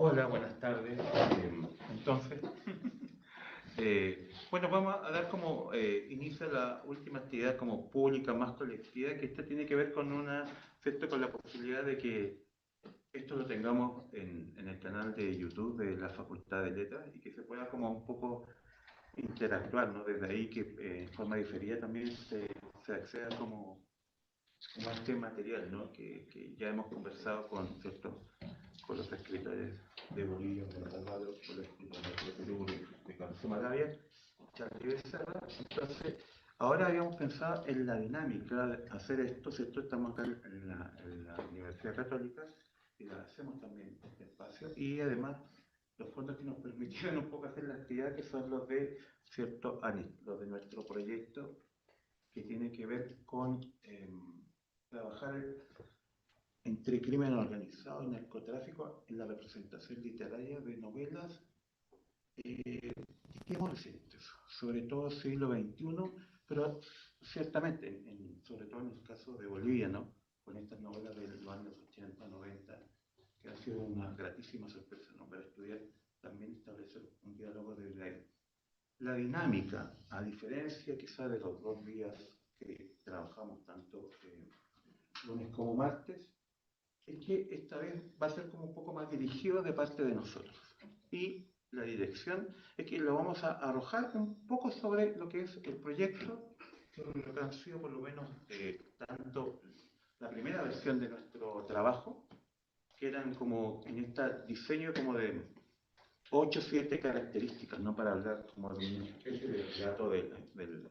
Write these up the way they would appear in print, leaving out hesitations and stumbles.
Hola, buenas tardes. Entonces, bueno, vamos a dar como inicio a la última actividad como pública, más colectiva, que esta tiene que ver con ¿cierto? Con la posibilidad de que esto lo tengamos en el canal de YouTube de la Facultad de Letras y que se pueda como un poco interactuar, ¿no? Desde ahí que en forma diferida también se acceda como a este material, ¿no? Que ya hemos conversado ¿cierto? Con los escritores de Bolivia, con los Álvaro, con los escritores de Perú, de Canso Maravilla, Charlie Becerra. Entonces, ahora habíamos pensado en la dinámica de hacer esto, ¿cierto? Estamos acá en la Universidad Católica y la hacemos también este espacio y además los fondos que nos permitieron un poco hacer la actividad que son los de, ¿cierto? ANIT, los de nuestro proyecto que tiene que ver con trabajar entre crimen organizado y narcotráfico en la representación literaria de novelas tiempos recientes, sobre todo siglo XXI, pero ciertamente, sobre todo en el caso de Bolivia, ¿no? Con estas novelas de los años 80, 90, que ha sido una gratísima sorpresa, ¿no? Para estudiar también establecer un diálogo desde ahí. La dinámica, a diferencia quizá de los 2 días que trabajamos tanto lunes como martes, es que esta vez va a ser como un poco más dirigido de parte de nosotros. Y la dirección es que lo vamos a arrojar un poco sobre lo que es el proyecto, sobre lo que han sido por lo menos tanto la primera versión de nuestro trabajo, que eran como en este diseño como de 8 o 7 características, ¿no? Para hablar como de una especie de relato del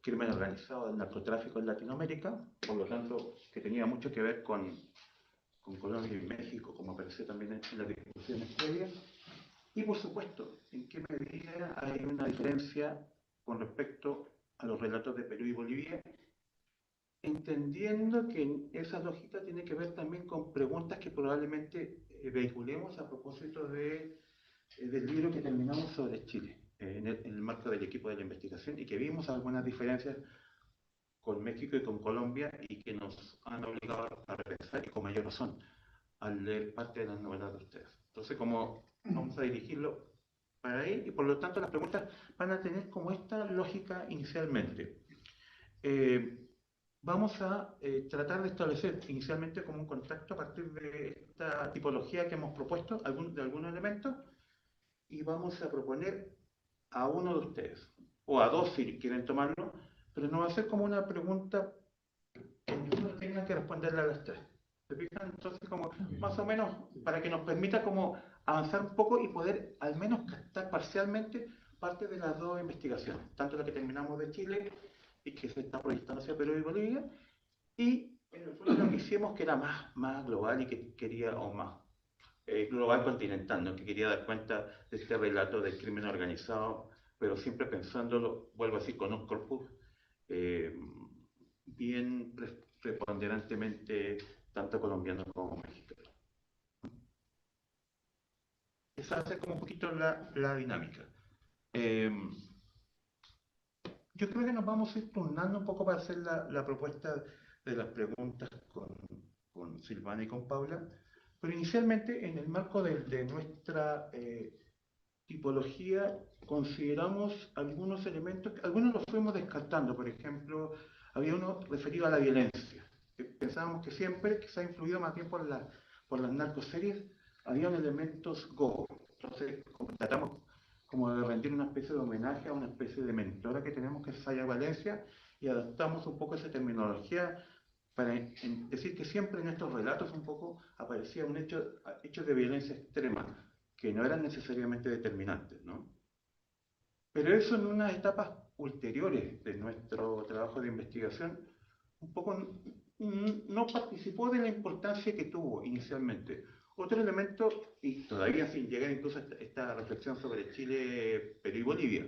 crimen organizado, del narcotráfico en Latinoamérica, por lo tanto que tenía mucho que ver con Colombia y México, como apareció también en las discusiones previas. Y por supuesto, en qué medida hay una diferencia con respecto a los relatos de Perú y Bolivia, entendiendo que esa lógica tiene que ver también con preguntas que probablemente vehiculemos a propósito del libro que terminamos sobre Chile, en el marco del equipo de la investigación, y que vimos algunas diferencias con México y con Colombia y que nos han obligado a repensar, y con mayor razón, al leer parte de las novelas de ustedes. Entonces, como vamos a dirigirlo para ahí, y por lo tanto las preguntas van a tener como esta lógica inicialmente. Vamos a tratar de establecer inicialmente como un contacto a partir de esta tipología que hemos propuesto, de algunos elementos, y vamos a proponer a uno de ustedes, o a dos si quieren tomarlo, pero no va a ser como una pregunta que ninguno tenga que responderle a las tres. ¿Se fijan? Entonces, como más o menos para que nos permita como avanzar un poco y poder al menos captar parcialmente parte de las dos investigaciones, tanto la que terminamos de Chile y que se está proyectando hacia Perú y Bolivia, y en el fondo lo que hicimos que era más global y que quería, o más global continental, ¿no? Que quería dar cuenta de este relato del crimen organizado, pero siempre pensándolo, vuelvo a decir, con un corpus eh, bien preponderantemente tanto colombiano como mexicano. Esa hace como un poquito la dinámica. Eh, yo creo que nos vamos a ir turnando un poco para hacer la propuesta de las preguntas con Silvana y con Paula, pero inicialmente en el marco de nuestra tipología consideramos algunos elementos, algunos los fuimos descartando. Por ejemplo, había uno referido a la violencia, que pensábamos que siempre, que se ha influido más bien por las narcoseries, habían elementos go. Entonces tratamos como de rendir una especie de homenaje a una especie de mentora que tenemos, que es Saya Valencia, y adaptamos un poco esa terminología para decir que siempre en estos relatos un poco aparecía un hecho de violencia extrema, que no eran necesariamente determinantes, ¿no? Pero eso en unas etapas ulteriores de nuestro trabajo de investigación, un poco no participó de la importancia que tuvo inicialmente. Otro elemento, y todavía sin llegar incluso a esta reflexión sobre Chile, Perú y Bolivia,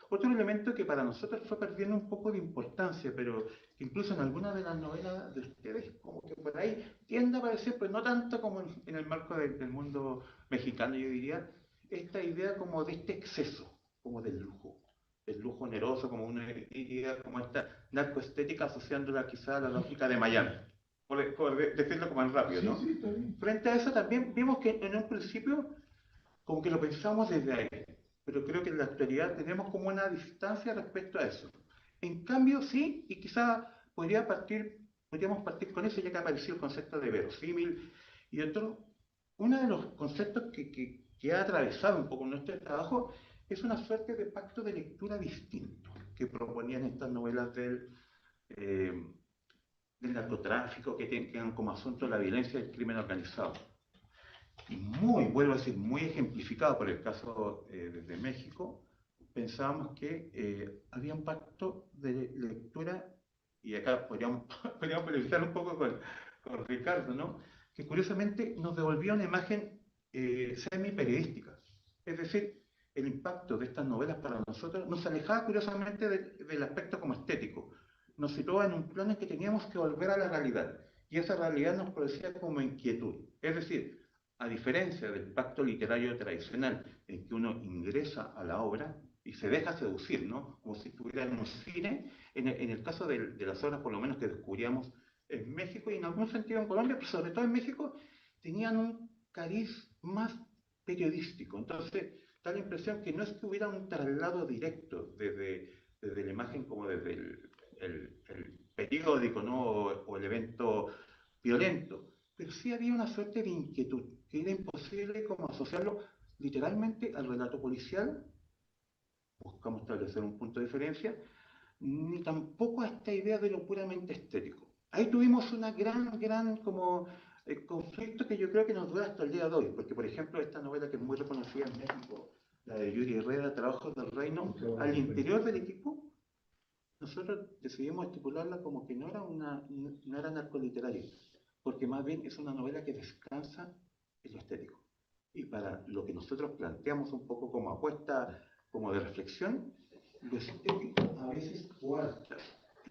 otro elemento que para nosotros fue perdiendo un poco de importancia, pero que incluso en algunas de las novelas de ustedes, como que por ahí tiende a aparecer, pero no tanto como en el marco del mundo mexicano, yo diría, esta idea como de este exceso, como del lujo oneroso, como una idea como esta narcoestética asociándola quizá a la lógica de Miami. decirlo como más rápido, ¿no? Sí, sí, está bien. Frente a eso también vimos que en un principio como que lo pensamos desde ahí, pero creo que en la actualidad tenemos como una distancia respecto a eso. En cambio, sí, y quizá podríamos partir con eso ya que apareció el concepto de verosímil y otro. Uno de los conceptos que ha atravesado un poco nuestro trabajo es una suerte de pacto de lectura distinto que proponían estas novelas eh, del narcotráfico, que tengan como asunto la violencia y el crimen organizado. Y vuelvo a decir, muy ejemplificado por el caso de México, pensábamos que había un pacto de lectura, y acá podríamos polemizar un poco con Ricardo, ¿no? Que curiosamente nos devolvía una imagen semi-periodística. Es decir, el impacto de estas novelas para nosotros nos alejaba curiosamente del aspecto como estético. Nos situaba en un plano en que teníamos que volver a la realidad. Y esa realidad nos producía como inquietud. Es decir, a diferencia del pacto literario tradicional, en que uno ingresa a la obra y se deja seducir, ¿no? Como si estuviera en un cine, en el caso de las obras, por lo menos que descubríamos en México y en algún sentido en Colombia, pero sobre todo en México, tenían un cariz más periodístico. Entonces, da la impresión que no es que hubiera un traslado directo desde la imagen como desde el periódico, ¿no? O el evento violento, pero sí había una suerte de inquietud, que era imposible como asociarlo literalmente al relato policial, buscamos establecer un punto de diferencia, ni tampoco a esta idea de lo puramente estético. Ahí tuvimos una gran como conflicto que yo creo que nos dura hasta el día de hoy, porque por ejemplo esta novela que es muy reconocida en México, la de Yuri Herrera, Trabajos del Reino, al interior del equipo, nosotros decidimos estipularla como que no era narcoliteraria, porque más bien es una novela que descansa en lo estético. Y para lo que nosotros planteamos un poco como apuesta, como de reflexión, lo estético a veces cuarta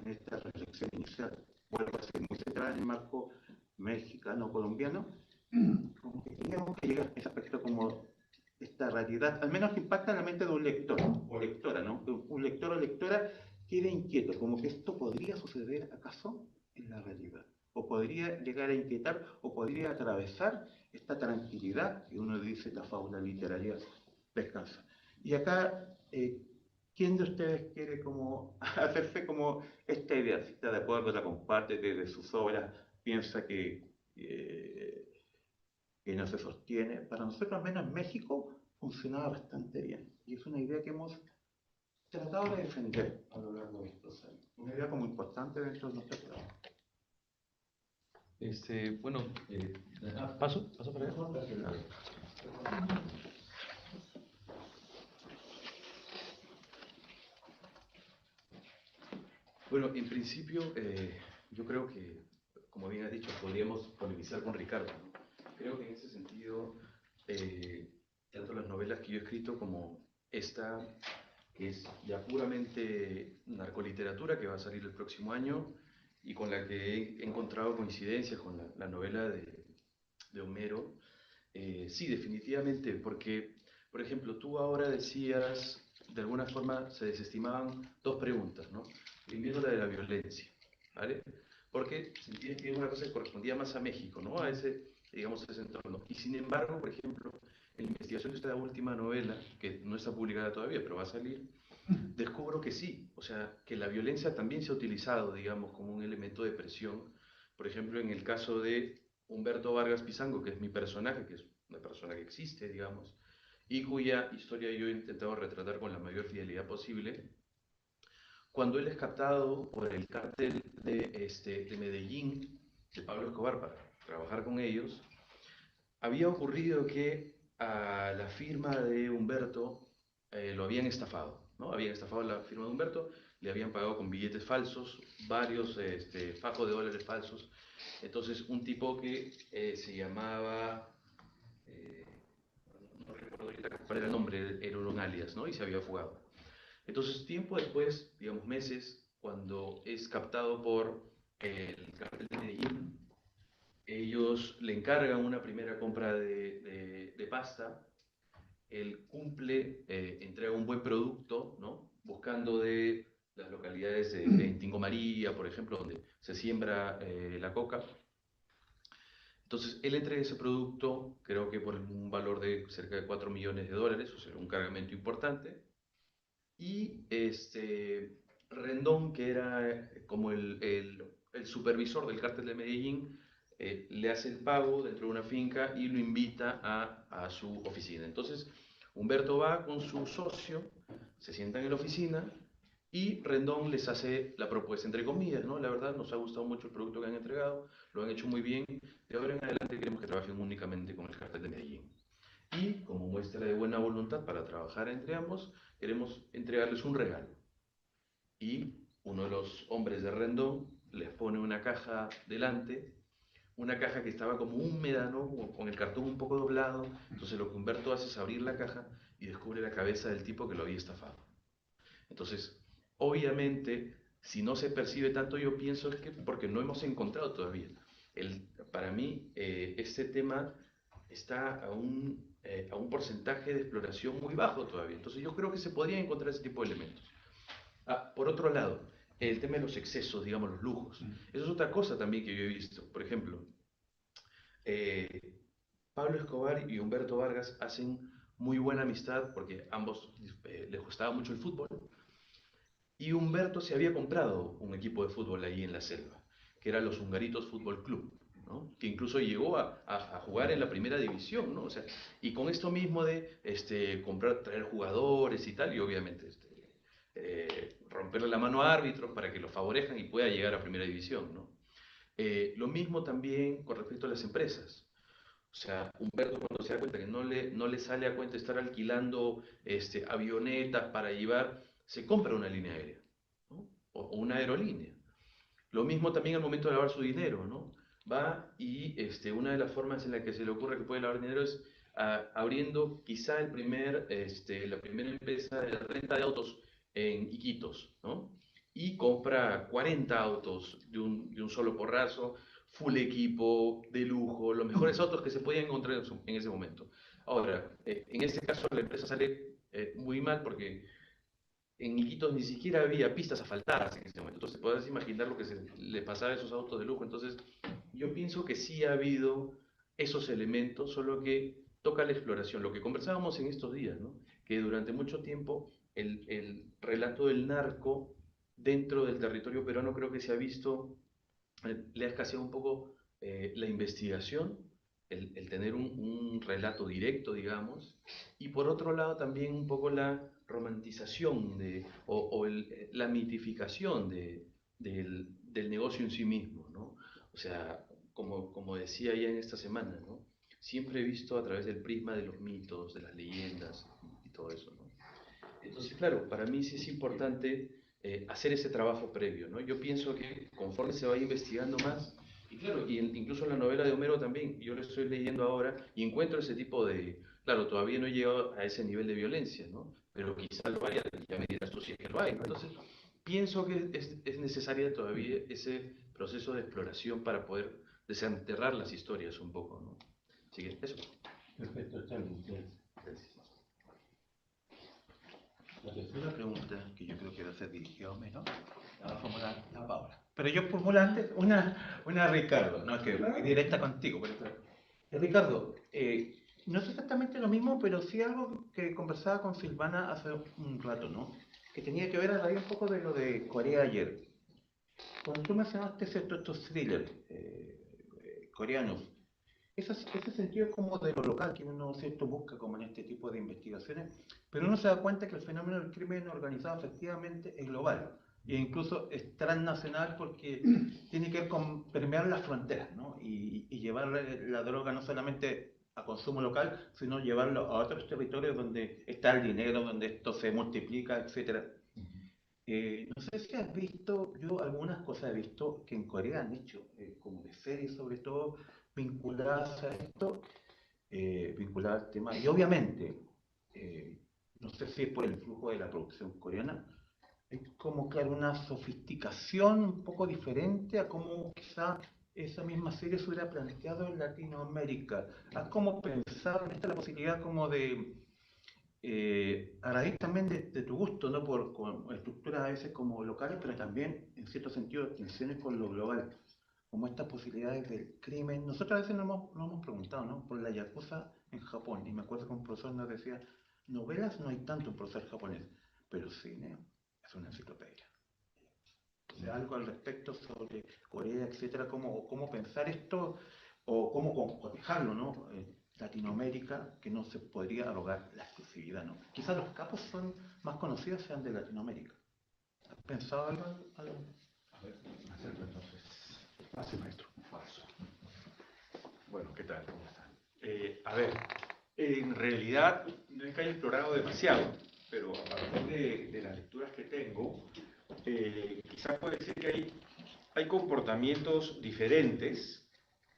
en esta reflexión inicial. Vuelvo a ser muy centrada en el marco mexicano-colombiano, como que teníamos que llegar a ese aspecto como esta realidad, al menos que impacta en la mente de un lector o lectora, ¿no? Un lector o lectora queda inquieto, como que esto podría suceder acaso en la realidad, o podría llegar a inquietar, o podría atravesar esta tranquilidad que uno dice la fábula literaria descansa. Y acá, ¿quién de ustedes quiere como hacerse como esta idea? Si está de acuerdo, la comparte desde sus obras, piensa que no se sostiene. Para nosotros, al menos en México, funcionaba bastante bien. Y es una idea que hemos tratado de defender a lo largo de estos años. Una idea como importante dentro de nuestro trabajo. Bueno, paso para allá. Bueno, en principio, yo creo que, como bien has dicho, podríamos polemizar con Ricardo, ¿no? Creo que en ese sentido, tanto las novelas que yo he escrito como esta, que es ya puramente narcoliteratura, que va a salir el próximo año, y con la que he encontrado coincidencias con la novela de Homero, sí, definitivamente, porque, por ejemplo, tú ahora decías, de alguna forma se desestimaban dos preguntas, ¿no? Primero la de la violencia, ¿vale? Porque se entiende que es una cosa que correspondía más a México, ¿no? A ese, digamos, a ese entorno. Y sin embargo, por ejemplo, en la investigación de esta última novela, que no está publicada todavía, pero va a salir, descubro que sí, o sea, que la violencia también se ha utilizado, digamos, como un elemento de presión. Por ejemplo, en el caso de Humberto Vargas Pizango, que es mi personaje, que es una persona que existe, digamos, y cuya historia yo he intentado retratar con la mayor fidelidad posible, cuando él es captado por el cártel de Medellín, de Pablo Escobar, para trabajar con ellos, había ocurrido que a la firma de Humberto lo habían estafado, ¿no? Habían estafado la firma de Humberto, le habían pagado con billetes falsos, varios fajos de dólares falsos. Entonces, un tipo que se llamaba, eh, no recuerdo ahorita cuál era el nombre, era un alias, ¿no? Y se había fugado. Entonces, tiempo después, digamos meses, cuando es captado por el cartel de Medellín, ellos le encargan una primera compra de pasta, él cumple, entrega un buen producto, ¿no? Buscando de las localidades de Tingo María, por ejemplo, donde se siembra la coca, Entonces, él entrega ese producto, creo que por un valor de cerca de $4 millones, o sea, un cargamento importante. Y Rendón, que era como el supervisor del cártel de Medellín, le hace el pago dentro de una finca y lo invita a su oficina. Entonces, Humberto va con su socio, se sientan en la oficina y Rendón les hace la propuesta, entre comillas, ¿no? La verdad, nos ha gustado mucho el producto que han entregado, lo han hecho muy bien, de ahora en adelante queremos que trabajen únicamente con el cártel de Medellín. Y como muestra de buena voluntad para trabajar entre ambos, queremos entregarles un regalo. Y uno de los hombres de Rendón les pone una caja delante, una caja que estaba como húmeda, ¿no? Con el cartón un poco doblado. Entonces lo que Humberto hace es abrir la caja y descubre la cabeza del tipo que lo había estafado. Entonces, obviamente, si no se percibe tanto, yo pienso es que porque no hemos encontrado todavía. Para mí, este tema está a un porcentaje de exploración muy bajo todavía. Entonces, yo creo que se podría encontrar ese tipo de elementos. Por otro lado, el tema de los excesos, digamos, los lujos. Eso es otra cosa también que yo he visto. Por ejemplo, eh, Pablo Escobar y Humberto Vargas hacen muy buena amistad porque ambos les gustaba mucho el fútbol. Y Humberto se había comprado un equipo de fútbol ahí en la selva, que era los Hungaritos Fútbol Club, ¿no? Que incluso llegó a jugar en la primera división, ¿no? O sea, y con esto mismo de comprar, traer jugadores y tal, y obviamente romperle la mano a árbitros para que lo favorezcan y pueda llegar a primera división, ¿no? Lo mismo también con respecto a las empresas. O sea, Humberto cuando se da cuenta que no le sale a cuenta estar alquilando avionetas para llevar, se compra una línea aérea, ¿no? O una aerolínea. Lo mismo también al momento de lavar su dinero, ¿no? Va y una de las formas en la que se le ocurre que puede lavar dinero es abriendo quizá la primera empresa de renta de autos en Iquitos, ¿no? Y compra 40 autos de un solo porrazo, full equipo, de lujo, los mejores autos que se podían encontrar en ese momento. Ahora, en este caso la empresa sale muy mal porque en Iquitos ni siquiera había pistas asfaltadas en ese momento. Entonces, podés imaginar lo que le pasaba a esos autos de lujo. Entonces, yo pienso que sí ha habido esos elementos, solo que toca la exploración. Lo que conversábamos en estos días, ¿no? Que durante mucho tiempo el relato del narco dentro del territorio peruano creo que se ha visto, le ha escaseado un poco la investigación, el tener un relato directo, digamos, y por otro lado también un poco la romantización la mitificación del negocio en sí mismo, ¿no? O sea, como decía ya en esta semana, ¿no? Siempre he visto a través del prisma de los mitos, de las leyendas y todo eso, ¿no? Entonces, claro, para mí sí es importante hacer ese trabajo previo, ¿no? Yo pienso que conforme se vaya investigando más, y claro, incluso en la novela de Homero también, yo lo estoy leyendo ahora y encuentro ese tipo de, claro, todavía no he llegado a ese nivel de violencia, ¿no? Pero quizá lo haya, ya me dirás tú si es que lo hay, ¿no? Entonces, pienso que es necesario todavía ese proceso de exploración para poder desenterrar las historias un poco, ¿no? Así que eso. Perfecto, Charlie. Gracias. La tercera pregunta, que yo creo que va a ser dirigida a Homero, la va a formular a Paula. Pero yo formulo antes una a Ricardo, no es que voy directa contigo. Ricardo, no es exactamente lo mismo, pero sí algo que conversaba con Silvana hace un rato, ¿no? Que tenía que ver a raíz un poco de lo de Corea ayer. Cuando tú mencionaste estos thrillers coreanos, ese sentido como de lo local que uno cierto busca como en este tipo de investigaciones, pero uno se da cuenta que el fenómeno del crimen organizado efectivamente es global e incluso es transnacional porque tiene que ver con permear las fronteras, ¿no? Y llevar la droga no solamente a consumo local, sino llevarlo a otros territorios donde está el dinero, donde esto se multiplica, etcétera. No sé si has visto, yo algunas cosas he visto que en Corea han hecho, como de series sobre todo, vinculadas a esto, vinculadas al tema, y obviamente, eh, no sé si es por el flujo de la producción coreana, es como, claro, una sofisticación un poco diferente a cómo quizá esa misma serie se hubiera planteado en Latinoamérica. ¿Has como pensado en esta la posibilidad como de a raíz también de tu gusto, ¿no? Con estructuras a veces como locales, pero también, en cierto sentido, tensiones con lo global? como estas posibilidades del crimen. Nosotros a veces nos hemos preguntado, ¿no? Por la yakuza en Japón, y me acuerdo que un profesor nos decía, novelas no hay tanto, un profesor japonés, pero cine es una enciclopedia. O sea, algo al respecto sobre Corea, etcétera, cómo pensar esto o cómo cotejarlo, ¿no? Latinoamérica, que no se podría arrogar la exclusividad, ¿no? Quizás los capos son más conocidos sean de Latinoamérica. ¿Has pensado algo? A ver, acerco entonces. Así, maestro. Paso. Bueno, ¿qué tal? ¿Cómo están? A ver, en realidad no es que haya explorado demasiado, pero a partir de las lecturas que tengo, quizás puede ser que hay comportamientos diferentes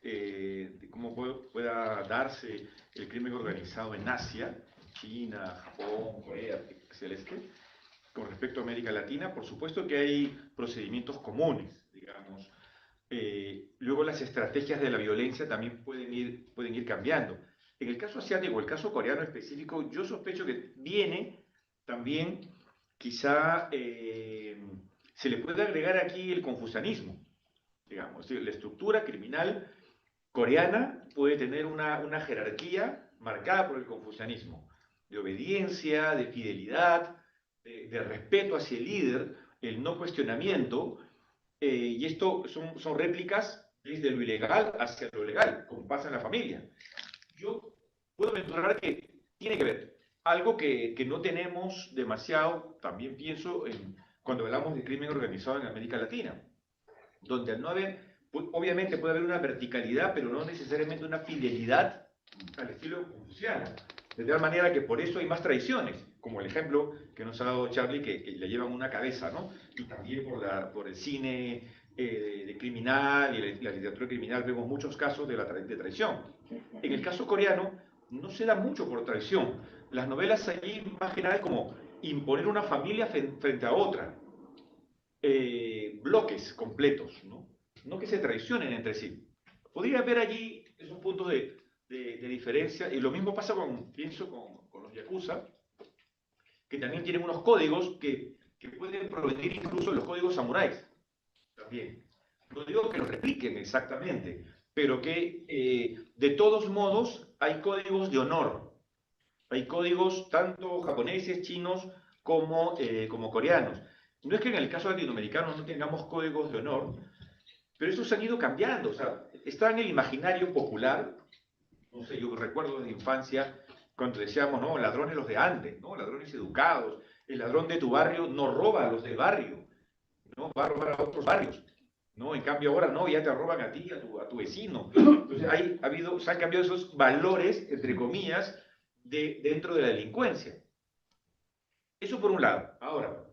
de cómo pueda darse el crimen organizado en Asia, China, Japón, Corea, hacia el este, con respecto a América Latina. Por supuesto que hay procedimientos comunes, digamos. Luego las estrategias de la violencia también pueden ir cambiando. En el caso asiático, el caso coreano específico, yo sospecho que viene también, quizá se le puede agregar aquí el confucianismo, digamos. La estructura criminal coreana puede tener una jerarquía marcada por el confucianismo, de obediencia, de fidelidad, de respeto hacia el líder, el no cuestionamiento, y esto son réplicas desde lo ilegal hacia lo legal, como pasa en la familia. Yo puedo mencionar que tiene que ver algo que no tenemos demasiado, también pienso, cuando hablamos de crimen organizado en América Latina, donde al no haber, obviamente puede haber una verticalidad, pero no necesariamente una fidelidad al estilo confuciano. De tal manera que por eso hay más traiciones, como el ejemplo que nos ha dado Charlie, que le llevan una cabeza, ¿no? Y también por el cine de criminal y la literatura criminal vemos muchos casos de traición. En el caso coreano no se da mucho por traición. Las novelas allí más que nada es como imponer una familia frente a otra, bloques completos, ¿no? No que se traicionen entre sí. Podría haber allí esos puntos de diferencia, y lo mismo pasa pienso, con los yakuza, que también tienen unos códigos que pueden provenir incluso de los códigos samuráis, también. No digo que los repliquen exactamente, pero que de todos modos hay códigos de honor. Hay códigos tanto japoneses, chinos, como coreanos. No es que en el caso latinoamericano no tengamos códigos de honor, pero esos han ido cambiando. O sea, está en el imaginario popular. No sé, yo recuerdo de infancia cuando decíamos, no, ladrones los de antes, ¿no? Ladrones educados. El ladrón de tu barrio no roba a los del barrio, ¿no? Va a robar a otros barrios. ¿No? En cambio ahora no, ya te roban a ti, a tu vecino. Entonces se han cambiado esos valores, entre comillas, dentro de la delincuencia. Eso por un lado. Ahora,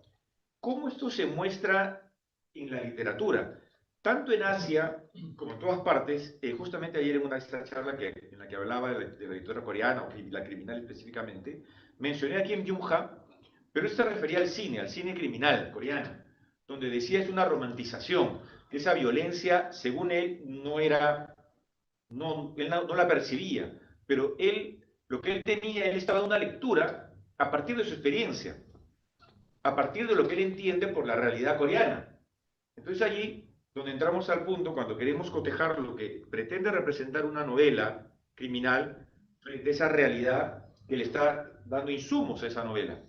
¿cómo esto se muestra en la literatura? Tanto en Asia como en todas partes, justamente ayer en una de estas charlas en la que hablaba de la editora coreana, o la criminal específicamente, mencioné a Kim Jong-ha, pero esto se refería al cine criminal coreano, donde decía es una romantización, que esa violencia, según él, él no la percibía, pero lo que él tenía, él estaba dando una lectura a partir de su experiencia, a partir de lo que él entiende por la realidad coreana. Entonces allí, donde entramos al punto, cuando queremos cotejar lo que pretende representar una novela criminal frente a esa realidad que le está dando insumos a esa novela.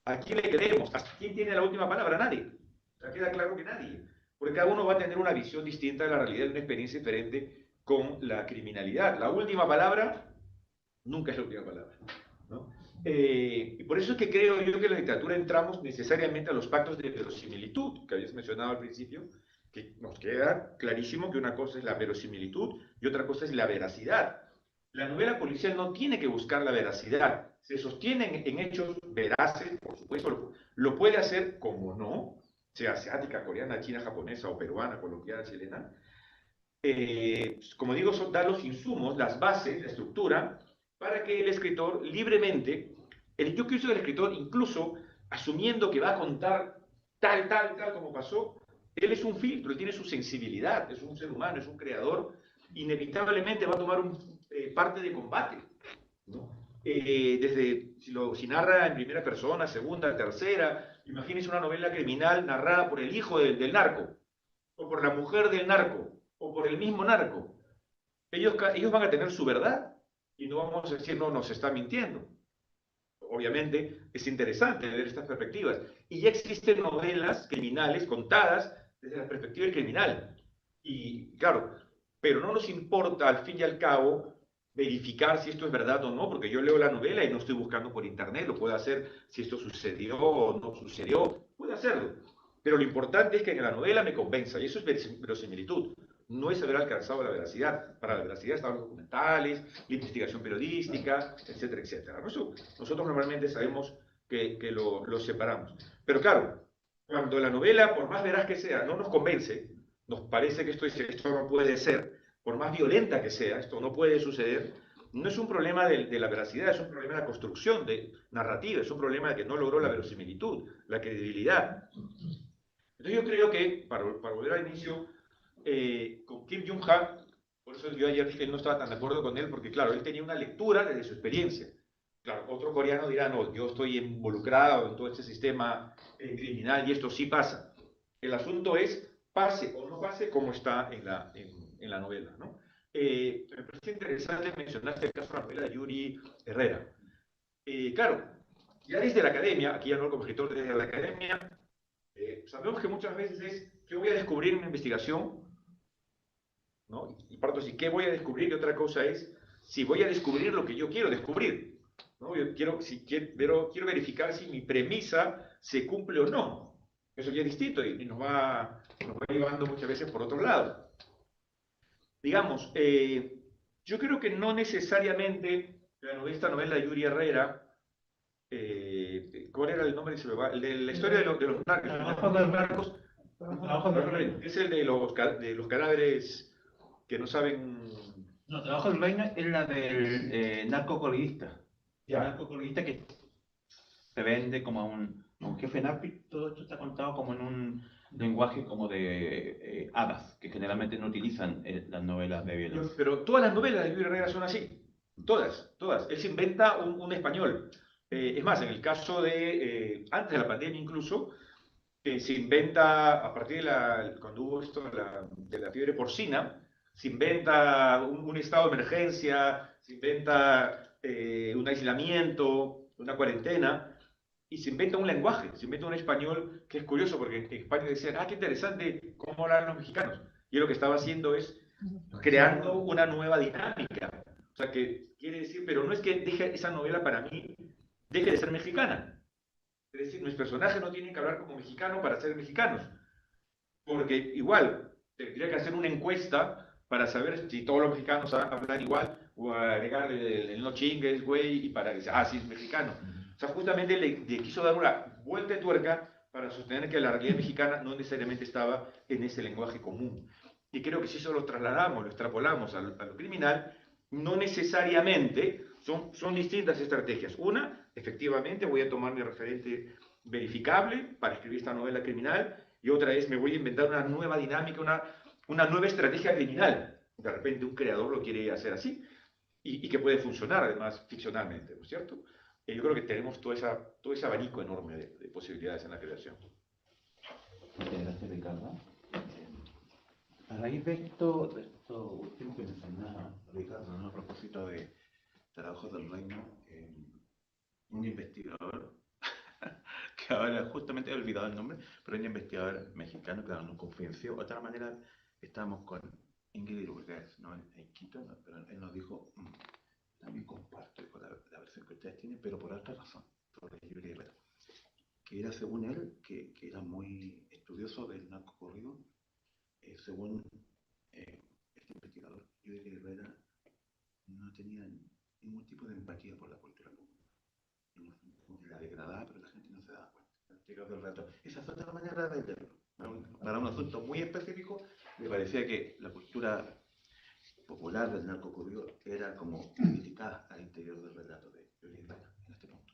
¿A quién le creemos? ¿A quién tiene la última palabra? Nadie. O sea, queda claro que nadie. Porque cada uno va a tener una visión distinta de la realidad y una experiencia diferente con la criminalidad. La última palabra nunca es la última palabra, ¿no? Y por eso es que creo yo que en la literatura entramos necesariamente a los pactos de verosimilitud, que habías mencionado al principio, que nos queda clarísimo que una cosa es la verosimilitud y otra cosa es la veracidad. La novela policial no tiene que buscar la veracidad, se sostiene en hechos veraces, por supuesto, lo puede hacer como no, sea asiática, coreana, china, japonesa o peruana, colombiana, chilena. Como digo, da los insumos, las bases, la estructura, para que el escritor libremente, yo quiero que el escritor, incluso asumiendo que va a contar tal como pasó, él es un filtro, él tiene su sensibilidad, es un ser humano, es un creador, inevitablemente va a tomar parte de combate, ¿no? Si narra en primera persona, segunda, tercera, imagínense una novela criminal narrada por el hijo del narco. Ok, por la mujer del narco o por el mismo narco, ellos van a tener su verdad y no vamos a decir, no, nos está mintiendo. Obviamente es interesante ver estas perspectivas. Y ya existen novelas criminales contadas desde la perspectiva del criminal. Y claro, pero no nos importa al fin y al cabo verificar si esto es verdad o no, porque yo leo la novela y no estoy buscando por internet, lo puedo hacer si esto sucedió o no sucedió, puedo hacerlo. Pero lo importante es que en la novela me convenza, y eso es verosimilitud, no es haber alcanzado la veracidad. Para la veracidad están los documentales, la investigación periodística, etcétera, etcétera. Nosotros normalmente sabemos que lo separamos. Pero claro, cuando la novela, por más veraz que sea, no nos convence, nos parece que esto no puede ser, por más violenta que sea, esto no puede suceder, no es un problema de la veracidad, es un problema de la construcción de narrativa, es un problema de que no logró la verosimilitud, la credibilidad. Entonces yo creo que, para volver al inicio, con Kim Jong-un, por eso yo ayer dije que no estaba tan de acuerdo con él, porque claro, él tenía una lectura desde su experiencia. Claro, otro coreano dirá, no, yo estoy involucrado en todo este sistema criminal y esto sí pasa. El asunto es, pase o no pase, como está en la novela, ¿no? Me parece interesante mencionaste el caso de la novela de Yuri Herrera. Claro, ya desde la academia, aquí ya no como escritor, desde la academia, sabemos que muchas veces es, yo voy a descubrir una investigación, ¿no? Y parto así, ¿qué voy a descubrir? Y otra cosa es, si voy a descubrir lo que yo quiero descubrir, ¿no? Yo quiero verificar si mi premisa se cumple o no. Eso ya es distinto y nos va llevando muchas veces por otro lado. Digamos, yo creo que no necesariamente esta novela de Yuri Herrera, ¿cuál era el nombre? El de la historia de los narcos, es el de los cadáveres que no saben. No, Trabajo del Reino es la del narcocorridista. El narcocorridista que se vende como a un jefe narco. Todo esto está contado como en un lenguaje como de hadas, que generalmente no utilizan las novelas de violencia. Pero todas las novelas de Yuri Herrera son así. Todas, todas. Él se inventa un español. Es más, en el caso de, antes de la pandemia incluso, se inventa, a partir cuando hubo esto de la fiebre porcina, se inventa un estado de emergencia, se inventa un aislamiento, una cuarentena, y se inventa un lenguaje, se inventa un español que es curioso, porque en España decían, qué interesante cómo hablan los mexicanos. Y él lo que estaba haciendo es creando una nueva dinámica. O sea, que quiere decir, pero no es que deje esa novela para mí, deje de ser mexicana. Es decir, mis personajes no tienen que hablar como mexicanos para ser mexicanos. Porque igual, tendría que hacer una encuesta para saber si todos los mexicanos hablan igual, o agregarle el no chingues, güey, y para que sea, sí es mexicano. O sea, justamente le quiso dar una vuelta de tuerca para sostener que la realidad mexicana no necesariamente estaba en ese lenguaje común. Y creo que si eso lo trasladamos, lo extrapolamos a lo criminal, no necesariamente son distintas estrategias. Una, efectivamente, voy a tomar mi referente verificable para escribir esta novela criminal, y otra es, me voy a inventar una nueva dinámica, una nueva estrategia criminal. De repente un creador lo quiere hacer así, y que puede funcionar además ficcionalmente, ¿no es cierto? Yo creo que tenemos todo ese abanico enorme de posibilidades en la creación. Muchas gracias, Ricardo. A raíz de esto último que mencionaba Ricardo, ¿no? A propósito de Trabajos del Reino, un investigador, que ahora justamente he olvidado el nombre, pero un investigador mexicano que nos confidenció. De otra manera, estábamos con Ingrid Urguez, ¿no? En Quito, ¿no? Pero él nos dijo, también comparto con la versión que ustedes tienen, pero por otra razón, sobre Yuri Herrera, que era, según él, que era muy estudioso del narcocorrido. Según este investigador, Yuri Herrera no tenía ningún tipo de empatía por la cultura común. La degradaba, pero la gente no se daba cuenta. Llegado el rato. Esa es otra manera de verlo. Para un asunto muy específico, me parecía que la cultura popular del narcocorrido era como criticada al interior del relato de Yuri Herrera en este punto.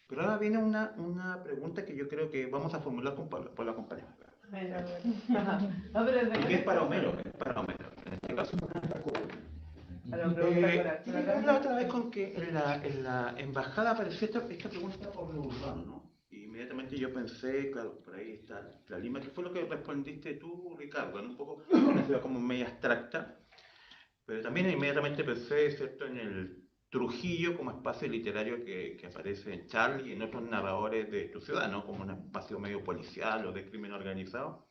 Pero ahora viene una pregunta que yo creo que vamos a formular por la compañera. Y que es para Homero, en este caso. La otra vez con que en la embajada apareció esta pregunta por lo urbano, ¿no? Y inmediatamente yo pensé, claro, por ahí está la Lima, que fue lo que respondiste tú, Ricardo, ¿no? Un poco una ciudad como media abstracta, pero también inmediatamente pensé, ¿cierto?, en el Trujillo como espacio literario que aparece en Charlie y en otros narradores de tu ciudad, ¿no? Como un espacio medio policial o de crimen organizado.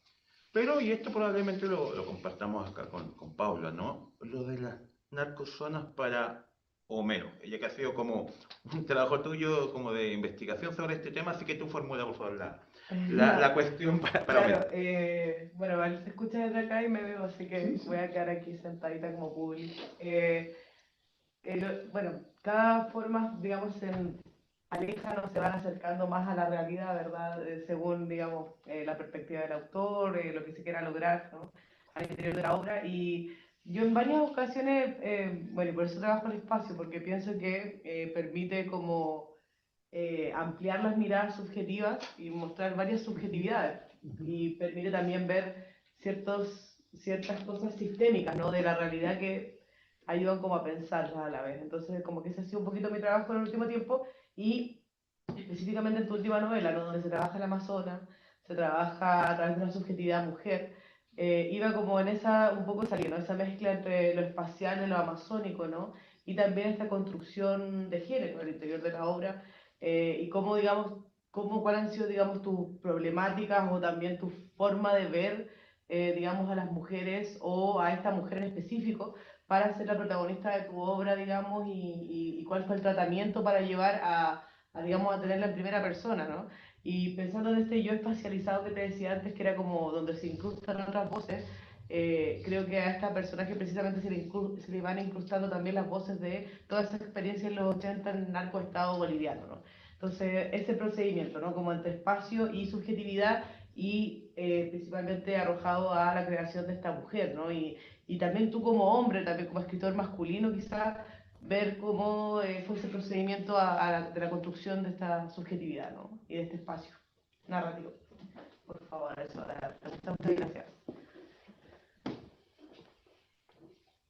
Pero, y esto probablemente lo compartamos acá con Paula, ¿no? Lo de las narcozonas para Homero. Ella que ha sido como un trabajo tuyo como de investigación sobre este tema, así que tú formula por favor la cuestión para Homero. Claro, bueno, vale, se escucha desde acá y me veo, así que voy a quedar aquí sentadita como público. Bueno, cada forma, digamos, alejan o se van acercando más a la realidad, ¿verdad? Según, digamos, la perspectiva del autor, lo que se quiera lograr, ¿no? Al interior de la obra. Y yo en varias ocasiones, bueno, y por eso trabajo el espacio, porque pienso que permite como ampliar las miradas subjetivas y mostrar varias subjetividades. Y permite también ver ciertas cosas sistémicas, ¿no? De la realidad que ayudan como a pensarlas a la vez. Entonces, como que ese ha sido un poquito mi trabajo en el último tiempo y específicamente en tu última novela, ¿no? Donde se trabaja el Amazonas, se trabaja a través de una subjetividad mujer. Iba como en esa, un poco saliendo, esa mezcla entre lo espacial y lo amazónico, ¿no? Y también esta construcción de género al interior de la obra y cómo, digamos, cuáles han sido, digamos, tus problemáticas o también tu forma de ver, digamos, a las mujeres o a esta mujer en específico para ser la protagonista de tu obra, digamos, y cuál fue el tratamiento para llevar digamos, a tenerla en primera persona, ¿no? Y pensando en este yo espacializado que te decía antes, que era como donde se incrustan otras voces, creo que a esta personaje precisamente se le van incrustando también las voces de toda esa experiencia en los 80 en el narcoestado boliviano, ¿no? Entonces, ese procedimiento, ¿no? Como entre espacio y subjetividad y principalmente arrojado a la creación de esta mujer, ¿no? Y también tú como hombre, también como escritor masculino, quizás ver cómo fue ese procedimiento de la construcción de esta subjetividad, ¿no? Y de este espacio narrativo. Por favor, eso, muchas gracias.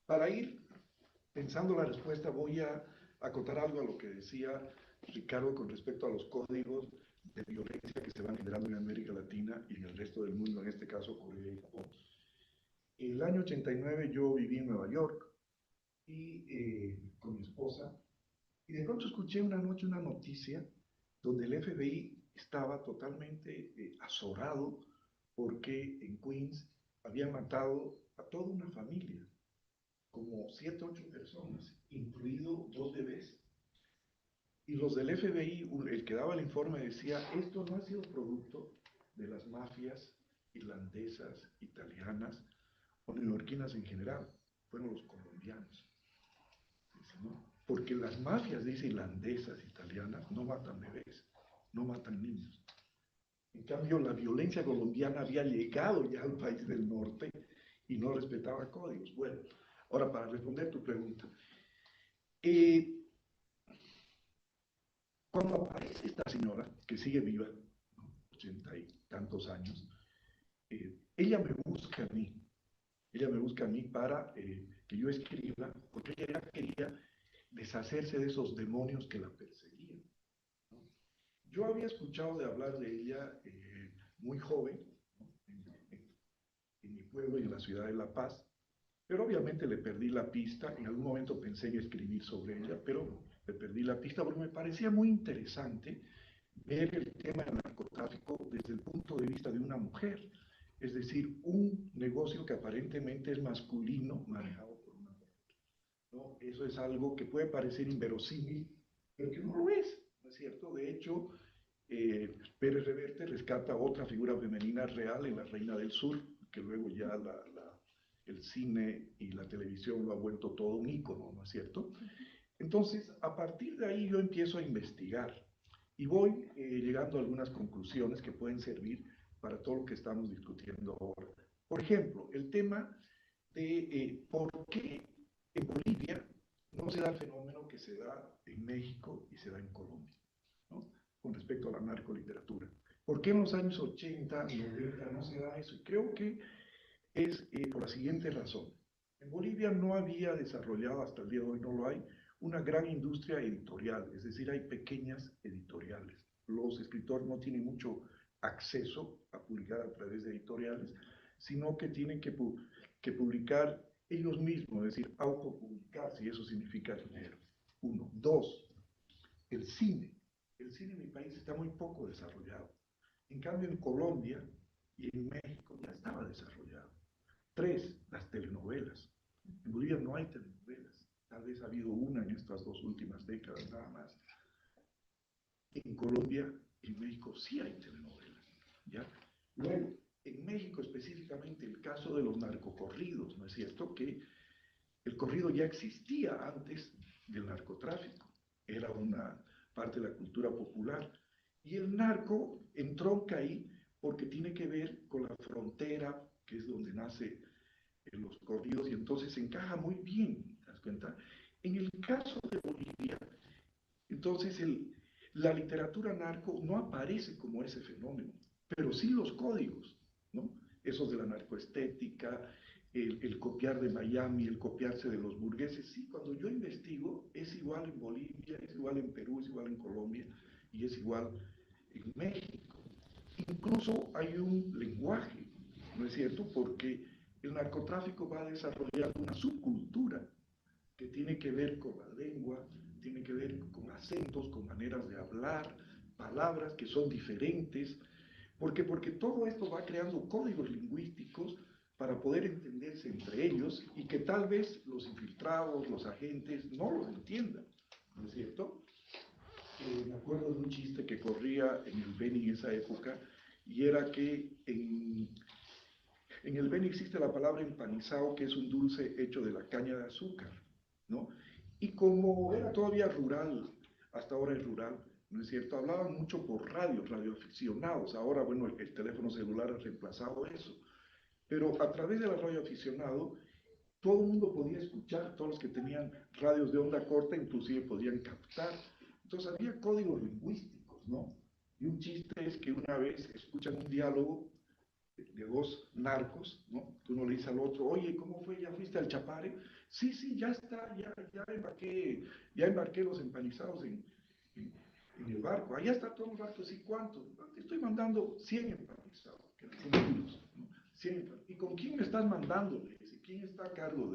Para ir pensando la respuesta, voy a acotar algo a lo que decía Ricardo con respecto a los códigos de violencia que se van generando en América Latina y en el resto del mundo, en este caso Corea y Japón. En el año 89 yo viví en Nueva York y con mi esposa, y de pronto escuché una noche una noticia donde el FBI estaba totalmente azorado porque en Queens habían matado a toda una familia, como 7, 8 personas, incluido 2 bebés. Y los del FBI, el que daba el informe decía, esto no ha sido producto de las mafias irlandesas, italianas o neoyorquinas en general, fueron los colombianos. ¿No? Porque las mafias, dice, irlandesas, italianas, no matan bebés, no matan niños. En cambio, la violencia colombiana había llegado ya al país del norte y no respetaba códigos. Bueno, ahora para responder tu pregunta, cuando aparece esta señora, que sigue viva, ¿no? 80 y tantos años, ella me busca a mí. Ella me busca a mí para que yo escriba, porque ella quería deshacerse de esos demonios que la perseguían, ¿no? Yo había escuchado de hablar de ella muy joven, ¿no? en mi pueblo y en la ciudad de La Paz, pero obviamente le perdí la pista. En algún momento pensé en escribir sobre ella, pero le perdí la pista porque me parecía muy interesante ver el tema del narcotráfico desde el punto de vista de una mujer. Es decir, un negocio que aparentemente es masculino manejado por una mujer, ¿no? Eso es algo que puede parecer inverosímil, pero que no lo es, ¿no es cierto? De hecho, Pérez Reverte rescata otra figura femenina real en La Reina del Sur, que luego ya el cine y la televisión lo ha vuelto todo un ícono, ¿no es cierto? Entonces, a partir de ahí yo empiezo a investigar y voy llegando a algunas conclusiones que pueden servir para todo lo que estamos discutiendo ahora. Por ejemplo, el tema de por qué en Bolivia no se da el fenómeno que se da en México y se da en Colombia, ¿no? Con respecto a la narcoliteratura. ¿Por qué en los años 80, 90 no se da eso? Y creo que es por la siguiente razón. En Bolivia no había desarrollado, hasta el día de hoy no lo hay, una gran industria editorial, es decir, hay pequeñas editoriales, los escritores no tienen mucho acceso a publicar a través de editoriales, sino que tienen que publicar ellos mismos, es decir, autopublicar, si eso significa dinero. Uno. Dos, el cine. El cine en mi país está muy poco desarrollado. En cambio, en Colombia y en México ya estaba desarrollado. Tres, las telenovelas. En Bolivia no hay telenovelas. Tal vez ha habido una en estas 2 últimas décadas, nada más. En Colombia y en México sí hay telenovelas, ¿ya? Luego, en México específicamente, el caso de los narcocorridos, ¿no es cierto? Que el corrido ya existía antes del narcotráfico, era una parte de la cultura popular. Y el narco entronca ahí porque tiene que ver con la frontera, que es donde nace los corridos, y entonces encaja muy bien, ¿te das cuenta? En el caso de Bolivia, entonces la literatura narco no aparece como ese fenómeno, pero sí los códigos, ¿no? Esos de la narcoestética, el copiar de Miami, el copiarse de los burgueses. Sí, cuando yo investigo, es igual en Bolivia, es igual en Perú, es igual en Colombia y es igual en México. Incluso hay un lenguaje, ¿no es cierto? Porque el narcotráfico va desarrollando una subcultura que tiene que ver con la lengua, tiene que ver con acentos, con maneras de hablar, palabras que son diferentes, porque todo esto va creando códigos lingüísticos para poder entenderse entre ellos y que tal vez los infiltrados, los agentes, no los entiendan, ¿no es cierto? Me acuerdo de un chiste que corría en el Beni en esa época, y era que en el Beni existe la palabra empanizado, que es un dulce hecho de la caña de azúcar, ¿no? Y como era todavía rural, hasta ahora es rural, ¿no es cierto? Hablaban mucho por radio, radioaficionados. Ahora, bueno, el teléfono celular ha reemplazado eso. Pero a través de la radioaficionado, todo el mundo podía escuchar, todos los que tenían radios de onda corta, inclusive podían captar. Entonces había códigos lingüísticos, ¿no? Y un chiste es que una vez escuchan un diálogo de 2 narcos, ¿no? Que uno le dice al otro, oye, ¿cómo fue? ¿Ya fuiste al Chapare? Sí, sí, ya está, ya embarqué los empanizados en el barco. Allá está todo el barco, sí, ¿cuánto? Te estoy mandando 100 empanizados, que eran 100 kilos, ¿no? 100. ¿Y con quién me estás mandando? Le dice, ¿quién está a cargo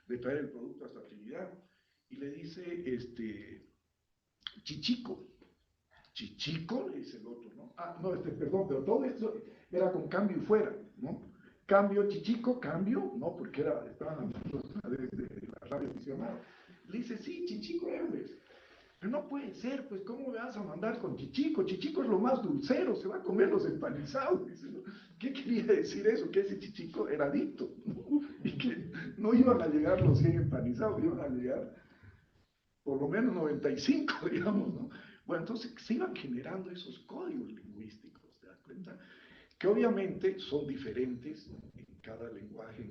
de traer el producto hasta Trinidad? Y le dice, Chichico. Chichico, le dice el otro, ¿no? Ah, no, perdón, pero todo esto era con cambio y fuera, ¿no? Cambio, Chichico, cambio, ¿no? Porque estaban hablando a través de la radio aficionada. Le dice, sí, Chichico eres. Pero no puede ser, pues, ¿cómo me vas a mandar con Chichico? Chichico es lo más dulcero, se va a comer los empanizados. Dice, ¿no? ¿Qué quería decir eso? Que ese Chichico era adicto, ¿no? Y que no iban a llegar los 100 empanizados, iban a llegar por lo menos 95, digamos, ¿no? Bueno, entonces se iban generando esos códigos lingüísticos, ¿te das cuenta? Que obviamente son diferentes en cada lenguaje,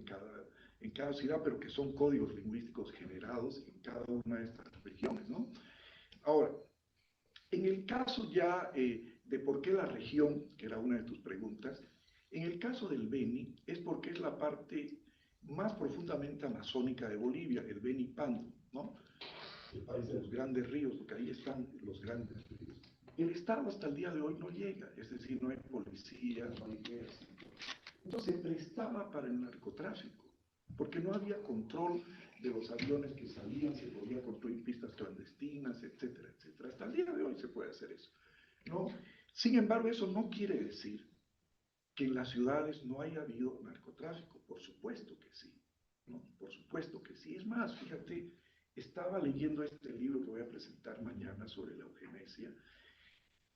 en cada ciudad, pero que son códigos lingüísticos generados en cada una de estas regiones, ¿no? Ahora, en el caso ya de por qué la región, que era una de tus preguntas, en el caso del Beni es porque es la parte más profundamente amazónica de Bolivia, el Beni Pando, ¿no? El país de los grandes ríos, porque ahí están los grandes ríos. El Estado hasta el día de hoy no llega, es decir, no hay policía, no hay ejército. Entonces se prestaba para el narcotráfico, porque no había control de los aviones que salían, se podía construir pistas clandestinas, etcétera, etcétera. Hasta el día de hoy se puede hacer eso, ¿no? Sin embargo, eso no quiere decir que en las ciudades no haya habido narcotráfico, por supuesto que sí, ¿no? Por supuesto que sí. Es más, fíjate, estaba leyendo este libro que voy a presentar mañana sobre la eugenesia,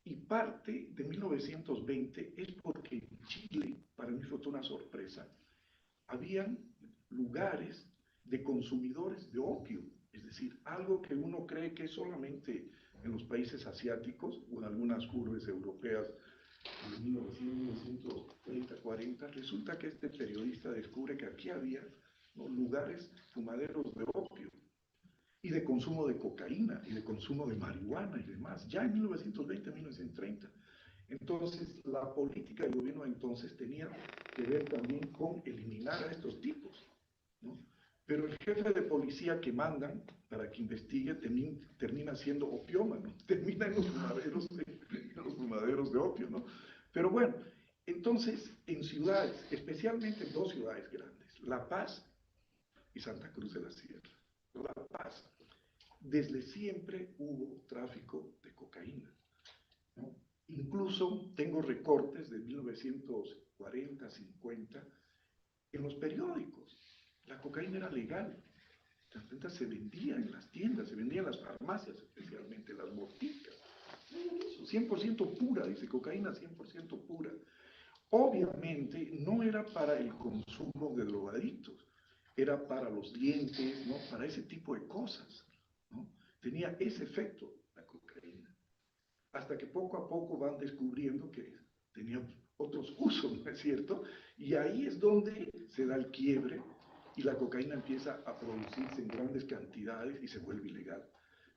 y parte de 1920 es porque en Chile, para mí fue una sorpresa, habían lugares de consumidores de opio, es decir, algo que uno cree que es solamente en los países asiáticos o en algunas urbes europeas de 1930, 40, resulta que este periodista descubre que aquí había, ¿no?, lugares fumaderos de opio y de consumo de cocaína y de consumo de marihuana y demás, ya en 1920, 1930. Entonces, la política del gobierno de entonces tenía que ver también con eliminar a estos tipos, ¿no? Pero el jefe de policía que mandan para que investigue termina siendo opiómano, termina en los fumaderos fumaderos de opio, ¿no? Pero bueno, entonces en ciudades, especialmente en dos ciudades grandes, La Paz y Santa Cruz de la Sierra. La Paz, desde siempre hubo tráfico de cocaína, ¿no? Incluso tengo recortes de 1940, 50, en los periódicos. La cocaína era legal. La cocaína se vendía en las tiendas, se vendía en las farmacias, especialmente en las boticas. Eso, 100% pura, dice, cocaína 100% pura. Obviamente no era para el consumo de drogadictos, era para los dientes, ¿no? Para ese tipo de cosas, ¿no? Tenía ese efecto la cocaína. Hasta que poco a poco van descubriendo que tenía otros usos, ¿no es cierto? Y ahí es donde se da el quiebre y la cocaína empieza a producirse en grandes cantidades y se vuelve ilegal.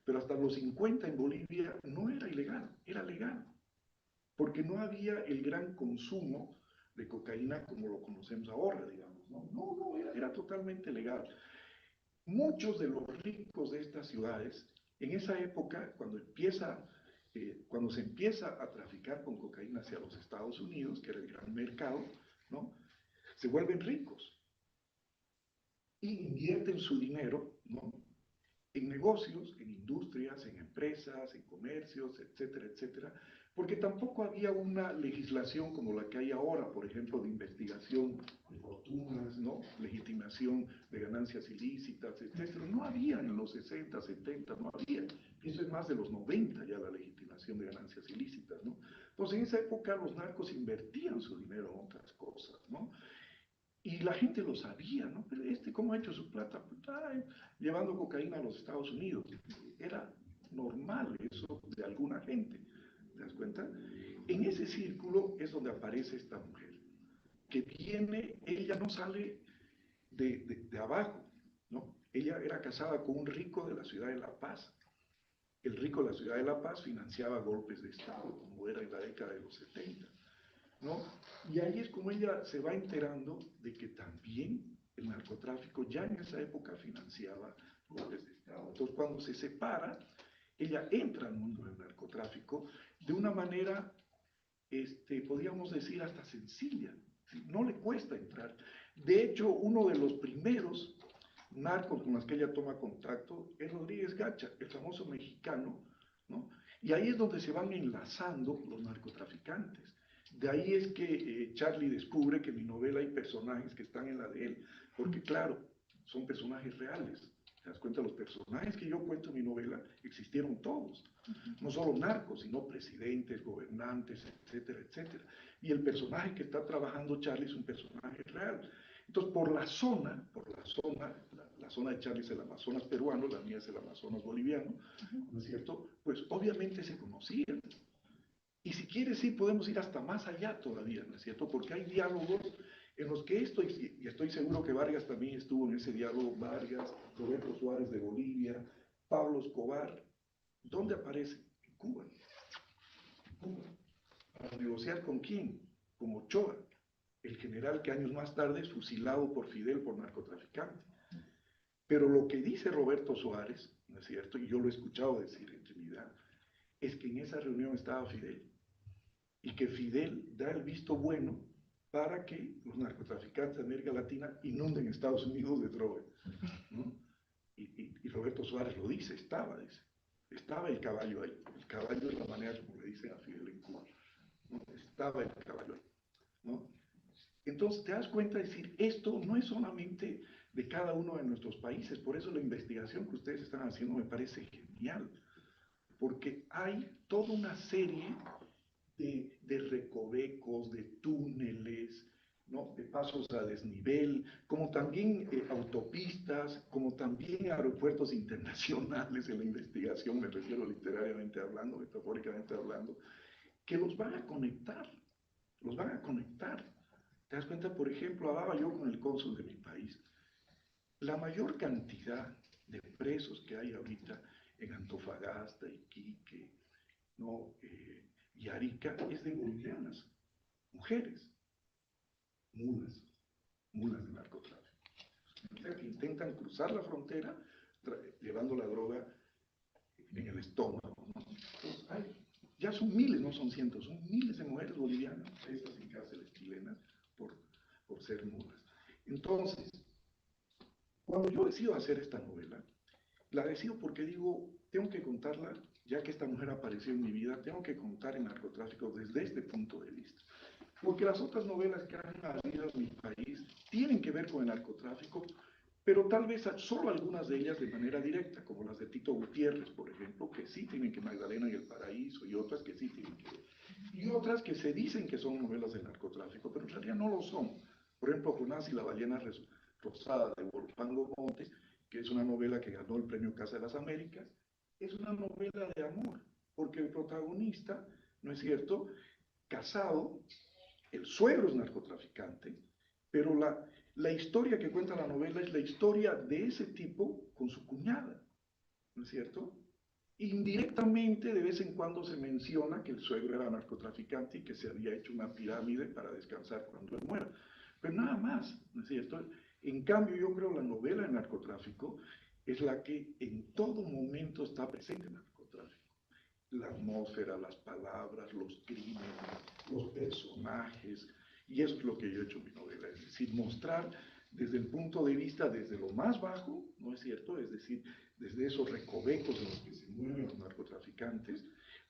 Pero hasta los 50 en Bolivia no era ilegal, era legal, porque no había el gran consumo de cocaína como lo conocemos ahora, digamos. No, era totalmente legal. Muchos de los ricos de estas ciudades, en esa época, cuando se empieza a traficar con cocaína hacia los Estados Unidos, que era el gran mercado, ¿no? Se vuelven ricos y invierten su dinero, ¿no? En negocios, en industrias, en empresas, en comercios, etcétera, etcétera, porque tampoco había una legislación como la que hay ahora, por ejemplo, de investigación de fortunas, ¿no? Legitimación de ganancias ilícitas, etcétera. No había en los 60, 70, no había. Eso es más de los 90 ya la legitimación de ganancias ilícitas, ¿no? Entonces, en esa época los narcos invertían su dinero en otras cosas, ¿no? Y la gente lo sabía, ¿no? Pero ¿cómo ha hecho su plata? Pues, llevando cocaína a los Estados Unidos. Era normal eso de alguna gente, ¿te das cuenta? En ese círculo es donde aparece esta mujer, que viene, ella no sale de abajo, ¿no? Ella era casada con un rico de la ciudad de La Paz. El rico de la ciudad de La Paz financiaba golpes de Estado, como era en la década de los 70. ¿No? Y ahí es como ella se va enterando de que también el narcotráfico ya en esa época financiaba golpes de Estado. Entonces, cuando se separa, ella entra al mundo del narcotráfico de una manera, podríamos decir, hasta sencilla. ¿Sí? No le cuesta entrar. De hecho, uno de los primeros narcos con los que ella toma contacto es Rodríguez Gacha, el famoso mexicano, ¿no? Y ahí es donde se van enlazando los narcotraficantes. De ahí es que Charlie descubre que en mi novela hay personajes que están en la de él, porque claro, son personajes reales. ¿Te das cuenta? Los personajes que yo cuento en mi novela existieron todos, no solo narcos, sino presidentes, gobernantes, etcétera, etcétera. Y el personaje que está trabajando Charlie es un personaje real. Entonces, por la zona, la zona de Charlie es el Amazonas peruano, la mía es el Amazonas boliviano, ¿no es cierto? Pues obviamente se conocían. Y si quieres, sí, podemos ir hasta más allá todavía, ¿no es cierto? Porque hay diálogos en los que y estoy seguro que Vargas también estuvo en ese diálogo, Vargas, Roberto Suárez de Bolivia, Pablo Escobar. ¿Dónde aparece? En Cuba. En Cuba. ¿Para negociar con quién? Con Ochoa, el general que años más tarde es fusilado por Fidel por narcotraficante. Pero lo que dice Roberto Suárez, ¿no es cierto? Y yo lo he escuchado decir en Trinidad, es que en esa reunión estaba Fidel. Y que Fidel da el visto bueno para que los narcotraficantes de América Latina inunden Estados Unidos de droga, ¿no? Y Roberto Suárez lo dice, estaba el caballo ahí. El caballo es la manera como le dicen a Fidel en Cuba, ¿no? Estaba el caballo ahí, ¿no? Entonces te das cuenta de decir, esto no es solamente de cada uno de nuestros países, por eso la investigación que ustedes están haciendo me parece genial, porque hay toda una serie de recovecos, de túneles, ¿no? De pasos a desnivel, como también autopistas, como también aeropuertos internacionales en la investigación, me refiero literariamente hablando, metafóricamente hablando, que los van a conectar, los van a conectar. ¿Te das cuenta? Por ejemplo, hablaba yo con el cónsul de mi país, la mayor cantidad de presos que hay ahorita en Antofagasta, Iquique, ¿no? Y Arica es de bolivianas, mujeres, mulas de narcotráfico. O sea, que intentan cruzar la frontera llevando la droga en el estómago, ¿no? Entonces, ya son miles, no son cientos, son miles de mujeres bolivianas presas en cárceles chilenas por ser mudas. Entonces, cuando yo decido hacer esta novela, la decido porque digo, tengo que contarla, ya que esta mujer apareció en mi vida, tengo que contar el narcotráfico desde este punto de vista. Porque las otras novelas que han salido en mi país tienen que ver con el narcotráfico, pero tal vez solo algunas de ellas de manera directa, como las de Tito Gutiérrez, por ejemplo, que sí tienen que Magdalena y el Paraíso, y otras que sí tienen que ver. Y otras que se dicen que son novelas de narcotráfico, pero en realidad no lo son. Por ejemplo, Jonás y la ballena rosada de Wolfgang Montes, que es una novela que ganó el premio Casa de las Américas, es una novela de amor, porque el protagonista, ¿no es cierto?, casado, el suegro es narcotraficante, pero la historia que cuenta la novela es la historia de ese tipo con su cuñada, ¿no es cierto? Indirectamente, de vez en cuando se menciona que el suegro era narcotraficante y que se había hecho una pirámide para descansar cuando él muera. Pero nada más, ¿no es cierto? En cambio, yo creo la novela de narcotráfico es la que en todo momento está presente en el narcotráfico. La atmósfera, las palabras, los crímenes, los personajes, y eso es lo que yo he hecho en mi novela, es decir, mostrar desde el punto de vista, desde lo más bajo, ¿no es cierto? Es decir, desde esos recovecos en los que se mueven los narcotraficantes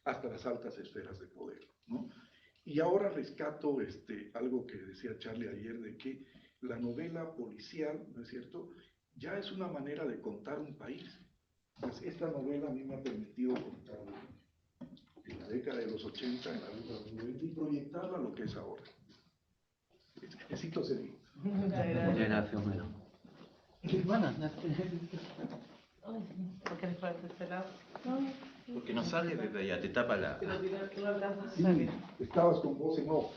hasta las altas esferas de poder, ¿no? Y ahora rescato algo que decía Charlie ayer, de que la novela policial, ¿no es cierto?, ya es una manera de contar un país. Pues esta novela a mí me ha permitido contarlo en la década de los 80, en la década de los 90, y proyectarla a lo que es ahora. Éxito serio. Muchas Muchas gracias. gracias, Homero. ¿Por qué les parece este lado? Porque no sale desde allá, te tapa la... Pero tú no alcanzas a Sí, salir. estabas con voz en off.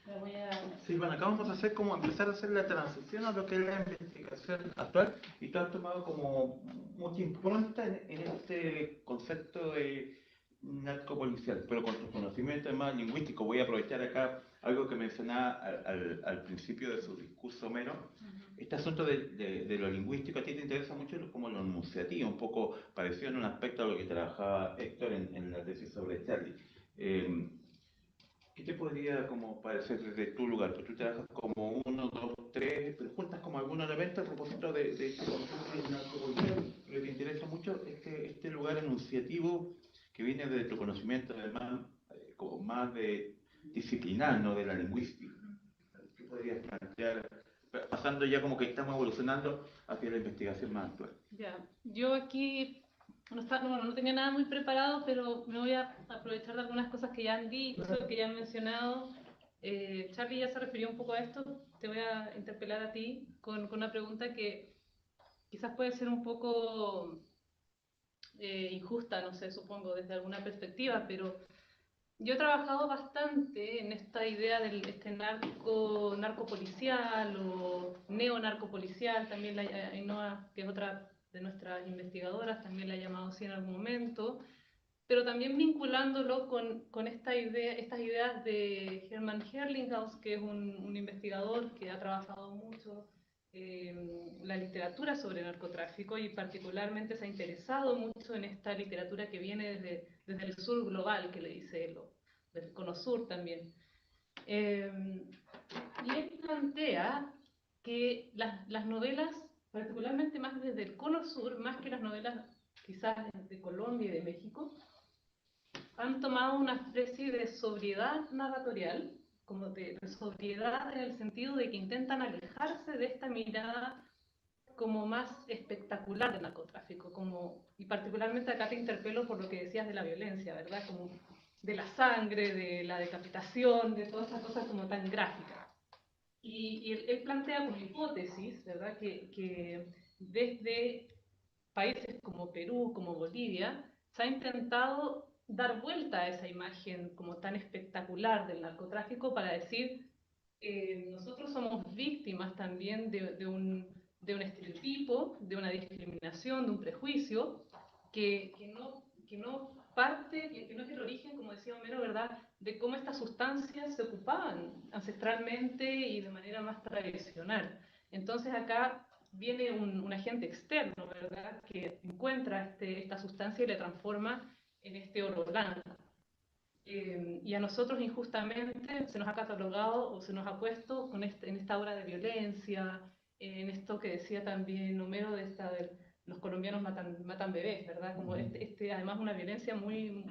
La voy a... Sí, bueno, acá vamos a hacer como empezar a hacer la transición a lo que es la investigación actual y tú has tomado como mucha impronta en este concepto de narcopolicial, pero con tus conocimientos más lingüísticos. Voy a aprovechar acá algo que mencionaba al principio de su discurso, Homero. Este asunto de lo lingüístico a ti te interesa mucho como lo enunciativo, un poco parecido en un aspecto a lo que trabajaba Héctor en la tesis sobre Charlie. ¿Qué te podría como parecer desde tu lugar? Pues tú trabajas como uno, dos, tres, pero juntas como algún elemento a propósito de este concepto de narcopolicial, que te interesa mucho este lugar enunciativo que viene de tu conocimiento, además, como más de disciplinar, ¿no? De la lingüística. ¿Qué podrías plantear? Pasando ya como que estamos evolucionando hacia la investigación más actual. Ya, yo aquí no tenía nada muy preparado, pero me voy a aprovechar de algunas cosas que ya han dicho, que ya han mencionado. Charlie ya se refirió un poco a esto. Te voy a interpelar a ti con una pregunta que quizás puede ser un poco injusta, no sé, supongo, desde alguna perspectiva, pero yo he trabajado bastante en esta idea del narcopolicial o neonarcopolicial, también Ainhoa, que es otra de nuestras investigadoras, también la ha llamado así en algún momento, pero también vinculándolo con estas ideas de Hermann Herlinghaus, que es un investigador que ha trabajado mucho la literatura sobre narcotráfico y particularmente se ha interesado mucho en esta literatura que viene desde el sur global, que le dice él, del Cono Sur también. Y él plantea que las novelas, particularmente más desde el Cono Sur, más que las novelas quizás de Colombia y de México, han tomado una especie de sobriedad narratorial, como de sobriedad en el sentido de que intentan alejarse de esta mirada como más espectacular del narcotráfico, y particularmente acá te interpelo por lo que decías de la violencia, ¿verdad? Como de la sangre, de la decapitación, de todas esas cosas como tan gráficas. Y él plantea como hipótesis, ¿verdad? Que desde países como Perú, como Bolivia, se ha intentado dar vuelta a esa imagen como tan espectacular del narcotráfico para decir, nosotros somos víctimas también de un estereotipo, de una discriminación, de un prejuicio, que no parte, que no es el origen, como decía Homero, ¿verdad?, de cómo estas sustancias se ocupaban ancestralmente y de manera más tradicional. Entonces acá viene un agente externo, ¿verdad?, que encuentra esta sustancia y la transforma en este oro blanco. y a nosotros injustamente se nos ha catalogado o se nos ha puesto en esta obra de violencia, en esto que decía también Homero de los colombianos matan bebés, ¿verdad? Como además una violencia muy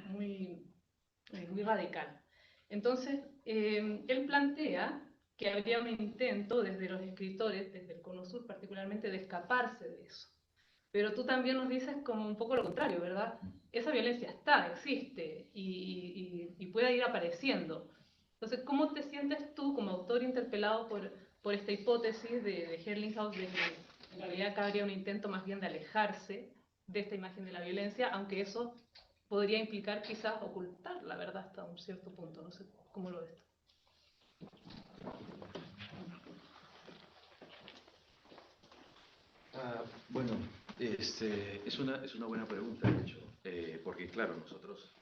radical. Entonces, él plantea que habría un intento desde los escritores, desde el Cono Sur particularmente, de escaparse de eso. Pero tú también nos dices como un poco lo contrario, ¿verdad? Esa violencia existe y puede ir apareciendo. Entonces, ¿cómo te sientes tú como autor interpelado por esta hipótesis de Herlinghaus de que en realidad acá habría un intento más bien de alejarse de esta imagen de la violencia, aunque eso podría implicar quizás ocultar la verdad hasta un cierto punto? No sé cómo lo ves. Bueno, es una buena pregunta, de hecho, porque claro, nosotros,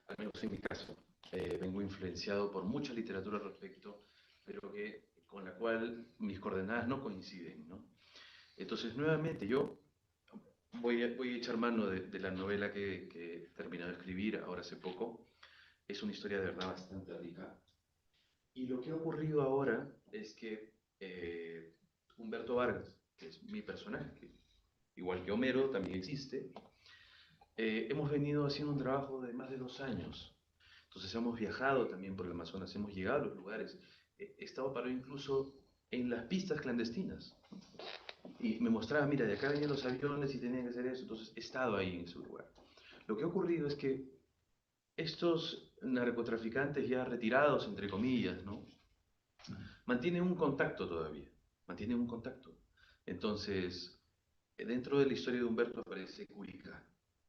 al menos en mi caso, vengo influenciado por mucha literatura al respecto, pero con la cual mis coordenadas no coinciden, ¿no? Entonces, nuevamente, yo voy a echar mano de la novela que he terminado de escribir ahora hace poco. Es una historia de verdad bastante rica. Y lo que ha ocurrido ahora es que Humberto Vargas, que es mi personaje, que igual que Homero también existe, hemos venido haciendo un trabajo de más de 2 años. Entonces hemos viajado también por el Amazonas, hemos llegado a los lugares, he estado parado incluso en las pistas clandestinas. Y me mostraba, mira, de acá venían los aviones y tenían que hacer eso, entonces he estado ahí en ese lugar. Lo que ha ocurrido es que estos narcotraficantes ya retirados, entre comillas, ¿no? Mantienen un contacto todavía, mantienen un contacto. Entonces, dentro de la historia de Humberto aparece Curica.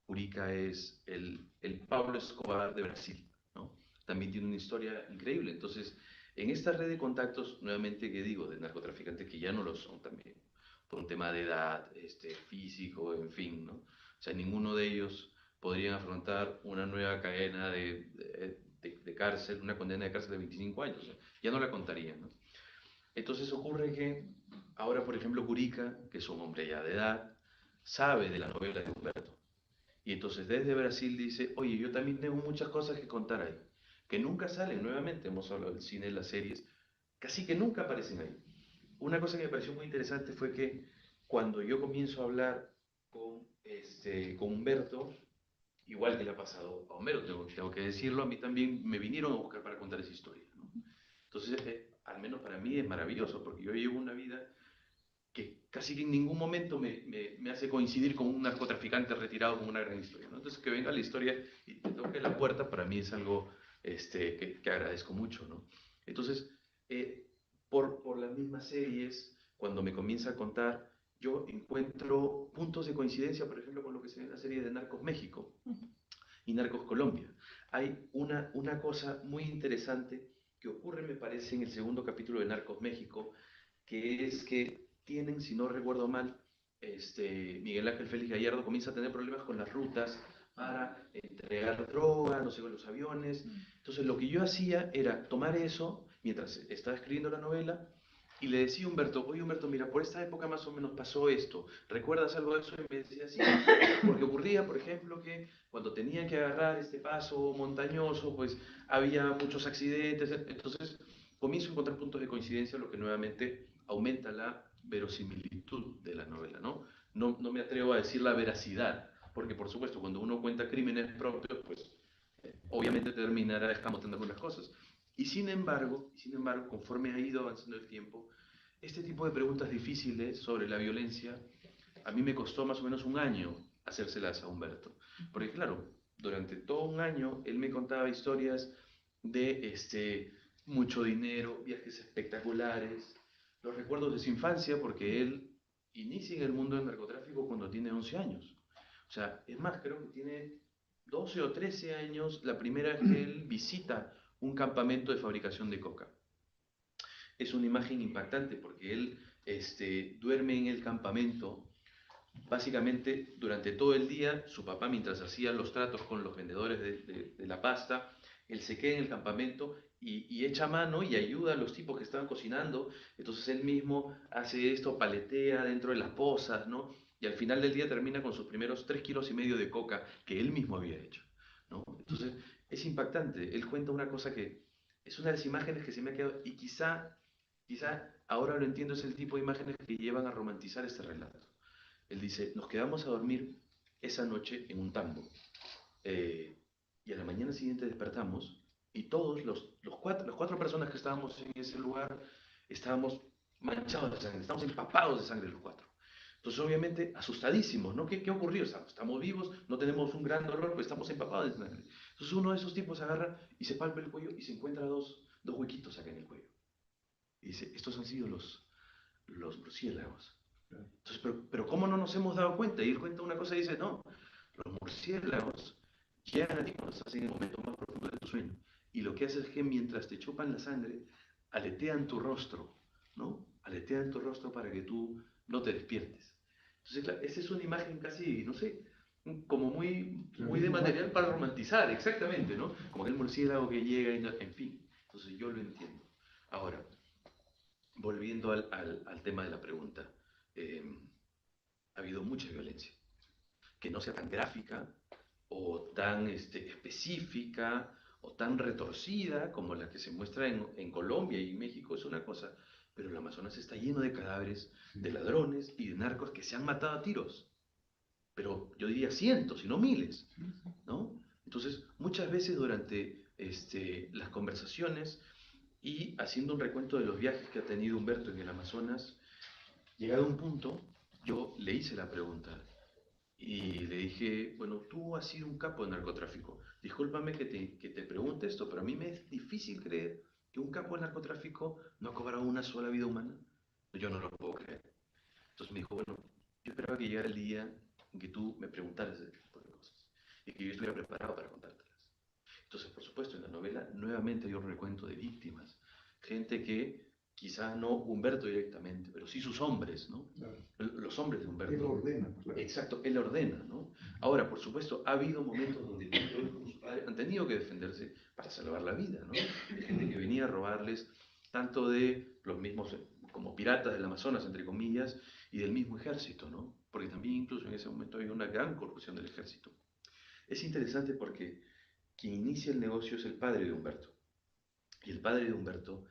Curica es el Pablo Escobar de Brasil, ¿no? También tiene una historia increíble. Entonces, en esta red de contactos, nuevamente, ¿qué digo? De narcotraficantes que ya no lo son también, por un tema de edad, físico, en fin, ¿no? O sea, ninguno de ellos podrían afrontar una nueva cadena de cárcel, una condena de cárcel de 25 años. O sea, ya no la contarían, ¿no? Entonces ocurre que ahora, por ejemplo, Curica, que es un hombre ya de edad, sabe de la novela de Humberto. Y entonces desde Brasil dice, oye, yo también tengo muchas cosas que contar ahí, que nunca salen, nuevamente hemos hablado del cine, las series, casi que nunca aparecen ahí. Una cosa que me pareció muy interesante fue que cuando yo comienzo a hablar con Humberto, igual que le ha pasado a Homero, tengo que decirlo, a mí también me vinieron a buscar para contar esa historia, ¿no? Entonces, al menos para mí es maravilloso, porque yo llevo una vida que casi que en ningún momento me hace coincidir con un narcotraficante retirado con una gran historia, ¿no? Entonces, que venga la historia y te toque la puerta, para mí es algo que agradezco mucho, ¿no? Entonces, por las mismas series, cuando me comienza a contar, yo encuentro puntos de coincidencia, por ejemplo, con lo que se ve en la serie de Narcos México y Narcos Colombia. Hay una cosa muy interesante que ocurre, me parece, en el segundo capítulo de Narcos México, que es que tienen, si no recuerdo mal, Miguel Ángel Félix Gallardo comienza a tener problemas con las rutas para entregar droga, no sé, con los aviones. Entonces lo que yo hacía era tomar eso, mientras estaba escribiendo la novela, y le decía a Humberto, oye Humberto, mira, por esta época más o menos pasó esto, ¿recuerdas algo de eso? Y me decía, sí, porque ocurría, por ejemplo, que cuando tenían que agarrar este paso montañoso, pues había muchos accidentes, entonces comienzo a encontrar puntos de coincidencia, lo que nuevamente aumenta la verosimilitud de la novela, ¿no? No me atrevo a decir la veracidad, porque por supuesto, cuando uno cuenta crímenes propios, pues obviamente terminará escamotando algunas cosas. Y sin embargo, conforme ha ido avanzando el tiempo, este tipo de preguntas difíciles sobre la violencia, a mí me costó más o menos un año hacérselas a Humberto. Porque claro, durante todo un año él me contaba historias de mucho dinero, viajes espectaculares, los recuerdos de su infancia, porque él inicia en el mundo del narcotráfico cuando tiene 11 años. O sea, es más, creo que tiene 12 o 13 años la primera vez que él visita un campamento de fabricación de coca. Es una imagen impactante porque él duerme en el campamento. Básicamente, durante todo el día, su papá, mientras hacía los tratos con los vendedores de la pasta, él se queda en el campamento y echa mano y ayuda a los tipos que estaban cocinando. Entonces él mismo hace esto, paletea dentro de las pozas, ¿no? Y al final del día termina con sus primeros 3,5 kilos de coca que él mismo había hecho, ¿no? Entonces, es impactante. Él cuenta una cosa que es una de las imágenes que se me ha quedado, y quizá ahora lo entiendo, es el tipo de imágenes que llevan a romantizar este relato. Él dice, nos quedamos a dormir esa noche en un tambo, y a la mañana siguiente despertamos, y todos las cuatro personas que estábamos en ese lugar, estábamos manchados de sangre, estábamos empapados de sangre los cuatro. Entonces, obviamente, asustadísimos, ¿no? ¿Qué ocurrió? Estamos vivos, no tenemos un gran dolor, pues estamos empapados de sangre. Entonces, uno de esos tipos agarra y se palpa el cuello y se encuentra dos huequitos acá en el cuello. Y dice, estos han sido los murciélagos. Entonces, pero ¿cómo no nos hemos dado cuenta? Y él cuenta una cosa y dice, no, los murciélagos llegan a ti cuando estás en el momento más profundo de tu sueño. Y lo que hace es que mientras te chupan la sangre, aletean tu rostro, ¿no? Aletean tu rostro para que tú no te despiertes. Entonces, claro, esa es una imagen casi, no sé, como muy de material para romantizar, exactamente, ¿no? Como el murciélago que llega, en fin. Entonces, yo lo entiendo. Ahora, volviendo al tema de la pregunta, ha habido mucha violencia, que no sea tan gráfica o tan específica o tan retorcida como la que se muestra en Colombia y México, es una cosa, pero el Amazonas está lleno de cadáveres, de ladrones y de narcos que se han matado a tiros, pero yo diría cientos, y no miles, ¿no? Entonces, muchas veces durante las conversaciones y haciendo un recuento de los viajes que ha tenido Humberto en el Amazonas, llegado a un punto, yo le hice la pregunta y le dije, bueno, tú has sido un capo de narcotráfico. Discúlpame que te pregunte esto, pero a mí me es difícil creer que un capo de narcotráfico no ha cobrado una sola vida humana. Yo no lo puedo creer. Entonces me dijo, bueno, yo esperaba que llegara el día en que tú me preguntaras ese tipo de cosas y que yo estuviera preparado para contártelas. Entonces, por supuesto, en la novela nuevamente hay un recuento de víctimas, gente que quizás no Humberto directamente, pero sí sus hombres, ¿no? Claro. Los hombres de Humberto. Él ordena, claro. Exacto, él ordena, ¿no? Ahora, por supuesto, ha habido momentos donde tanto él como su padre han tenido que defenderse para salvar la vida, ¿no? De gente que venía a robarles, tanto de los mismos, como piratas del Amazonas, entre comillas, y del mismo ejército, ¿no? Porque también incluso en ese momento había una gran corrupción del ejército. Es interesante porque quien inicia el negocio es el padre de Humberto. Y el padre de Humberto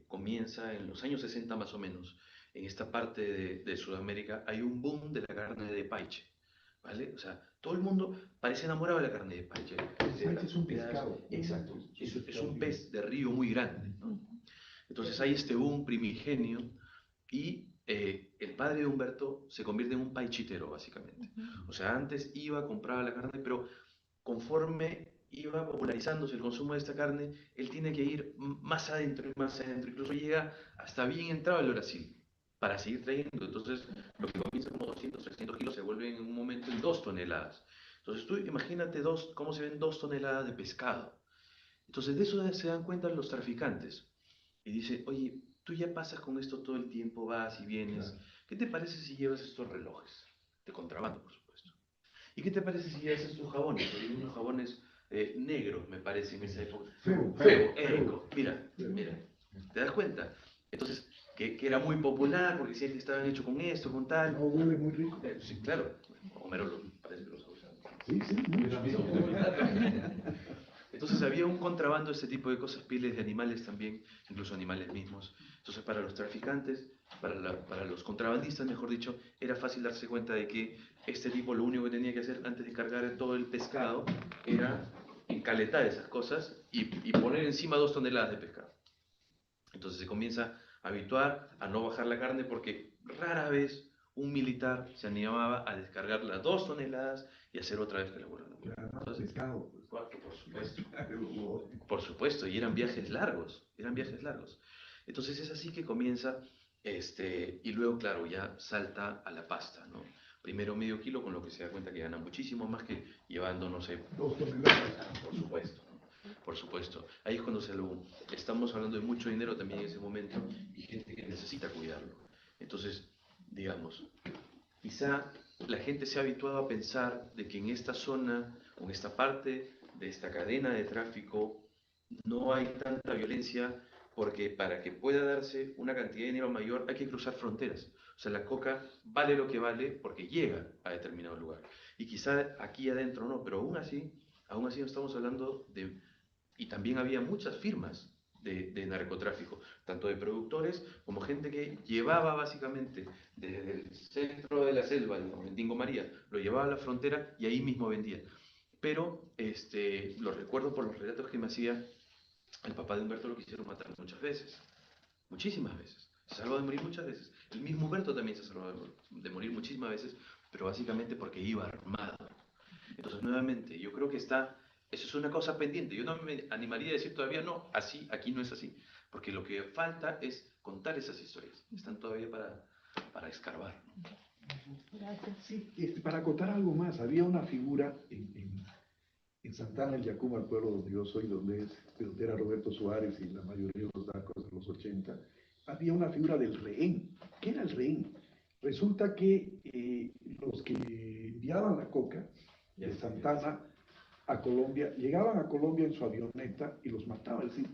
comienza en los años 60 más o menos. En esta parte de Sudamérica hay un boom de la carne de paiche, ¿vale? O sea, todo el mundo parece enamorado de la carne de paiche. El paiche es un pescado. Exacto, es un pez de río muy grande, ¿no? Entonces hay este boom primigenio y el padre de Humberto se convierte en un paichitero, básicamente. O sea, antes iba, compraba la carne, pero conforme iba popularizándose el consumo de esta carne, él tiene que ir más adentro y más adentro, incluso llega hasta bien entrado el Brasil para seguir trayendo. Entonces, lo que comienza como 200, 300 kilos se vuelve en un momento en 2 toneladas. Entonces, tú imagínate cómo se ven 2 toneladas de pescado. Entonces, de eso se dan cuenta los traficantes. Y dice, oye, tú ya pasas con esto todo el tiempo, vas y vienes. Claro. ¿Qué te parece si llevas estos relojes? De contrabando, por supuesto. ¿Y qué te parece si llevas estos jabones? Porque hay unos jabones negros, me parece, en esa época. Feo. Mira. ¿Te das cuenta? Entonces, que era muy popular porque decían que estaban hechos con esto, con tal. No, huele muy rico. Sí, claro. Homero parece que los ha usado. Sí, mucho. Entonces había un contrabando de este tipo de cosas, pieles de animales también, incluso animales mismos. Entonces para los traficantes, para los contrabandistas, mejor dicho, era fácil darse cuenta de que este tipo lo único que tenía que hacer antes de cargar todo el pescado era encaletar esas cosas y poner encima 2 toneladas de pescado. Entonces se comienza a habituar a no bajar la carne porque rara vez un militar se animaba a descargar las 2 toneladas y hacer otra vez que la vuelvan a poner. Entonces, Pescado. Pues. por supuesto. Por supuesto, y eran viajes largos. Entonces es así que comienza, y luego, claro, ya salta a la pasta, ¿no? Primero medio kilo, con lo que se da cuenta que gana muchísimo más que llevando, no sé, 2 toneladas. por supuesto, ¿no? Por supuesto. Ahí es cuando estamos hablando de mucho dinero también en ese momento y gente que necesita cuidarlo. Entonces, digamos, quizá la gente se ha habituado a pensar de que en esta zona o en esta parte de esta cadena de tráfico no hay tanta violencia porque para que pueda darse una cantidad de dinero mayor hay que cruzar fronteras. O sea, la coca vale lo que vale porque llega a determinado lugar. Y quizá aquí adentro no, pero aún así Aún así no estamos hablando de... Y también había muchas firmas de narcotráfico, tanto de productores como gente que llevaba básicamente desde el centro de la selva, digamos, en Tingo María, lo llevaba a la frontera y ahí mismo vendía. Pero lo recuerdo por los relatos que me hacía el papá de Humberto. Lo quisieron matar muchas veces, muchísimas veces. Se salvó de morir muchas veces. El mismo Humberto también se salvó de morir muchísimas veces, pero básicamente porque iba armado. Entonces, nuevamente, yo creo que eso es una cosa pendiente. Yo no me animaría a decir todavía, no, así, aquí no es así. Porque lo que falta es contar esas historias. Están todavía para escarbar, ¿no? Gracias. Sí, para acotar algo más, había una figura en Santana, el Yacuma, el pueblo donde yo soy, donde era Roberto Suárez y la mayoría de los narcos de los 80, había una figura del rehén. ¿Qué era el rehén? Resulta que los que enviaban la coca de Santana a Colombia, llegaban a Colombia en su avioneta y los mataban. Es decir,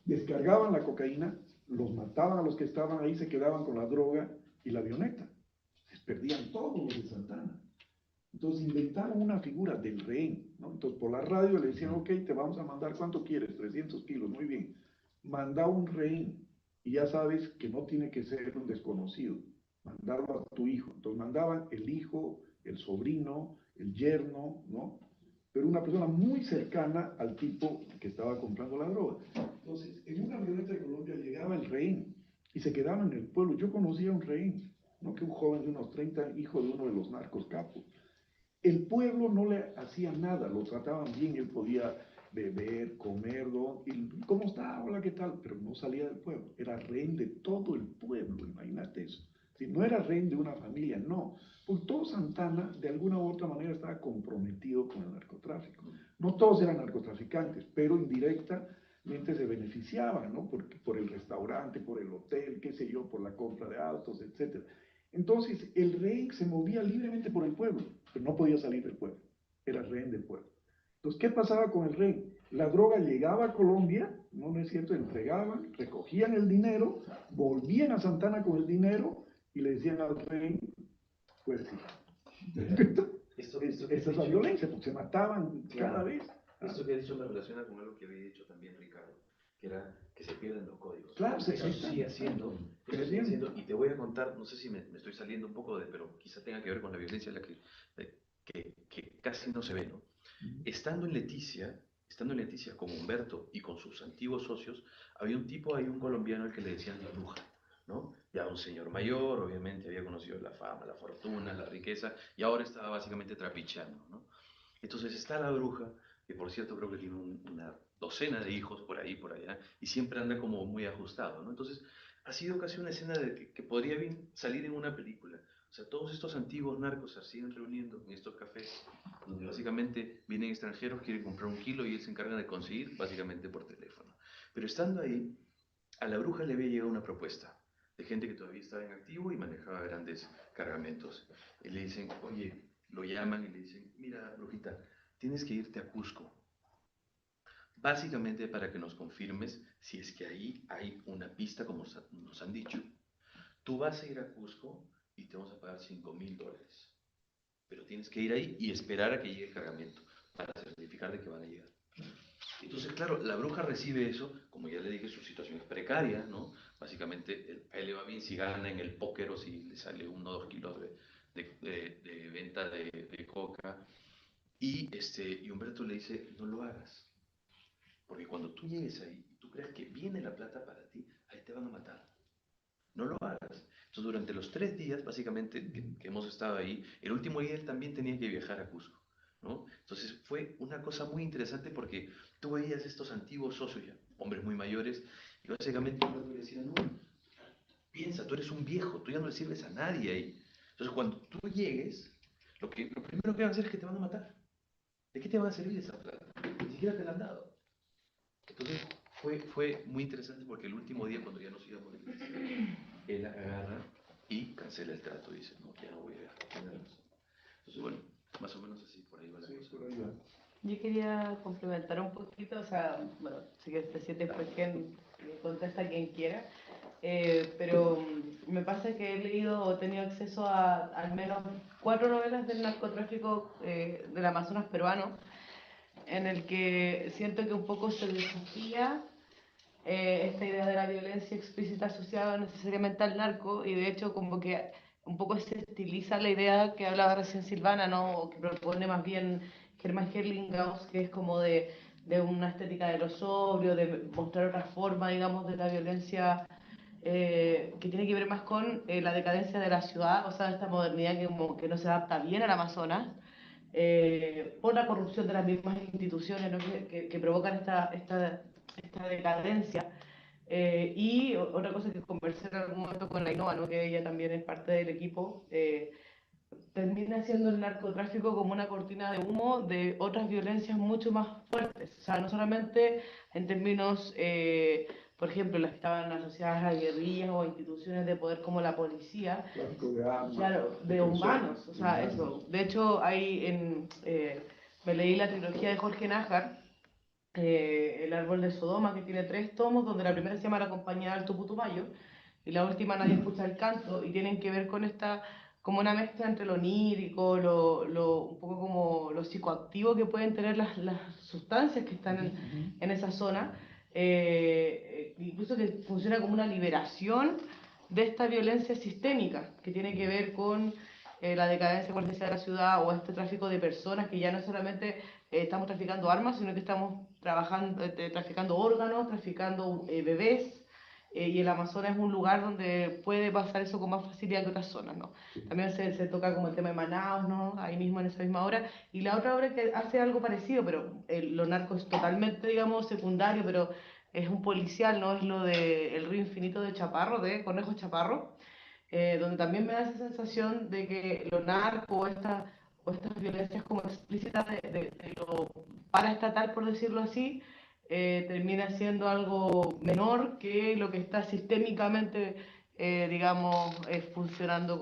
descargaban la cocaína, los mataban a los que estaban ahí, se quedaban con la droga y la avioneta. Les perdían todo los de Santana. Entonces inventaron una figura del rehén, ¿no? Entonces por la radio le decían, ok, te vamos a mandar, ¿cuánto quieres? 300 kilos, muy bien. Manda un rehén y ya sabes que no tiene que ser un desconocido. Mandarlo a tu hijo. Entonces mandaban el hijo, el sobrino, el yerno, ¿no? Pero una persona muy cercana al tipo que estaba comprando la droga. Entonces, en una avioneta de Colombia llegaba el rehén y se quedaba en el pueblo. Yo conocía a un rehén, ¿no? Que un joven de unos 30, hijo de uno de los narcos capos. El pueblo no le hacía nada, lo trataban bien, él podía beber, comer, ¿cómo está? Hola, ¿qué tal? Pero no salía del pueblo, era rehén de todo el pueblo, imagínate eso. Si no era rehén de una familia, no. Porque todo Santana, de alguna u otra manera, estaba comprometido con el narcotráfico. No todos eran narcotraficantes, pero indirectamente se beneficiaban, ¿no? Por el restaurante, por el hotel, qué sé yo, por la compra de autos, etc. Entonces, el rehén se movía libremente por el pueblo, pero no podía salir del pueblo, era rehén del pueblo. Entonces, ¿qué pasaba con el rehén? La droga llegaba a Colombia, no es cierto, entregaban, recogían el dinero, volvían a Santana con el dinero y le decían al rehén, pues sí. Esa es la violencia, porque se mataban cada vez. Esto que ha dicho me relaciona con algo que había dicho también Ricardo, que era que se pierden los códigos. Claro, eso sigue haciendo, y te voy a contar, no sé si me estoy saliendo un poco pero quizá tenga que ver con la violencia que casi no se ve, ¿no? Estando en Leticia con Humberto y con sus antiguos socios, había un colombiano al que le decían la bruja, ¿no? Ya un señor mayor, obviamente había conocido la fama, la fortuna, la riqueza, y ahora estaba básicamente trapicheando, ¿no? Entonces está la bruja, que por cierto creo que tiene una docena de hijos por ahí, por allá, y siempre anda como muy ajustado, ¿no? Entonces ha sido casi una escena que podría bien salir en una película. O sea, todos estos antiguos narcos se siguen reuniendo en estos cafés, donde básicamente vienen extranjeros, quieren comprar 1 kilo y él se encarga de conseguir básicamente por teléfono. Pero estando ahí, a la bruja le había llegado una propuesta de gente que todavía estaba en activo y manejaba grandes cargamentos. Y le dicen, oye, lo llaman y le dicen, mira, brujita, tienes que irte a Cusco, básicamente para que nos confirmes si es que ahí hay una pista como nos han dicho. Tú vas a ir a Cusco y te vamos a pagar $5,000, pero tienes que ir ahí y esperar a que llegue el cargamento para certificar de que van a llegar. Entonces, claro, la bruja recibe eso, como ya le dije, su situación es precaria, ¿no? Básicamente, a él le va bien si gana en el póker o si le sale 1 o 2 kilos de venta de coca. Y Humberto le dice, no lo hagas, porque cuando tú llegues ahí y tú creas que viene la plata para ti, ahí te van a matar. No lo hagas. Entonces, durante los 3 días, básicamente, que hemos estado ahí, el último día él también tenía que viajar a Cusco, ¿no? Entonces, fue una cosa muy interesante porque tú veías estos antiguos socios ya, hombres muy mayores, y básicamente Humberto le decía, no, piensa, tú eres un viejo, tú ya no le sirves a nadie ahí. Entonces, cuando tú llegues, lo primero que van a hacer es que te van a matar. ¿De qué te va a servir esa plata? Ni siquiera te la han dado. Entonces fue muy interesante porque el último día, cuando ya nos íbamos de clase, él agarra y cancela el trato. Dice, no, ya no voy a viajar. Entonces, bueno, más o menos así, por ahí va la cosa. Por ahí va. Yo quería complementar un poquito, o sea, bueno, si que se siente después quien contesta quien quiera, pero me pasa que he leído o tenido acceso a al menos 4 novelas del narcotráfico del Amazonas peruano, en el que siento que un poco se desafía esta idea de la violencia explícita asociada necesariamente al narco, y de hecho como que un poco se estiliza la idea que hablaba recién Silvana, ¿no? O que propone más bien Germán Herlinghaus, que es como de una estética de lo sobrio, de mostrar otra forma, digamos, de la violencia que tiene que ver más con la decadencia de la ciudad, o sea, esta modernidad que, como, que no se adapta bien al Amazonas, por la corrupción de las mismas instituciones, ¿no? que provocan esta decadencia. Y otra cosa que conversé en algún momento con la Ainhoa, ¿no? Que ella también es parte del equipo, termina siendo el narcotráfico como una cortina de humo de otras violencias mucho más fuertes. O sea, no solamente en términos, por ejemplo, las que estaban asociadas a guerrillas o a instituciones de poder como la policía, Tráfico de armas, claro, de humanos, o sea, eso. De hecho, me leí la trilogía de Jorge Nájar, El árbol de Sodoma, que tiene 3 tomos, donde la primera se llama La compañía del Alto Putumayo, y la última Nadie escucha el canto, y tienen que ver con esta, como una mezcla entre lo onírico, un poco como lo psicoactivo que pueden tener las sustancias que están en esa zona, incluso que funciona como una liberación de esta violencia sistémica, que tiene que ver con la decadencia, como les decía, de la ciudad, o este tráfico de personas, que ya no solamente estamos traficando armas, sino que estamos traficando órganos, traficando bebés, y el Amazonas es un lugar donde puede pasar eso con más facilidad que otras zonas, ¿no? También se toca como el tema de Manaus, ¿no? Ahí mismo en esa misma obra. Y la otra obra que hace algo parecido, pero lo narco es totalmente, digamos, secundario, pero es un policial, ¿no? Es lo de El río infinito de Chaparro, de Conejo Chaparro, donde también me da esa sensación de que lo narco o estas violencias como explícitas de lo paraestatal, por decirlo así, termina siendo algo menor que lo que está sistémicamente, digamos, funcionando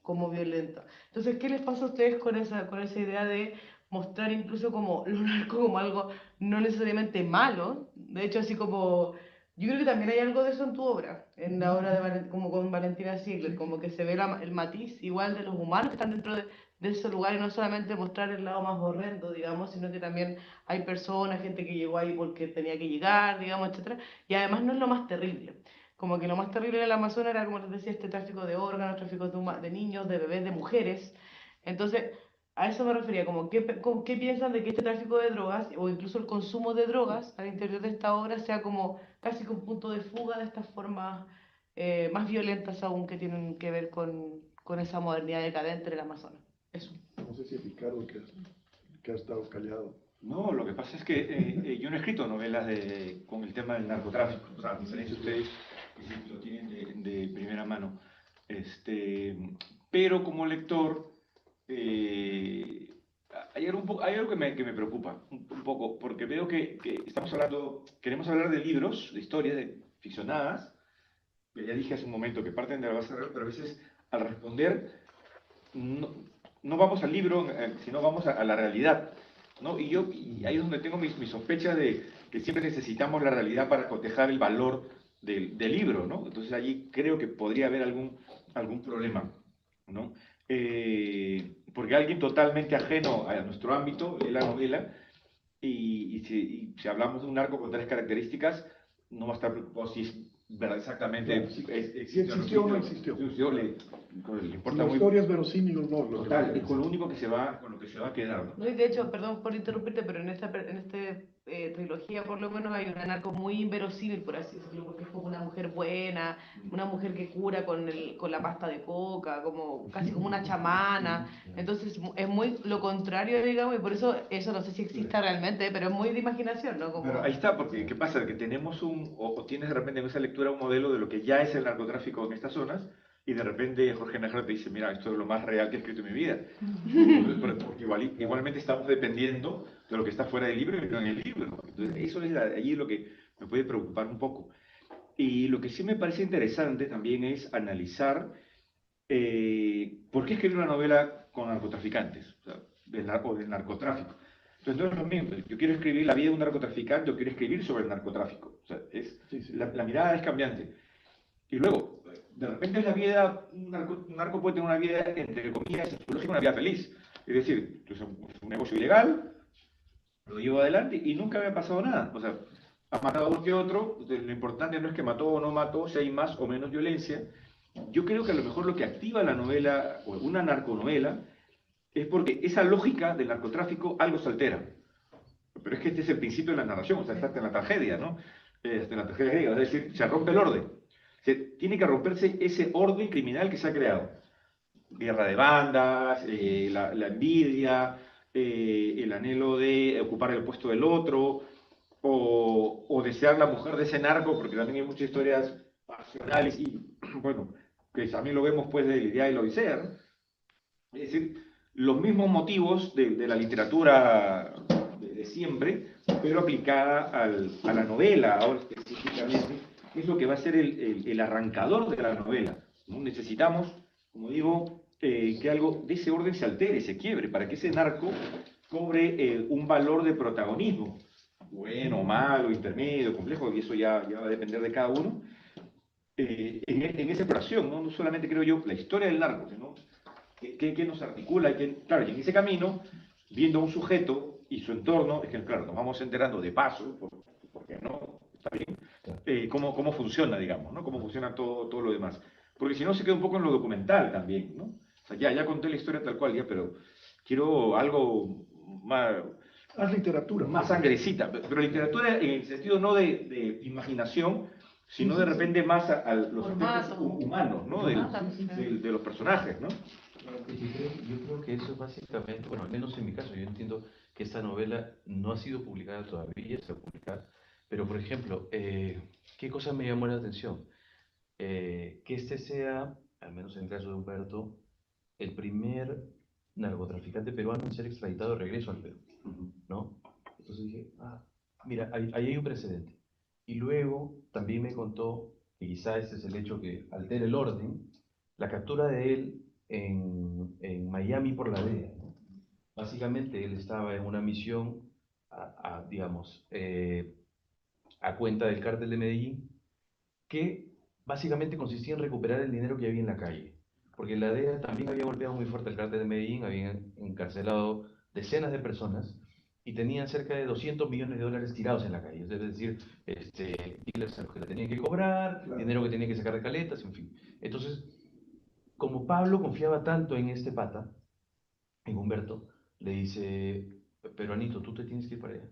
como violento. Entonces, ¿qué les pasa a ustedes con esa idea de mostrar incluso como lo narco como algo no necesariamente malo? De hecho, así como yo creo que también hay algo de eso en tu obra, en la obra como con Valentina Ziegler, como que se ve el matiz igual de los humanos que están dentro de ese lugar, y no solamente mostrar el lado más horrendo, digamos, sino que también hay personas, gente que llegó ahí porque tenía que llegar, digamos, etcétera. Y además no es lo más terrible. Como que lo más terrible del Amazonas era, como les decía, este tráfico de órganos, tráfico de niños, de bebés, de mujeres. Entonces, a eso me refería, como ¿qué piensan de que este tráfico de drogas o incluso el consumo de drogas al interior de esta obra sea como casi que un punto de fuga de estas formas más violentas aún que tienen que ver con esa modernidad decadente del Amazonas? Eso. No sé si Ricardo, que ha estado callado. No, lo que pasa es que yo no he escrito novelas con el tema del narcotráfico, o sea, a diferencia de ustedes que sí lo tienen de primera mano. Pero como lector, hay algo que me preocupa un poco, porque veo que queremos hablar de libros, de historias ficcionadas, que ya dije hace un momento que parten de la base real, pero a veces al responder no vamos al libro, sino vamos a la realidad, ¿no? Y ahí es donde tengo mi sospecha de que siempre necesitamos la realidad para cotejar el valor del libro, ¿no? Entonces allí creo que podría haber algún problema, ¿no? Porque alguien totalmente ajeno a nuestro ámbito lee la novela y si hablamos de un narco con 3 características, no va a estar preocupado si es verdad exactamente. Si existió o no existió. Le importa La muy historia es verosímil o no. total, es con lo único con lo que se va a quedar, ¿no? No, y de hecho, perdón por interrumpirte, pero en esta trilogía por lo menos hay una narco muy inverosímil, por así decirlo, porque es como una mujer buena, una mujer que cura con la pasta de coca, casi como una chamana. Entonces es muy lo contrario, digamos, y por eso no sé si exista realmente, pero es muy de imaginación, ¿no? Pero ahí está, porque ¿qué pasa? Que tenemos o tienes de repente en esa lectura un modelo de lo que ya es el narcotráfico en estas zonas, y de repente Jorge Nájera te dice, mira, esto es lo más real que he escrito en mi vida. Porque igualmente estamos dependiendo de lo que está fuera del libro y no en el libro. Entonces, eso es allí lo que me puede preocupar un poco. Y lo que sí me parece interesante también es analizar por qué escribir una novela con narcotraficantes, o sea, del narcotráfico. Entonces no es lo mismo, yo quiero escribir la vida de un narcotraficante o quiero escribir sobre el narcotráfico. O sea, la mirada es cambiante. Y luego, de repente la vida, un narco puede tener una vida, entre comillas, psicológica, una vida feliz. Es decir, es un negocio ilegal, lo llevo adelante y nunca me ha pasado nada. O sea, ha matado uno que otro, lo importante no es que mató o no mató, si hay más o menos violencia. Yo creo que a lo mejor lo que activa la novela, o una narconovela, es porque esa lógica del narcotráfico algo se altera. Pero es que este es el principio de la narración, o sea, está en la tragedia, ¿no? En la tragedia griega, es decir, se rompe el orden. Tiene que romperse ese orden criminal que se ha creado. Guerra de bandas, la envidia, el anhelo de ocupar el puesto del otro, o desear la mujer de ese narco, porque también hay muchas historias pasionales y, bueno, que también lo vemos pues de Lidia y la Odisea, ¿no? Es decir, los mismos motivos de la literatura de siempre, pero aplicada a la novela, ahora específicamente, que es lo que va a ser el arrancador de la novela, ¿no? Necesitamos, como digo, que algo de ese orden se altere, se quiebre, para que ese narco cobre un valor de protagonismo, bueno, malo, intermedio, complejo, y eso ya va a depender de cada uno, en esa exploración, ¿no? No solamente creo yo la historia del narco, sino qué nos articula, claro, y en ese camino, viendo a un sujeto y su entorno, es que claro, nos vamos enterando de paso, porque no, está bien, cómo funciona, digamos, ¿no? Cómo funciona todo lo demás. Porque si no se queda un poco en lo documental también, ¿no? O sea, ya conté la historia tal cual, ya, pero quiero algo más, Haz literatura. más sangrecita, pero literatura en el sentido no de imaginación, sino de repente más a los aspectos humanos, ¿no? De los personajes, ¿no? Yo creo que eso es básicamente, bueno, al menos en mi caso, yo entiendo que esta novela no ha sido publicada todavía, se va a publicar, pero por ejemplo, ¿qué cosa me llamó la atención? Que este sea, al menos en el caso de Humberto, el primer narcotraficante peruano en ser extraditado de regreso al Perú, ¿no? Entonces dije, mira, ahí hay un precedente. Y luego también me contó, que quizá ese es el hecho que altera el orden, la captura de él en Miami por la DEA, ¿no? Básicamente él estaba en una misión, digamos, a cuenta del cártel de Medellín, que básicamente consistía en recuperar el dinero que había en la calle. Porque la DEA también había golpeado muy fuerte el cártel de Medellín, habían encarcelado decenas de personas y tenían cerca de 200 millones de dólares tirados en la calle. Es decir, dealers a los que le tenían que cobrar, Claro. dinero que tenían que sacar de caletas, en fin. Entonces, como Pablo confiaba tanto en este pata, en Humberto, le dice, pero Anito, tú te tienes que ir para allá.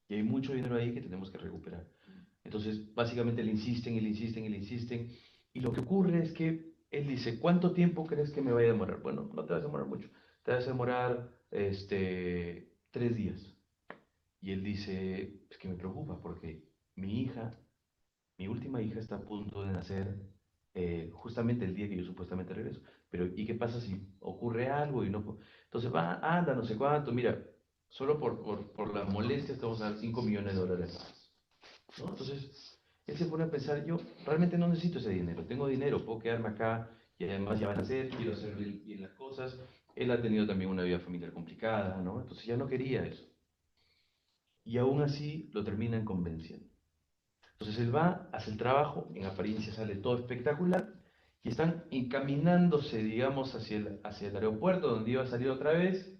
Y hay mucho dinero ahí que tenemos que recuperar. Entonces, básicamente le insisten y le insisten y le insisten. Y lo que ocurre es que él dice, ¿cuánto tiempo crees que me vaya a demorar? Bueno, no te vas a demorar mucho. Te vas a demorar 3 días. Y él dice, es que me preocupa porque mi hija, mi última hija está a punto de nacer justamente el día que yo supuestamente regreso. Pero, ¿y qué pasa si ocurre algo y no? Entonces va, anda, no sé cuánto. Mira, solo por la molestia te vamos a dar 5 millones de dólares más, ¿no? Entonces, él se pone a pensar, yo realmente no necesito ese dinero, tengo dinero, puedo quedarme acá y además ya van a hacer, quiero hacer bien las cosas. Él ha tenido también una vida familiar complicada, ¿no? Entonces ya no quería eso. Y aún así lo terminan convenciendo. Entonces él va, hace el trabajo, en apariencia sale todo espectacular y están encaminándose, digamos, hacia el aeropuerto donde iba a salir otra vez.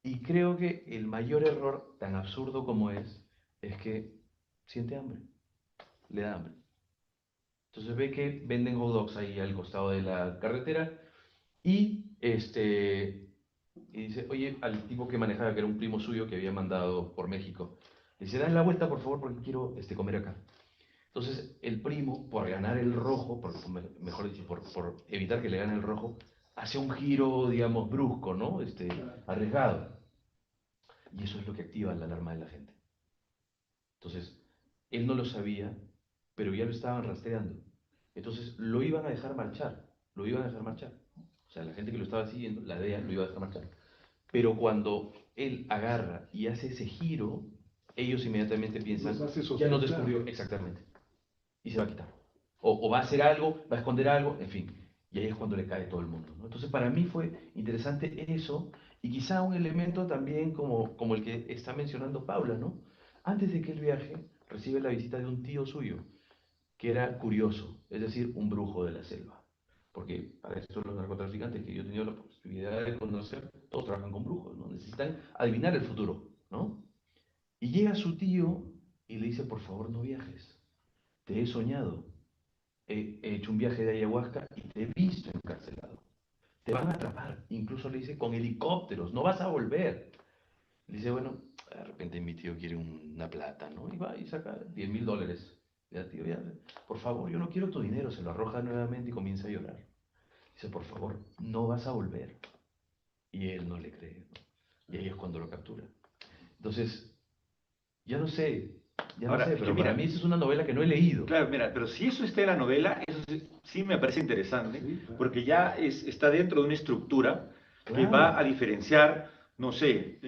Y creo que el mayor error, tan absurdo como es que siente hambre, le da hambre. Entonces ve que venden hot dogs ahí al costado de la carretera y dice, oye, al tipo que manejaba, que era un primo suyo que había mandado por México, le dice, dale la vuelta por favor porque quiero comer acá. Entonces el primo, por ganar el rojo, mejor dicho, por evitar que le gane el rojo, hace un giro, digamos, brusco, ¿no? Arriesgado. Y eso es lo que activa la alarma de la gente. Entonces, él no lo sabía, pero ya lo estaban rastreando. Entonces, lo iban a dejar marchar, lo iban a dejar marchar. O sea, la gente que lo estaba siguiendo, la DEA, lo iba a dejar marchar. Pero cuando él agarra y hace ese giro, ellos inmediatamente piensan, Los hace ya nos sospechar. descubrió exactamente, y se va a quitar. O va a hacer algo, va a esconder algo, en fin. Y ahí es cuando le cae todo el mundo, ¿no? Entonces, para mí fue interesante eso, y quizá un elemento también como el que está mencionando Paula, ¿no? Antes de que él viaje, recibe la visita de un tío suyo, que era curioso, es decir, un brujo de la selva. Porque para eso los narcotraficantes que yo he tenido la posibilidad de conocer, todos trabajan con brujos, ¿no? Necesitan adivinar el futuro, ¿no? Y llega su tío y le dice, por favor, no viajes. Te he soñado. He hecho un viaje de ayahuasca y te he visto encarcelado. Te van a atrapar. Incluso le dice, con helicópteros, no vas a volver. Le dice, bueno, de repente mi tío quiere una plata, ¿no? Y va y saca $10,000. Ya, tío, ya, por favor, yo no quiero tu dinero. Se lo arroja nuevamente y comienza a llorar. Dice, por favor, no vas a volver. Y él no le cree, ¿no? Y ahí es cuando lo captura. Entonces, ya no sé, ya no Ahora, sé, es que pero para mira, mí esa es una novela que no he leído. claro, mira, pero si eso está en la novela, eso sí, sí me parece interesante, Sí, claro. porque ya está dentro de una estructura que Claro. va a diferenciar, no sé,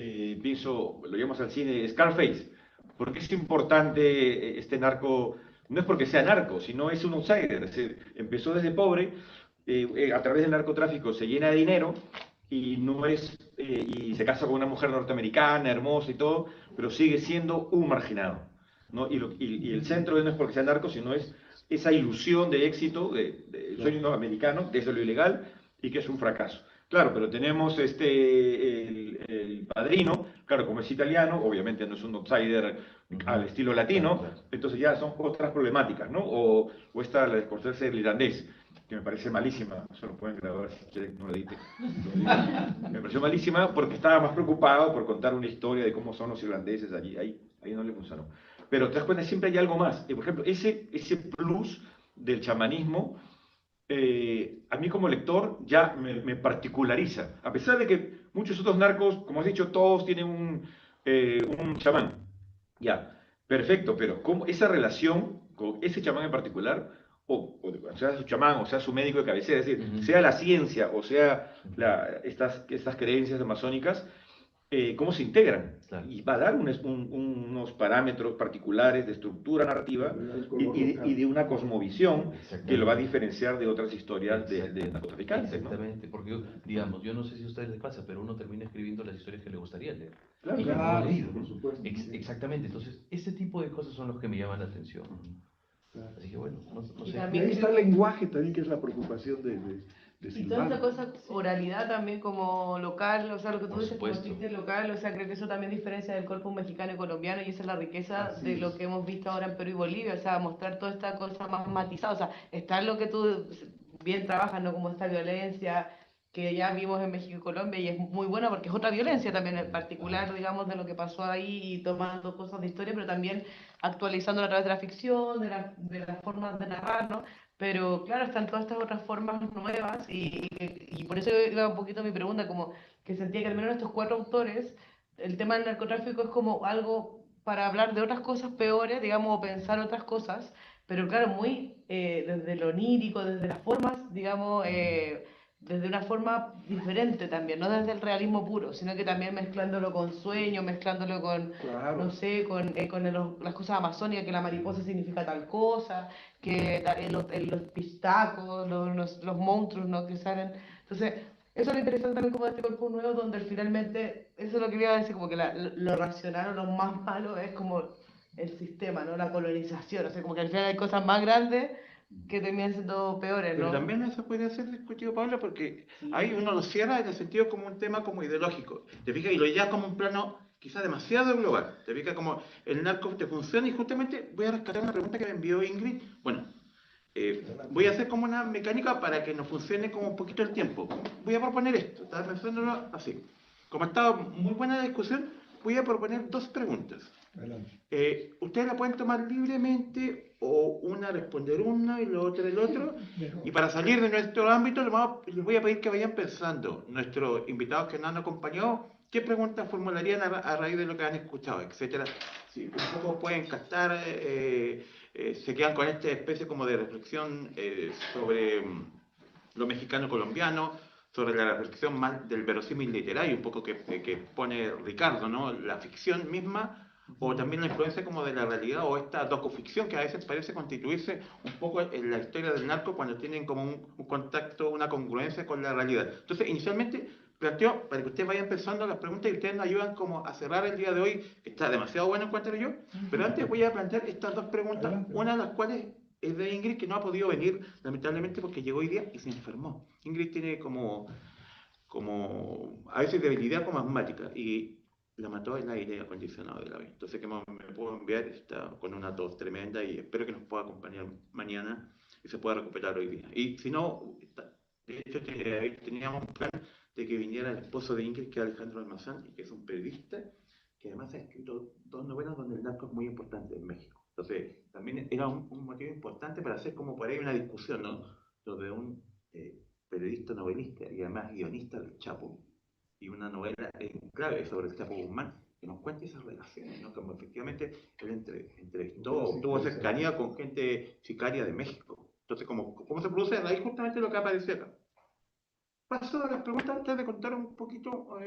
pienso, lo llamamos al cine, Scarface. ¿Por qué es importante este narco? No es porque sea narco, sino es un outsider. Es decir, empezó desde pobre, a través del narcotráfico se llena de dinero y no es y se casa con una mujer norteamericana, hermosa y todo, pero sigue siendo un marginado. ¿No? Y el centro no es porque sea narco, sino es esa ilusión de éxito del sueño americano, que es lo ilegal y que es un fracaso. Claro, pero tenemos el padrino, claro, como es italiano, obviamente no es un outsider al estilo latino, Claro, claro. entonces ya son otras problemáticas, ¿no? O esta, la de Scorsese, el irlandés, que me parece malísima, eso lo pueden grabar si quieren, no lo edite. Me pareció malísima porque estaba más preocupado por contar una historia de cómo son los irlandeses allí, ahí no le funcionó. Pero te das cuenta, siempre hay algo más. Por ejemplo, ese plus del chamanismo, a mí como lector ya me particulariza. A pesar de que muchos otros narcos, como has dicho, todos tienen un chamán. Ya, perfecto, pero ¿cómo esa relación con ese chamán en particular, o sea su chamán, o sea su médico de cabecera, es decir, Ujú. sea la ciencia o sea estas creencias masónicas, cómo se integran? Claro. Y va a dar unos parámetros particulares de estructura narrativa Le da el y, color y de, local. y de una cosmovisión que lo va a Exactamente. diferenciar de otras historias de Exactamente. narcotraficantes, ¿no? Exactamente, porque digamos, yo no sé si a ustedes les pasa, pero uno termina escribiendo las historias que le gustaría leer. Claro, Y yo no claro. he leído. Por supuesto. Sí, Exactamente, entonces ese tipo de cosas son los que me llaman la atención. claro. Así que bueno, no Y sé. Y también ahí está creo el que lenguaje también, que es la preocupación de y toda esa Silvana. cosa, oralidad también como local, o sea, lo que tú Por dices como supuesto. chiste local, o sea, creo que eso también diferencia del corpus mexicano y colombiano y esa es la riqueza Así de lo es. que hemos visto ahora en Perú y Bolivia, o sea, mostrar toda esta cosa más matizada, o sea, está lo que tú bien trabajas, ¿no? Como esta violencia que ya vimos en México y Colombia y es muy buena porque es otra violencia también en particular, digamos, de lo que pasó ahí y tomando cosas de historia, pero también actualizándola a través de la ficción, de las formas de narrar, ¿no? Pero claro, están todas estas otras formas nuevas y por eso iba un poquito mi pregunta, como que sentía que al menos estos cuatro autores, el tema del narcotráfico es como algo para hablar de otras cosas peores, digamos, o pensar otras cosas, pero claro, muy desde lo onírico, desde las formas, digamos, desde una forma diferente también, no desde el realismo puro, sino que también mezclándolo con sueños, mezclándolo con, no Claro. sé, con las cosas amazónicas, que la mariposa significa tal cosa, que los pistacos, los monstruos, ¿no? Que salen. Entonces, eso es lo interesante también como de este cuerpo nuevo, donde finalmente, eso es lo que iba a decir, como que lo racional o lo más malo es como el sistema, ¿no? La colonización, o sea, como que al final hay cosas más grandes que terminan siendo peores, Pero ¿no? también eso puede ser discutido, Pablo, porque ahí Sí. uno lo cierra en el sentido como un tema como ideológico. Te fijas y lo lleva como un plano quizás demasiado global. Te fijas como el narco te funciona y justamente voy a rescatar una pregunta que me envió Ingrid. Bueno, voy a hacer como una mecánica para que nos funcione como un poquito el tiempo. Voy a proponer esto, estaba pensándolo así. Como ha estado muy buena la discusión, voy a proponer dos preguntas. Adelante. Ustedes la pueden tomar libremente o una responder una y la otra el otro. Y para salir de nuestro ámbito, les voy a pedir que vayan pensando, nuestros invitados que nos han acompañado, qué preguntas formularían a raíz de lo que han escuchado, etcétera. Si un poco pueden captar, se quedan con esta especie como de reflexión sobre lo mexicano-colombiano, sobre la reflexión más del verosímil literario, un poco que pone Ricardo, ¿no? La ficción misma, o también la influencia como de la realidad, o esta docuficción que a veces parece constituirse un poco en la historia del narco cuando tienen como un contacto, una congruencia con la realidad. Entonces, inicialmente planteo, para que ustedes vayan pensando las preguntas y ustedes nos ayudan como a cerrar el día de hoy, que está demasiado bueno encuentro yo, pero antes voy a plantear estas dos preguntas, Adelante. una de las cuales es de Ingrid, que no ha podido venir, lamentablemente, porque llegó hoy día y se enfermó. Ingrid tiene como a veces debilidad como asmática. Y la mató el aire acondicionado del avión. Entonces, que me puedo enviar, está con una tos tremenda y espero que nos pueda acompañar mañana y se pueda recuperar hoy día. Y si no, de hecho, teníamos un plan de que viniera el esposo de Ingrid, que es Alejandro Almazán, y que es un periodista, que además ha escrito 2 novelas donde el narco es muy importante en México. Entonces, también era un motivo importante para hacer como por ahí una discusión, ¿no? Donde un periodista novelista y además guionista del Chapo, y una novela en clave sobre el Chapo Guzmán, que nos cuente esas relaciones, ¿no? Como efectivamente él entrevistó, tuvo cercanía con gente sicaria de México. Entonces, ¿cómo se produce ahí justamente lo que aparece acá? Paso a las preguntas antes de contar un poquito.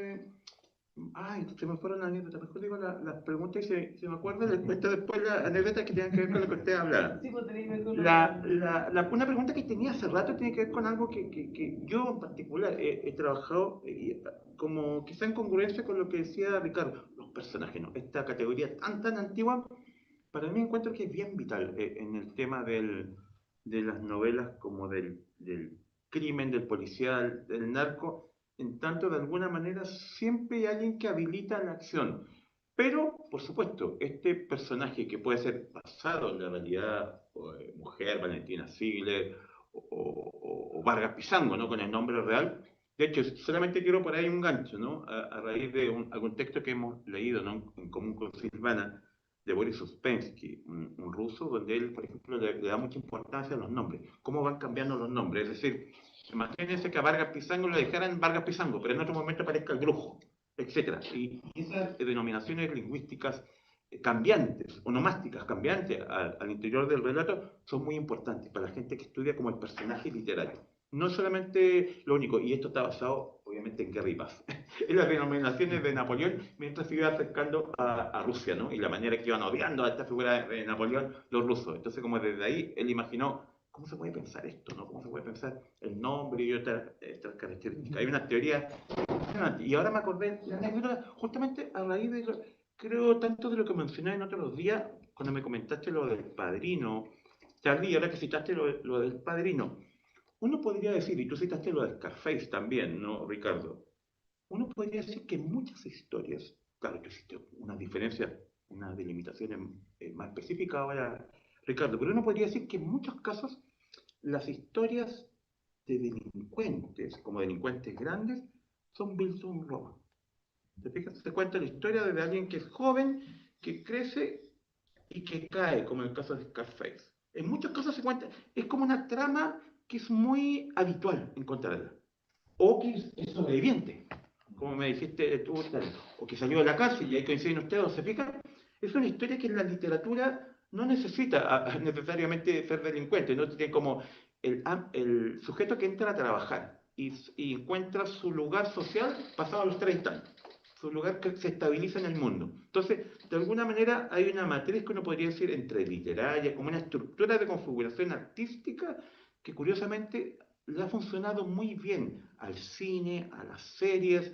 Se me fueron las anécdotas. Mejor digo las preguntas y se me acuerda, les cuento después las anécdotas que tienen que ver con lo que ustedes hablaron. Sí, pues tenéis mejor Una pregunta que tenía hace rato tiene que ver con algo que yo en particular he trabajado como quizá en congruencia con lo que decía Ricardo, los personajes, ¿no? Esta categoría tan antigua, para mí encuentro que es bien vital en el tema de las novelas como del crimen, del policial, del narco, en tanto de alguna manera siempre hay alguien que habilita la acción. Pero, por supuesto, este personaje que puede ser basado en la realidad, mujer, Valentina Ziegler, o Vargas Pizango, ¿no? Con el nombre real. De hecho, solamente quiero por ahí un gancho, ¿no? A raíz de algún texto que hemos leído, ¿no? En común con Silvana, de Boris Uspensky, un ruso, donde él, por ejemplo, le da mucha importancia a los nombres. ¿Cómo van cambiando los nombres? Es decir, imagínense que a Vargas Pizango le dejaran Vargas Pizango, pero en otro momento aparezca el Brujo, etcétera. Y esas denominaciones lingüísticas cambiantes, onomásticas cambiantes al interior del relato, son muy importantes para la gente que estudia como el personaje literario. No solamente lo único, y esto está basado obviamente en Guerra y Paz, en las denominaciones de Napoleón mientras se iba acercando a Rusia, ¿no? Y la manera que iban odiando a esta figura de Napoleón los rusos. Entonces, como desde ahí él imaginó, ¿cómo se puede pensar esto, no? ¿Cómo se puede pensar el nombre y otras características? Hay una teoría impresionante. Y ahora me acordé de la anécdota justamente a raíz de, creo, tanto de lo que mencioné en otros días, cuando me comentaste lo del Padrino, Charlie, ahora que citaste lo del Padrino. Uno podría decir, y tú citaste lo de Scarface también, ¿no, Ricardo? Uno podría decir que muchas historias, claro que existe una diferencia, una delimitación más específica ahora, Ricardo, pero uno podría decir que en muchos casos las historias de delincuentes, como delincuentes grandes, son Wilson Roman. ¿Te fijas? Se cuenta la historia de alguien que es joven, que crece y que cae, como en el caso de Scarface. En muchos casos se cuenta, es como una trama que es muy habitual encontrarla. O que es sobreviviente, como me dijiste tú, o que salió de la cárcel y ahí coinciden ustedes, ¿o se fijan? Es una historia que en la literatura no necesita necesariamente ser delincuente, no tiene como el sujeto que entra a trabajar y encuentra su lugar social pasado los 30 años, su lugar que se estabiliza en el mundo. Entonces, de alguna manera hay una matriz que uno podría decir entre literaria, como una estructura de configuración artística que curiosamente le ha funcionado muy bien al cine, a las series,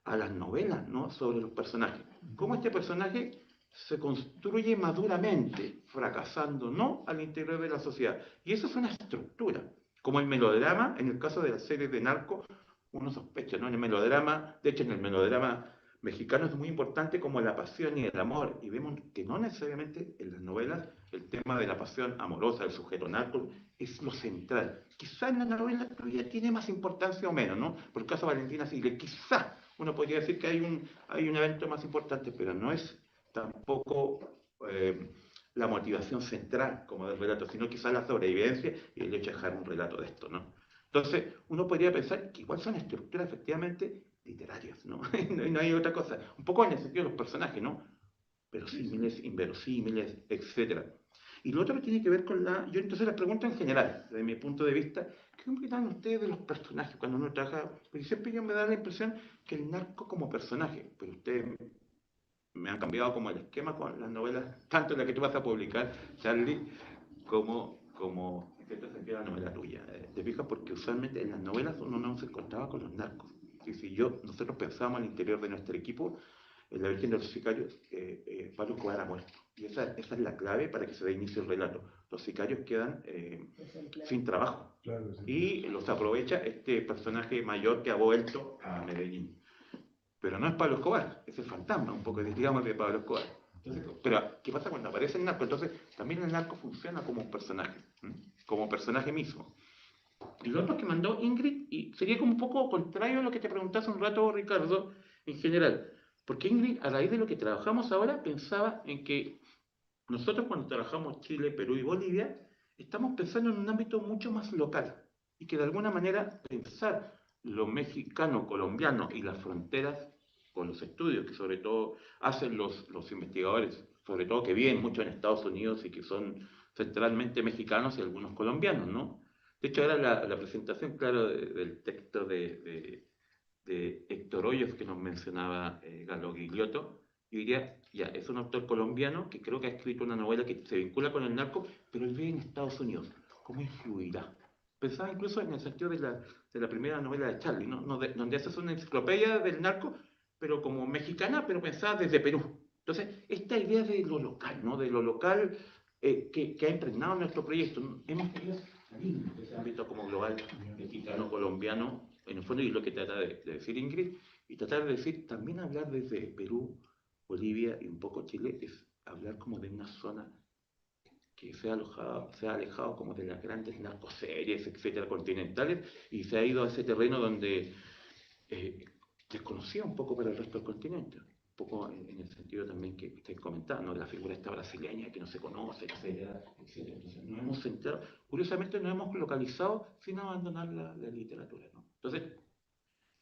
a las novelas, ¿no? Sobre los personajes. Cómo este personaje se construye maduramente, fracasando no al interior de la sociedad. Y eso es una estructura. Como el melodrama, en el caso de las series de narco, uno sospecha, ¿no? En el melodrama, de hecho en el melodrama mexicano es muy importante como la pasión y el amor, y vemos que no necesariamente en las novelas el tema de la pasión amorosa del sujeto narco es lo central. Quizá en la novela todavía tiene más importancia o menos, ¿no? Por el caso de Valentina Ziegler, quizá uno podría decir que hay un evento más importante, pero no es tampoco la motivación central como del relato, sino quizá la sobrevivencia y el hecho de dejar un relato de esto, ¿no? Entonces, uno podría pensar que igual son estructuras efectivamente literarias, ¿no? No hay otra cosa. Un poco en el sentido de los personajes, ¿no? Verosímiles, inverosímiles, etc. Y lo otro tiene que ver con yo entonces les pregunto en general, desde mi punto de vista, ¿qué opinan ustedes de los personajes cuando uno trabaja? Porque siempre yo me da la impresión que el narco como personaje, pero ustedes me han cambiado como el esquema con las novelas, tanto la que tú vas a publicar, Charlie, como en cierto sentido la novela tuya. ¿Te fijas? Porque usualmente en las novelas uno no se encontraba con los narcos. Y si nosotros pensábamos al interior de nuestro equipo, en la Virgen de los Sicarios, Pablo Escobar ha muerto. Y esa es la clave para que se dé inicio el relato. Los sicarios quedan sin trabajo. Claro, sí. Y los aprovecha este personaje mayor que ha vuelto a Medellín. pero no es Pablo Escobar, es el fantasma un poco, digamos, de Pablo Escobar. Entonces, pero, ¿qué pasa cuando aparece el narco? Entonces, también el narco funciona como un personaje, como personaje mismo. Y lo otro que mandó Ingrid, y sería como un poco contrario a lo que te preguntaste un rato, Ricardo, en general. Porque Ingrid, a raíz de lo que trabajamos ahora, pensaba en que nosotros cuando trabajamos Chile, Perú y Bolivia, estamos pensando en un ámbito mucho más local. Y que de alguna manera pensar lo mexicano, colombiano y las fronteras con los estudios que sobre todo hacen los investigadores, sobre todo que viven mucho en Estados Unidos y que son centralmente mexicanos y algunos colombianos, ¿no? De hecho, era la presentación, claro, del texto de Héctor Hoyos que nos mencionaba Galo Gigliotto. Yo diría, ya, es un autor colombiano que creo que ha escrito una novela que se vincula con el narco, pero él vive en Estados Unidos. ¿Cómo influirá? Pensaba incluso en el sentido de la primera novela de Charlie, ¿no? Donde haces una enciclopedia del narco, pero como mexicana, pero pensada desde Perú. Entonces, esta idea de lo local, ¿no? De lo local que ha impregnado nuestro proyecto. Hemos querido salir de ese ámbito como global, mexicano, colombiano, en el fondo, y lo que trata de decir Ingrid, y tratar de decir, también hablar desde Perú, Bolivia y un poco Chile, es hablar como de una zona que se ha alejado como de las grandes narcoseries, etcétera, continentales, y se ha ido a ese terreno donde desconocía un poco para el resto del continente. Un poco en el sentido también que usted comentaba, ¿no? La figura esta brasileña que no se conoce, etcétera, etcétera. Entonces, nos hemos centrado, curiosamente nos hemos localizado sin abandonar la literatura, ¿no? Entonces,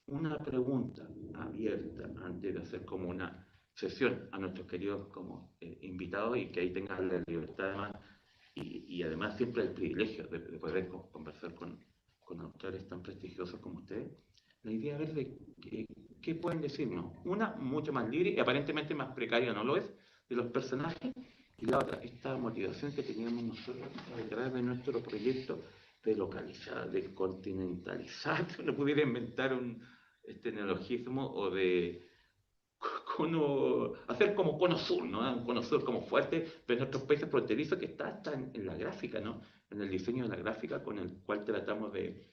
una pregunta abierta antes de hacer como una sesión a nuestros queridos como invitados y que ahí tengan la libertad además y además siempre el privilegio de poder conversar con autores tan prestigiosos como ustedes. La idea es ver de qué pueden decirnos. Una, mucho más libre y aparentemente más precaria no lo es, de los personajes, y la otra, esta motivación que teníamos nosotros detrás de nuestro proyecto de localizar, de continentalizar, si uno pudiera inventar un neologismo o de hacer como cono sur, ¿no? Un cono sur como fuerte, pero en nuestros países fronterizos que está en la gráfica, ¿no? En el diseño de la gráfica con el cual tratamos de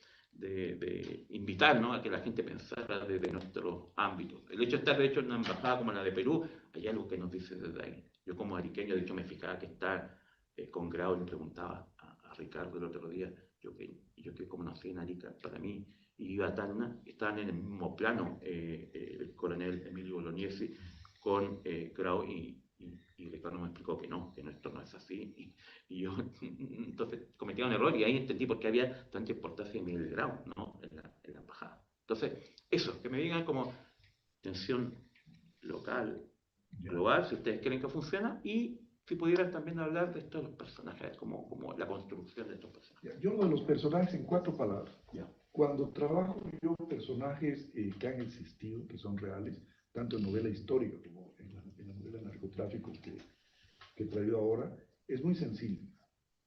invitar, ¿no? A que la gente pensara desde nuestros ámbitos. El hecho de estar, de hecho, en una embajada como la de Perú, hay algo que nos dice desde ahí. Yo como ariqueño, de hecho, me fijaba que está con grado, le preguntaba a Ricardo el otro día, yo que como nací en Arica, para mí, y iba a Tacna, estaban en el mismo plano el coronel Emilio Bolognesi con Grau y Ricardo me explicó que no, que esto no es así. Y yo entonces cometí un error y ahí entendí por qué había tanta importancia en el Grau, ¿no? En la embajada. Entonces, eso, que me digan como tensión local, global, si ustedes creen que funciona, y si pudieran también hablar de estos personajes, como la construcción de estos personajes. Yo lo de los personajes en 4 palabras. Ya. Cuando trabajo yo personajes que han existido, que son reales, tanto en novela histórica como en la novela narcotráfico que he traído ahora, es muy sencillo.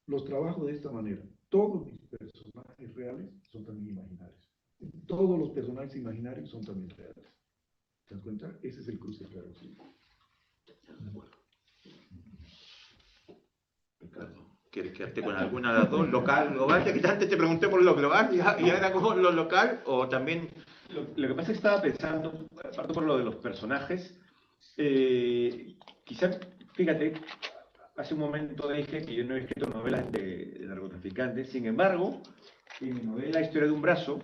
Los trabajo de esta manera. Todos mis personajes reales son también imaginarios. Todos los personajes imaginarios son también reales. ¿Te das cuenta? Ese es el cruce que hago. ¿Sí? Ricardo, ¿quieres quedarte con alguna de las dos? ¿Local, global? Ya que antes te pregunté por lo global y ahora como lo local, o también... Lo que pasa es que estaba pensando, aparte por lo de los personajes, quizás, fíjate, hace un momento dije que yo no he escrito novelas de narcotraficantes, sin embargo, en mi novela Historia de un brazo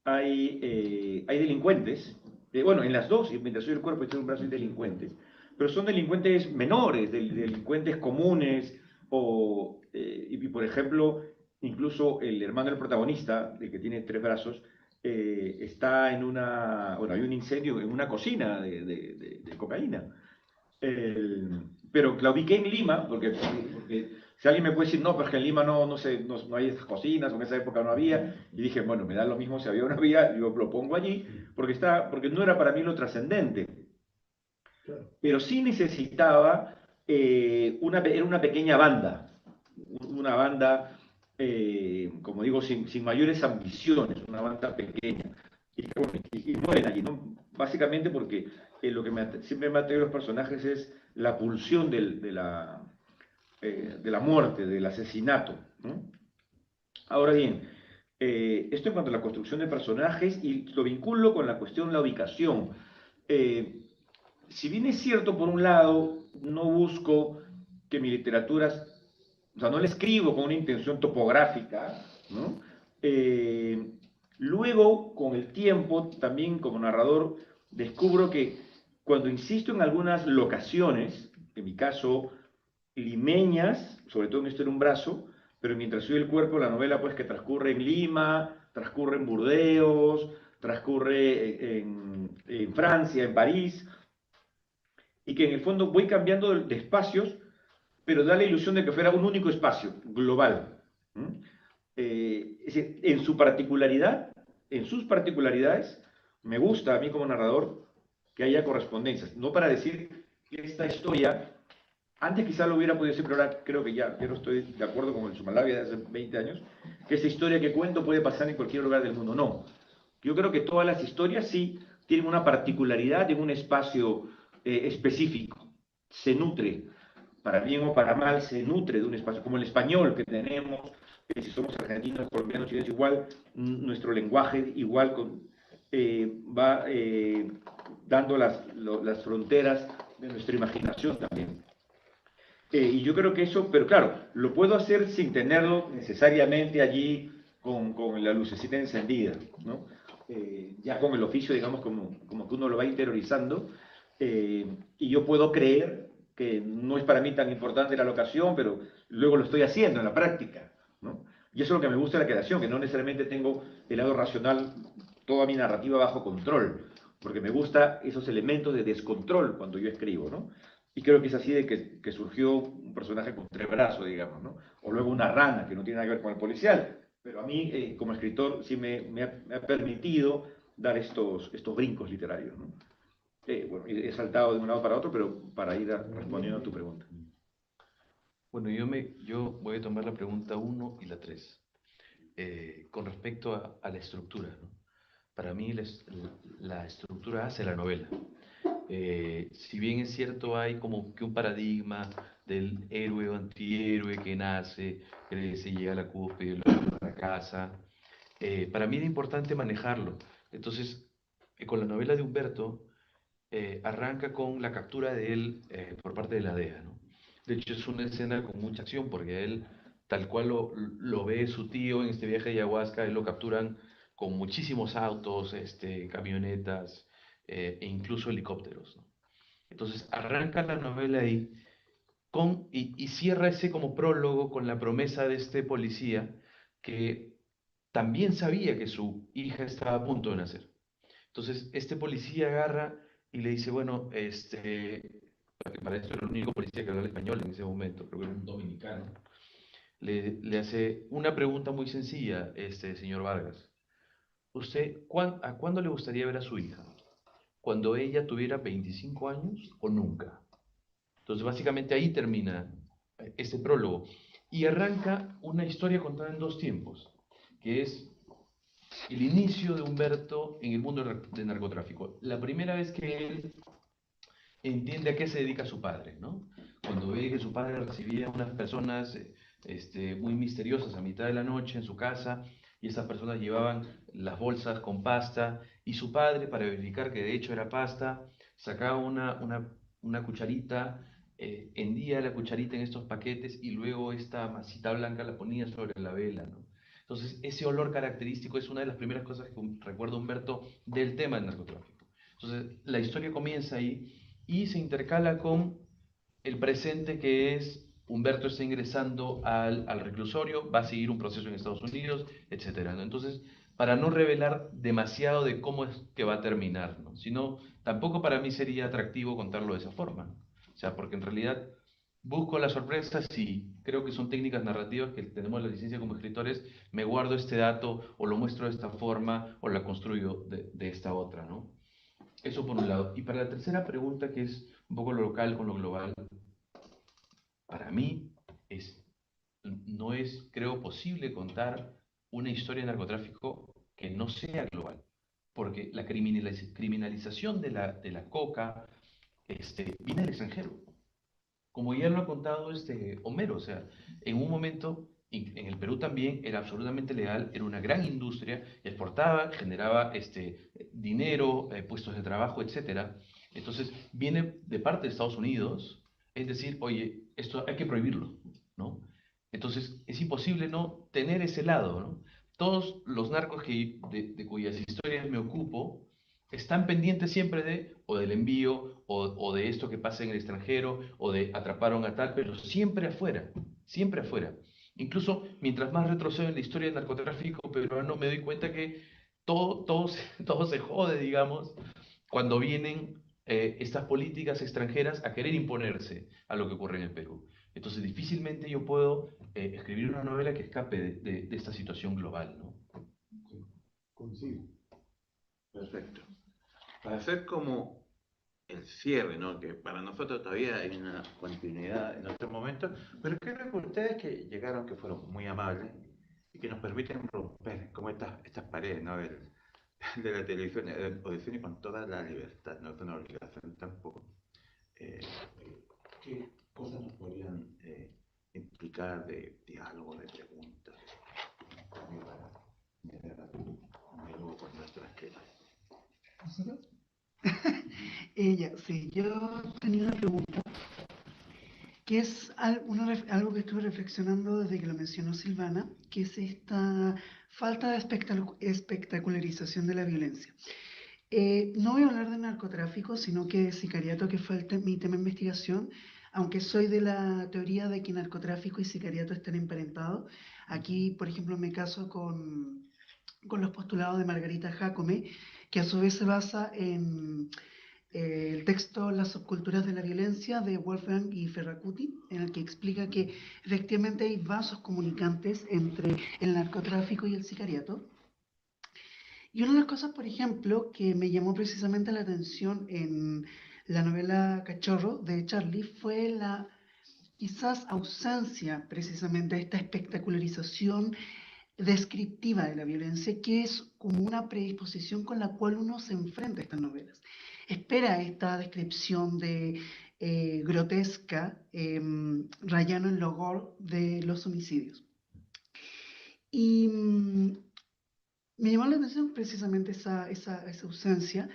hay delincuentes, bueno, en las dos, mientras soy el cuerpo y Historia de un brazo hay delincuentes, pero son delincuentes menores, delincuentes comunes, y por ejemplo, incluso el hermano del protagonista, el que tiene 3 brazos, está bueno, hay un incendio en una cocina de cocaína. Pero la ubiqué en Lima, porque si alguien me puede decir, no, pero es que en Lima no hay esas cocinas, o en esa época no había, y dije, bueno, me da lo mismo si había o no había, yo lo pongo allí, porque no era para mí lo trascendente. Pero sí necesitaba, era una pequeña banda, una banda, como digo, sin mayores ambiciones, una banda pequeña. Y mueren allí, ¿no? Básicamente porque lo que siempre me ha traído los personajes es la pulsión de la muerte, del asesinato, ¿no? Ahora bien, esto en cuanto a la construcción de personajes y lo vinculo con la cuestión de la ubicación. Si bien es cierto, por un lado, no busco que mi literatura, o sea, no la escribo con una intención topográfica, ¿no? Eh, Luego, con el tiempo, también como narrador, descubro que cuando insisto en algunas locaciones, en mi caso, limeñas, sobre todo en esto en un brazo, pero mientras soy el cuerpo, la novela pues que transcurre en Lima, transcurre en Burdeos, transcurre en Francia, en París, y que en el fondo voy cambiando de espacios, pero da la ilusión de que fuera un único espacio global. ¿Mm? Es decir, en su particularidad, en sus particularidades, me gusta a mí como narrador que haya correspondencias, no para decir que esta historia, antes quizá lo hubiera podido decir, pero ahora creo que ya no estoy de acuerdo con el Sumalavia de hace 20 años, que esa historia que cuento puede pasar en cualquier lugar del mundo. No, yo creo que todas las historias sí tienen una particularidad en un espacio específico, se nutre, para bien o para mal, se nutre de un espacio, como el español que tenemos, si somos argentinos, colombianos, chilenos, igual, nuestro lenguaje igual va dando las fronteras de nuestra imaginación también. Y yo creo que eso, pero claro, lo puedo hacer sin tenerlo necesariamente allí con la lucecita encendida, ¿no? Ya con el oficio, digamos, como que uno lo va interiorizando, y yo puedo creer que no es para mí tan importante la locación, pero luego lo estoy haciendo en la práctica, ¿no? Y eso es lo que me gusta de la creación, que no necesariamente tengo el lado racional, toda mi narrativa bajo control, porque me gusta esos elementos de descontrol cuando yo escribo, ¿no? Y creo que es así de que surgió un personaje con tres brazos, digamos, ¿no? O luego una rana, que no tiene nada que ver con el policial. Pero a mí, como escritor, sí me ha permitido dar estos brincos literarios, ¿no? Bueno, he saltado de un lado para otro, pero para ir respondiendo a tu pregunta. Bueno, yo voy a tomar la pregunta uno y la 3 con respecto a la estructura, ¿no? Para mí la estructura hace la novela. Si bien es cierto, hay como que un paradigma del héroe o antihéroe que nace, crece, llega a la cúspide, luego fracasa, para mí era importante manejarlo. Entonces, con la novela de Humberto, arranca con la captura de él por parte de la DEA, ¿no? De hecho, es una escena con mucha acción porque él, tal cual lo ve su tío en este viaje de ayahuasca, él lo capturan con muchísimos autos, camionetas e incluso helicópteros, ¿no? Entonces, arranca la novela ahí y cierra ese como prólogo con la promesa de este policía que también sabía que su hija estaba a punto de nacer. Entonces, este policía agarra y le dice, bueno, porque para esto era el único policía que hablaba español en ese momento, creo que era un dominicano, le hace una pregunta muy sencilla, señor Vargas. ¿Usted a cuándo le gustaría ver a su hija? ¿Cuando ella tuviera 25 años o nunca? Entonces, básicamente ahí termina este prólogo y arranca una historia contada en dos tiempos, que es el inicio de Humberto en el mundo del narcotráfico. La primera vez que él entiende a qué se dedica su padre, ¿no? Cuando ve que su padre recibía a unas personas muy misteriosas a mitad de la noche en su casa y esas personas llevaban las bolsas con pasta y su padre, para verificar que de hecho era pasta, sacaba una cucharita, hendía la cucharita en estos paquetes y luego esta masita blanca la ponía sobre la vela, ¿no? Entonces, ese olor característico es una de las primeras cosas que recuerda Humberto del tema del narcotráfico. Entonces, la historia comienza ahí y se intercala con el presente, que es Humberto está ingresando al reclusorio, va a seguir un proceso en Estados Unidos, etcétera, ¿no? Entonces, para no revelar demasiado de cómo es que va a terminar, ¿no? Sino, tampoco para mí sería atractivo contarlo de esa forma, ¿no? O sea, porque en realidad busco las sorpresas y creo que son técnicas narrativas que tenemos la licencia como escritores, me guardo este dato o lo muestro de esta forma o la construyo de esta otra, ¿no? Eso por un lado. Y para la tercera pregunta, que es un poco lo local con lo global, para mí es, no es, creo, posible contar una historia de narcotráfico que no sea global, porque la criminalización de la coca viene del extranjero. Como ya lo ha contado Homero, o sea, en un momento en el Perú también era absolutamente legal, era una gran industria, exportaba, generaba dinero, puestos de trabajo, etcétera. Entonces viene de parte de Estados Unidos, es decir, oye, esto hay que prohibirlo, ¿no? Entonces es imposible no tener ese lado, ¿no? Todos los narcos de cuyas historias me ocupo están pendientes siempre de, o del envío, o de esto que pasa en el extranjero, o de atraparon a tal, pero siempre afuera, siempre afuera. Incluso mientras más retrocedo en la historia del narcotráfico peruano, me doy cuenta que todo se jode, digamos, cuando vienen estas políticas extranjeras a querer imponerse a lo que ocurre en el Perú. Entonces, difícilmente yo puedo escribir una novela que escape de esta situación global, ¿no? Coincido. Perfecto. Para hacer como el cierre, ¿no? Que para nosotros todavía hay una continuidad en otro momento, pero creo que ustedes que llegaron, que fueron muy amables y que nos permiten romper como estas paredes, ¿no? De la televisión, o de cine con toda la libertad, no es una obligación tampoco. Eh, ¿Qué cosas nos podrían implicar de diálogo, de preguntas, también para generar un diálogo con nuestras quejas? Sí, yo tenía una pregunta, que es algo que estuve reflexionando desde que lo mencionó Silvana, que es esta falta de espectacularización de la violencia. No voy a hablar de narcotráfico, sino que de sicariato, que fue mi tema de investigación, aunque soy de la teoría de que narcotráfico y sicariato están emparentados. Aquí, por ejemplo, me caso con los postulados de Margarita Jacome, que a su vez se basa en el texto Las subculturas de la violencia de Wolfgang y Ferracuti, en el que explica que efectivamente hay vasos comunicantes entre el narcotráfico y el sicariato. Y una de las cosas, por ejemplo, que me llamó precisamente la atención en la novela Cachorro de Charlie fue la quizás ausencia precisamente de esta espectacularización descriptiva de la violencia, que es como una predisposición con la cual uno se enfrenta a estas novelas. Espera esta descripción de grotesca, rayano en lo gore de los homicidios. Y me llamó la atención precisamente esa ausencia,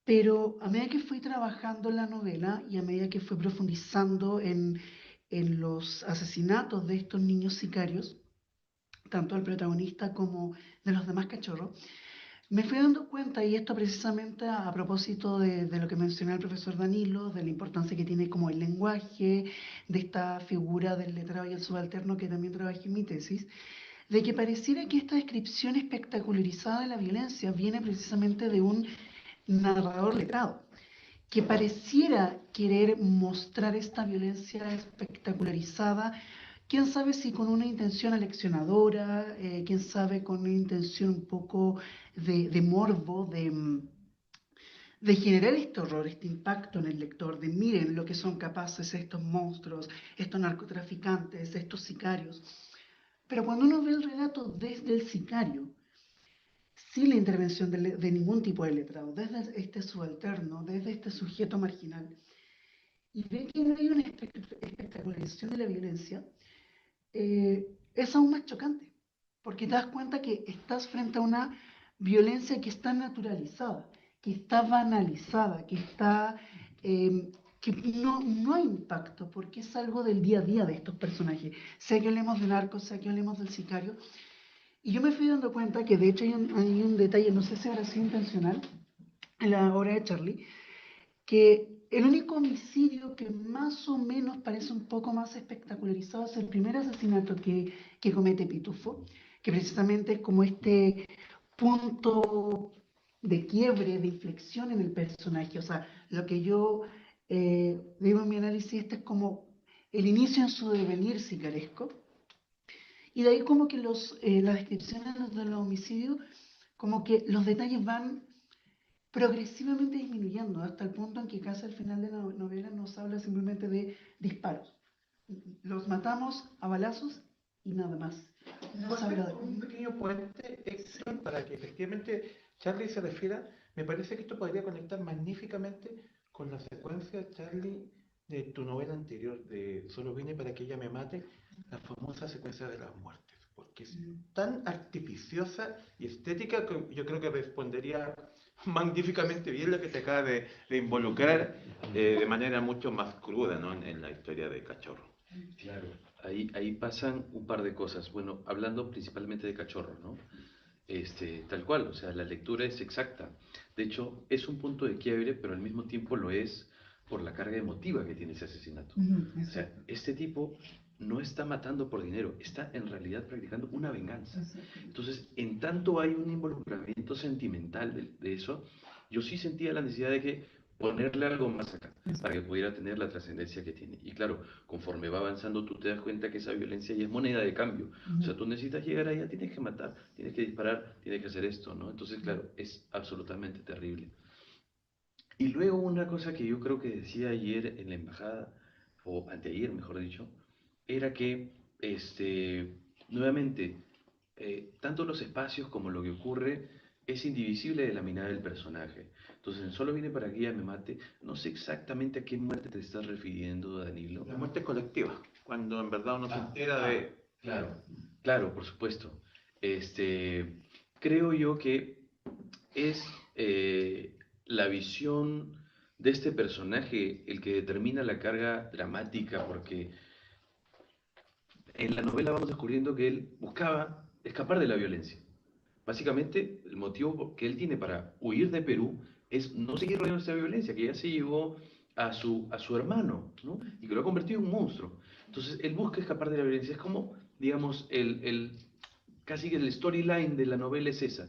pero a medida que fui trabajando la novela y a medida que fui profundizando en los asesinatos de estos niños sicarios, tanto del protagonista como de los demás cachorros, me fui dando cuenta, y esto precisamente a propósito de lo que mencionó el profesor Danilo, de la importancia que tiene como el lenguaje, de esta figura del letrado y el subalterno que también trabajé en mi tesis, de que pareciera que esta descripción espectacularizada de la violencia viene precisamente de un narrador letrado, que pareciera querer mostrar esta violencia espectacularizada, quién sabe si con una intención aleccionadora, quién sabe con una intención un poco de morbo, de generar este horror, este impacto en el lector, de miren lo que son capaces estos monstruos, estos narcotraficantes, estos sicarios. Pero cuando uno ve el relato desde el sicario, sin la intervención de ningún tipo de letrado, desde este subalterno, desde este sujeto marginal, y ve que no hay una espectacularización de la violencia, es aún más chocante, porque te das cuenta que estás frente a una violencia que está naturalizada, que está banalizada, que no hay impacto, porque es algo del día a día de estos personajes, sea que hablemos de narcos, sea que hablemos del sicario. Y yo me fui dando cuenta que de hecho hay un detalle, no sé si habrá sido intencional, en la obra de Charlie, que el único homicidio que más o menos parece un poco más espectacularizado es el primer asesinato que comete Pitufo, que precisamente es como este punto de quiebre, de inflexión en el personaje. O sea, lo que yo digo en mi análisis, este es como el inicio en su devenir sicaresco. Y de ahí como que las descripciones de los homicidios, como que los detalles van progresivamente disminuyendo hasta el punto en que casi al final de la novela nos habla simplemente de disparos. Los matamos a balazos y nada más. No se habla de... Un pequeño puente extra para que efectivamente Charlie se refiera. Me parece que esto podría conectar magníficamente con la secuencia, Charlie, de tu novela anterior, de Solo vine para que ella me mate, la famosa secuencia de las muertes, porque es tan artificiosa y estética que yo creo que respondería magníficamente bien lo que te acaba de involucrar de manera mucho más cruda, ¿no? En la historia de Cachorro. Claro, ahí pasan un par de cosas. Bueno, hablando principalmente de Cachorro, ¿no? Tal cual, o sea, la lectura es exacta. De hecho, es un punto de quiebre, pero al mismo tiempo lo es por la carga emotiva que tiene ese asesinato. O sea, Exacto. este tipo no está matando por dinero, está en realidad practicando una venganza. Entonces, en tanto hay un involucramiento sentimental de eso, yo sí sentía la necesidad de que ponerle algo más acá, para que pudiera tener la trascendencia que tiene. Y claro, conforme va avanzando, tú te das cuenta que esa violencia ya es moneda de cambio. O sea, tú necesitas llegar allá, tienes que matar, tienes que disparar, tienes que hacer esto, ¿no? Entonces, claro, es absolutamente terrible. Y luego una cosa que yo creo que decía ayer en la embajada, o anteayer, mejor dicho, era que, nuevamente, tanto los espacios como lo que ocurre es indivisible de la mirada del personaje. Entonces, en Solo vine para que ella me mate, no sé exactamente a qué muerte te estás refiriendo, Danilo. La muerte colectiva, cuando en verdad uno se entera de... Claro, claro, por supuesto. Creo yo que es la visión de este personaje el que determina la carga dramática, porque en la novela vamos descubriendo que él buscaba escapar de la violencia. Básicamente, el motivo que él tiene para huir de Perú es no seguir rodeando esa violencia, que ya se llevó a su hermano, ¿no? Y que lo ha convertido en un monstruo. Entonces, él busca escapar de la violencia. Es como, digamos, casi que el storyline de la novela es esa.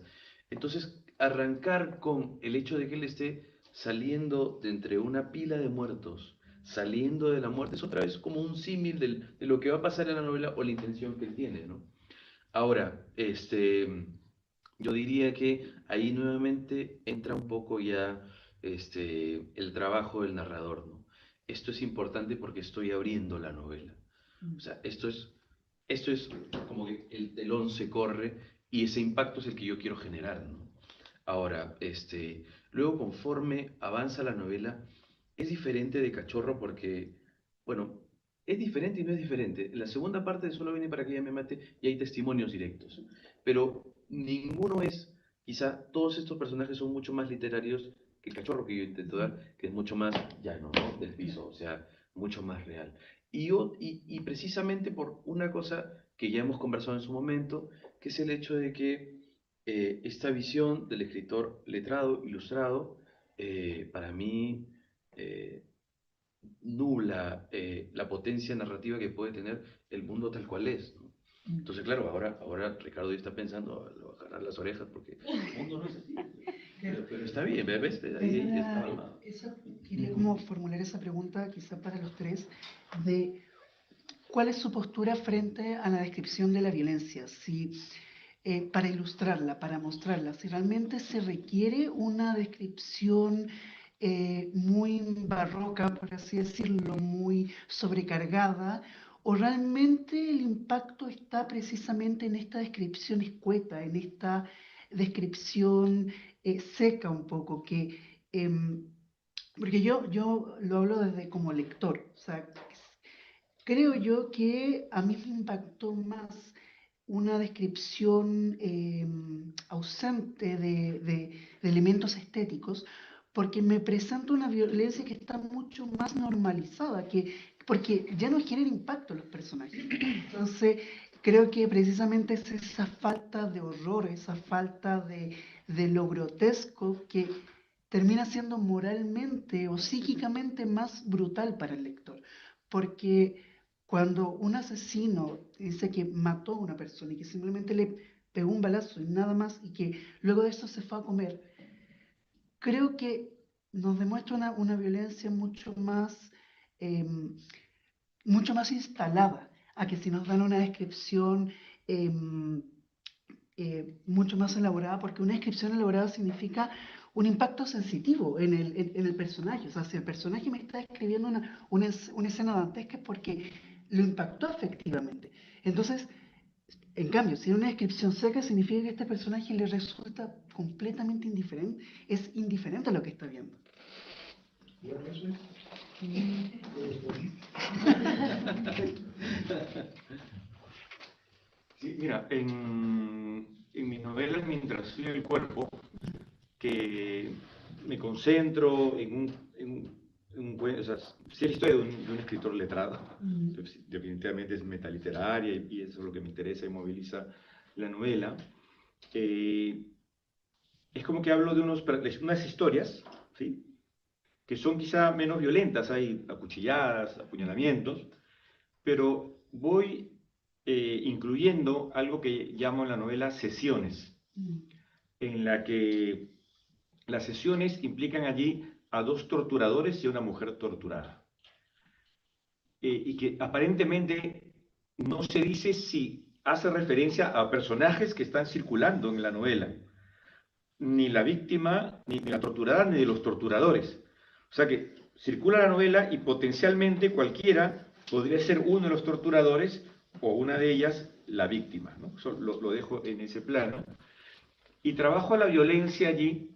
Entonces, arrancar con el hecho de que él esté saliendo de entre una pila de muertos, saliendo de la muerte, es otra vez como un símil de lo que va a pasar en la novela o la intención que él tiene, ¿no? Ahora, yo diría que ahí nuevamente entra un poco ya el trabajo del narrador, ¿no? Esto es importante porque estoy abriendo la novela. O sea, esto es como que el telón se corre y ese impacto es el que yo quiero generar, ¿no? Ahora, luego conforme avanza la novela, es diferente de Cachorro porque, bueno, es diferente y no es diferente. En la segunda parte de Solo viene para que ella me mate y hay testimonios directos, pero ninguno es, quizá todos estos personajes son mucho más literarios que el Cachorro que yo intento dar, que es mucho más llano, ¿no? Del piso, o sea, mucho más real. Y precisamente por una cosa que ya hemos conversado en su momento, que es el hecho de que esta visión del escritor letrado, ilustrado, para mí eh, nubla la potencia narrativa que puede tener el mundo tal cual es, ¿no? Entonces, claro, ahora Ricardo ya está pensando, le va a agarrar las orejas porque el mundo no es así. Pero está bien, ¿ves? Ahí está armado. Quería como formular esa pregunta quizá para los tres, de cuál es su postura frente a la descripción de la violencia, si para ilustrarla, para mostrarla, si realmente se requiere una descripción muy barroca, por así decirlo, muy sobrecargada, o realmente el impacto está precisamente en esta descripción escueta, en esta descripción seca un poco, porque yo lo hablo desde como lector, o sea, creo yo que a mí me impactó más una descripción ausente de elementos estéticos, porque me presenta una violencia que está mucho más normalizada, porque ya no genera impacto los personajes. Entonces, creo que precisamente es esa falta de horror, esa falta de lo grotesco que termina siendo moralmente o psíquicamente más brutal para el lector. Porque cuando un asesino dice que mató a una persona y que simplemente le pegó un balazo y nada más, y que luego de eso se fue a comer, creo que nos demuestra una violencia eh, mucho más instalada a que si nos dan una descripción mucho más elaborada, porque una descripción elaborada significa un impacto sensitivo en el personaje. O sea, si el personaje me está escribiendo una escena dantesca es porque lo impactó efectivamente. Entonces, en cambio, si una descripción seca significa que a este personaje le resulta completamente indiferente, es indiferente a lo que está viendo. Bueno, eso es. Sí, mira, en mis novelas, mientras soy el cuerpo, que me concentro o sea, sí es la historia de un escritor letrado, definitivamente es metaliteraria y eso es lo que me interesa y moviliza la novela. Es como que hablo de unas historias, ¿sí? Que son quizá menos violentas, hay acuchilladas, apuñalamientos, pero voy incluyendo algo que llamo en la novela sesiones, en la que las sesiones implican allí a dos torturadores y a una mujer torturada. Y que aparentemente no se dice si hace referencia a personajes que están circulando en la novela, ni la víctima, ni la torturada, ni de los torturadores. O sea que circula la novela y potencialmente cualquiera podría ser uno de los torturadores o una de ellas la víctima, ¿no? Eso lo dejo en ese plano. Y trabajo a la violencia allí,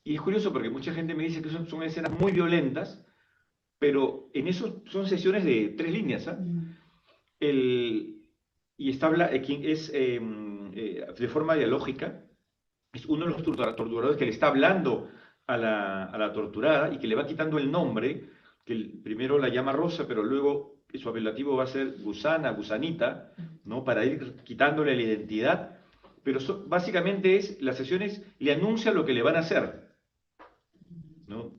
y es curioso porque mucha gente me dice que son escenas muy violentas, pero en eso son sesiones de 3 líneas, ¿ah? Y está quien es de forma dialógica, es uno de los torturadores que le está hablando a la torturada y que le va quitando el nombre, que primero la llama Rosa, pero luego su apelativo va a ser Gusana, Gusanita, ¿no? Para ir quitándole la identidad. Pero básicamente las sesiones le anuncian lo que le van a hacer, ¿no?